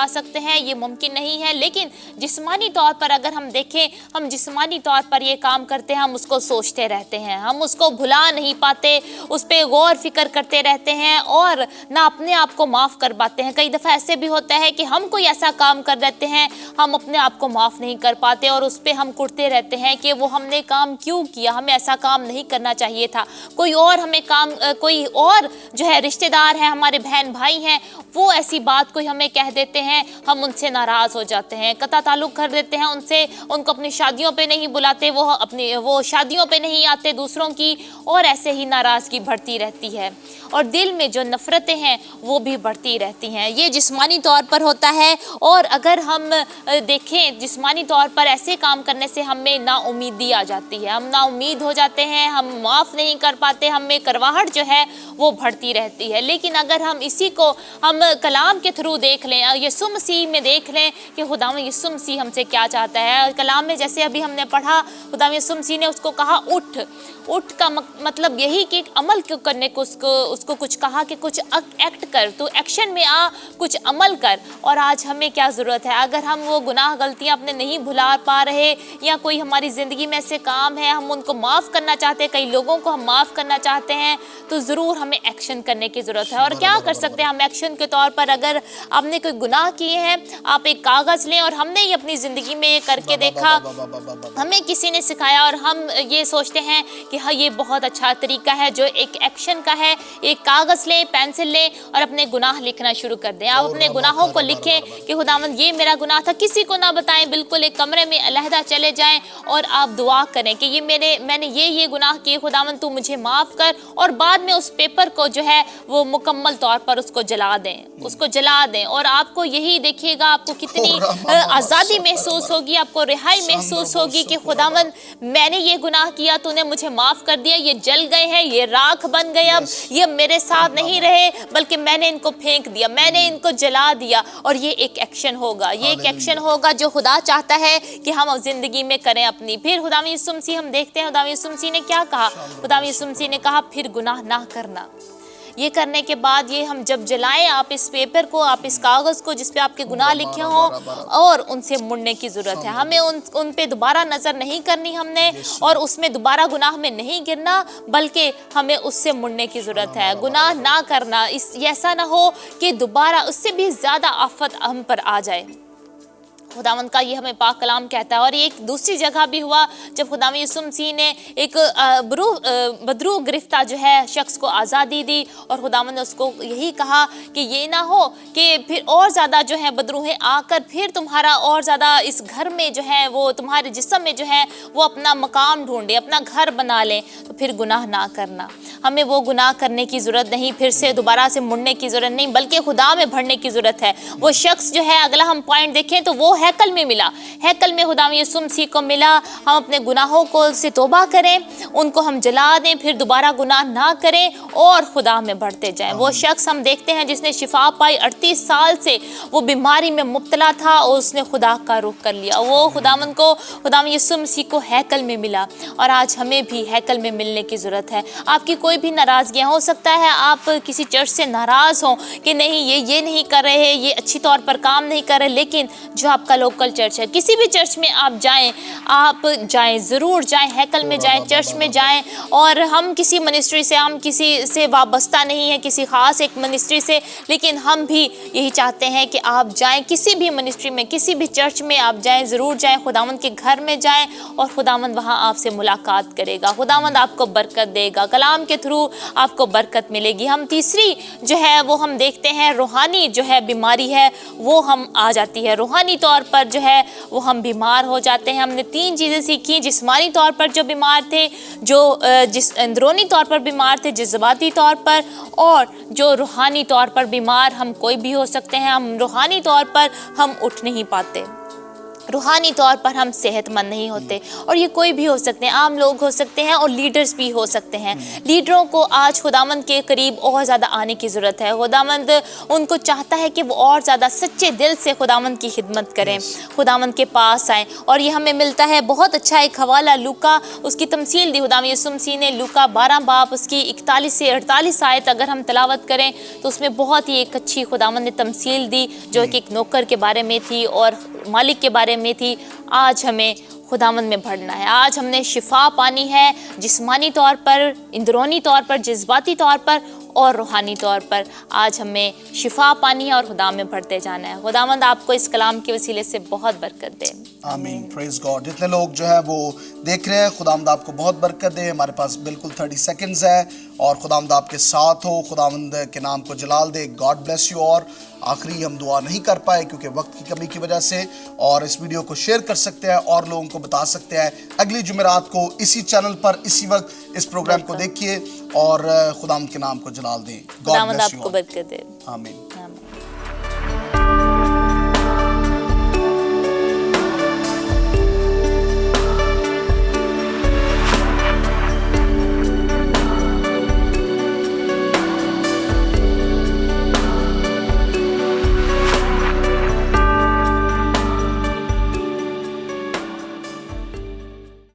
सकते हैं, ये मुमकिन नहीं है। लेकिन जिस्मानी तौर पर अगर हम देखें, हम जिस्मानी तौर पर ये काम करते हैं, हम उसको सोचते रहते हैं, हम उसको भुला नहीं पाते, उस पर गौर फिक्र करते रहते हैं और ना अपने आप को माफ़ कर पाते हैं। कई दफ़ा ऐसे भी होता है कि हम कोई ऐसा काम कर देते हैं, हम अपने आप को माफ़ नहीं कर पाते और उस पर हम कुटते रहते हैं कि वो हमने काम क्यों किया, हमें ऐसा काम नहीं करना चाहिए था। कोई और जो है रिश्तेदार हैं, हमारे बहन भाई हैं, वो ऐसी बात कोई हमें कह देते हैं, हम उनसे नाराज़ हो जाते हैं, कता ताल्लुक़ कर देते हैं उनसे, उनको अपनी शादियों पे नहीं बुलाते, वो शादियों पे नहीं आते दूसरों की, और ऐसे ही नाराज़गी बढ़ती रहती है और दिल में जो नफ़रतें हैं वो भी बढ़ती रहती हैं। ये जिस्मानी तौर पर होता है। और अगर हम देखें, जिस्मानी तौर पर ऐसे काम करने से हमें नाउमीदी आ जाती है, हम नाउमीद हो जाते हैं, हम माफ़ नहीं कर पाते, हमें करवाहट जो है वो बढ़ती रहती है। लेकिन अगर हम इसी को हम कलाम के थ्रू देख लें, यीशु मसीह में देख लें कि खुदावंद यीशु मसीह हमसे क्या चाहता है। कलाम में जैसे अभी हमने पढ़ा, खुदावंद यीशु मसीह ने उसको कहा उठ का मतलब यही कि अमल क्यों करने को उसको कुछ कहा कि कुछ एक्ट कर, तो एक्शन में आ, कुछ अमल कर। और आज हमें क्या ज़रूरत है, अगर हम वो गुनाह गलतियां अपने नहीं भुला पा रहे या कोई हमारी ज़िंदगी में ऐसे काम है हम उनको माफ़ करना चाहते हैं, कई लोगों को हम माफ़ करना चाहते हैं, तो ज़रूर हमें एक्शन करने की ज़रूरत है। और क्या कर सकते हैं हम एक्शन के तौर पर? अगर आपने कोई गुनाह किए हैं, आप एक कागज़ लें और हमने ये अपनी ज़िंदगी में ये करके देखा, हमें किसी ने सिखाया और हम ये सोचते हैं कि हाँ ये बहुत अच्छा तरीका है जो एक एक्शन का है। एक कागज़ लें, पेंसिल लें और अपने गुनाह लिखना शुरू कर दें। आप अपने गुनाहों को लिखें कि खुदावंद ये मेरा गुनाह था, किसी को ना बताएं, बिल्कुल एक कमरे में अलहदा चले जाएं और आप दुआ करें कि ये मैंने ये गुनाह किए, खुदावन तू मुझे माफ़ कर, और बाद में उस पेपर को जो है वो मुकम्मल तौर पर उसको जला दें और आपको यही देखिएगा, आपको कितनी आज़ादी महसूस होगी, आपको रिहाई महसूस होगी कि खुदावन मैंने ये गुनाह किया, तूने मुझे माफ़ कर दिया, ये जल गए हैं, ये राख बन गए, अब ये मेरे साथ नहीं रहे, बल्कि मैंने इनको फेंक दिया, मैंने इनको जला दिया। और ये एक एक्शन होगा, ये एक एक्शन होगा जो खुदा चाहता है कि हम ज़िंदगी में करें अपनी। फिर खुदावंद यीशु मसीह हम देखते हैं, खुदावंद यीशु मसीह ने क्या कहा? खुदावंद यीशु मसीह ने कहा फिर गुनाह ना करना। ये करने के बाद ये हम जब जलाएं आप इस पेपर को, आप इस कागज़ को जिस पे आपके गुनाह लिखे हों, और उनसे मुड़ने की ज़रूरत है। हमें उन पे दोबारा नज़र नहीं करनी हमने, और उसमें दोबारा गुनाह में नहीं गिरना, बल्कि हमें उससे मुड़ने की ज़रूरत है। गुनाह ना करना, ऐसा ना हो कि दोबारा उससे भी ज़्यादा आफत हम पर आ जाए। खुदावंद का ये हमें पाक कलाम कहता है। और ये एक दूसरी जगह भी हुआ जब खुदावंद यीशु मसीह ने एक बदरू गिरफ्ता जो है शख्स को आज़ादी दी, और खुदावंद ने उसको यही कहा कि ये ना हो कि फिर और ज़्यादा जो है बदरूहें आकर फिर तुम्हारा और ज़्यादा इस घर में जो है वो तुम्हारे जिस्म में जो है वो अपना मकाम ढूंढे, अपना घर बना लें, तो फिर गुनाह ना करना। हमें वो गुनाह करने की ज़रूरत नहीं, फिर से दोबारा से मुड़ने की ज़रूरत नहीं, बल्कि खुदा में बढ़ने की ज़रूरत है। वो शख्स जो है, अगला हम पॉइंट देखें तो वो हैकल में मिला, हैकल में खुदावंद यीशु मसीह को मिला। हम अपने गुनाहों को से तौबा करें, उनको हम जला दें, फिर दोबारा गुनाह ना करें और खुदा में बढ़ते जाएं। वो शख्स हम देखते हैं जिसने शिफा पाई, 38 साल से वो बीमारी में मुब्तला था और उसने खुदा का रुख कर लिया। वो खुदावंद यीशु मसीह को हैकल में मिला, और आज हमें भी हैकल में मिलने की ज़रूरत है। आपकी कोई भी नाराज़गियाँ हो सकता है, आप किसी चर्च से नाराज़ हों कि नहीं ये नहीं कर रहे, ये अच्छी तौर पर काम नहीं कर रहे, लेकिन जो आपका लोकल चर्च है, किसी भी चर्च में आप जाएं, ज़रूर जाएं, हैकल में जाएं, चर्च में जाएं। और हम किसी मिनिस्ट्री से, हम किसी से वाबस्ता नहीं है, किसी ख़ास एक मिनिस्ट्री से, लेकिन हम भी यही चाहते हैं कि आप जाएं, किसी भी मिनिस्ट्री में, किसी भी चर्च में आप जाएं, ज़रूर जाएं, खुदावंद के घर में जाएं, और खुदावंद वहाँ आपसे मुलाकात करेगा, खुदावंद आपको बरकत देगा, कलाम के थ्रू आपको बरकत मिलेगी। हम तीसरी जो है वो हम देखते हैं, रूहानी जो है बीमारी है वो हम आ जाती है, रूहानी तौर पर जो है वो हम बीमार हो जाते हैं। हमने 3 चीज़ें सीखी, जिस्मानी तौर पर जो बीमार थे, जो अंदरूनी तौर पर बीमार थे, जज्बाती तौर पर, और जो रूहानी तौर पर बीमार हम कोई भी हो सकते हैं। हम रूहानी तौर पर हम उठ नहीं पाते, रूहानी तौर पर हम सेहतमंद नहीं होते, और ये कोई भी हो सकते हैं, आम लोग हो सकते हैं और लीडर्स भी हो सकते हैं। लीडरों को आज खुदावंद के करीब और ज़्यादा आने की ज़रूरत है। खुदावंद उनको चाहता है कि वो और ज़्यादा सच्चे दिल से खुदावंद की खिदमत करें, खुदावंद के पास आएँ। और ये हमें मिलता है बहुत अच्छा एक हवाला, लूका उसकी तमसील दी खुदावंद यीशु मसीह ने। लूका 12 बाब उसकी 41 से 48 आयत अगर हम तलावत करें तो उसमें बहुत ही एक अच्छी खुदावंद ने तमसील दी, जो कि एक नौकर के बारे में थी और मालिक के बारे में थी। आज हमें खुदावंद में बढ़ना है, आज हमने शिफा पानी है, जिस्मानी तौर पर, अंदरूनी तौर पर, जज्बाती तौर पर और रूहानी तौर पर। आज हमें शिफा पानी है और खुदा में बढ़ते जाना है। खुदावंद आपको इस कलाम के वसीले से बहुत बरकत दे। आमीन, प्रेज गॉड। जितने लोग जो है वो देख रहे हैं, खुदावंद आपको बहुत बरकत दे। हमारे पास बिल्कुल 30 सेकंड्स है, और खुदावंद आपके साथ हो, खुदावंद के नाम को जलाल दे। God bless you. और आखिरी हम दुआ नहीं कर पाए क्योंकि वक्त की कमी की वजह से, और इस वीडियो को शेयर कर सकते हैं और लोगों को बता सकते हैं। अगली जुमेरात को इसी चैनल पर इसी वक्त इस प्रोग्राम को देखिए और खुदावंद के नाम को जलाल दें। God bless you. आपको बरकत दे। आमीन।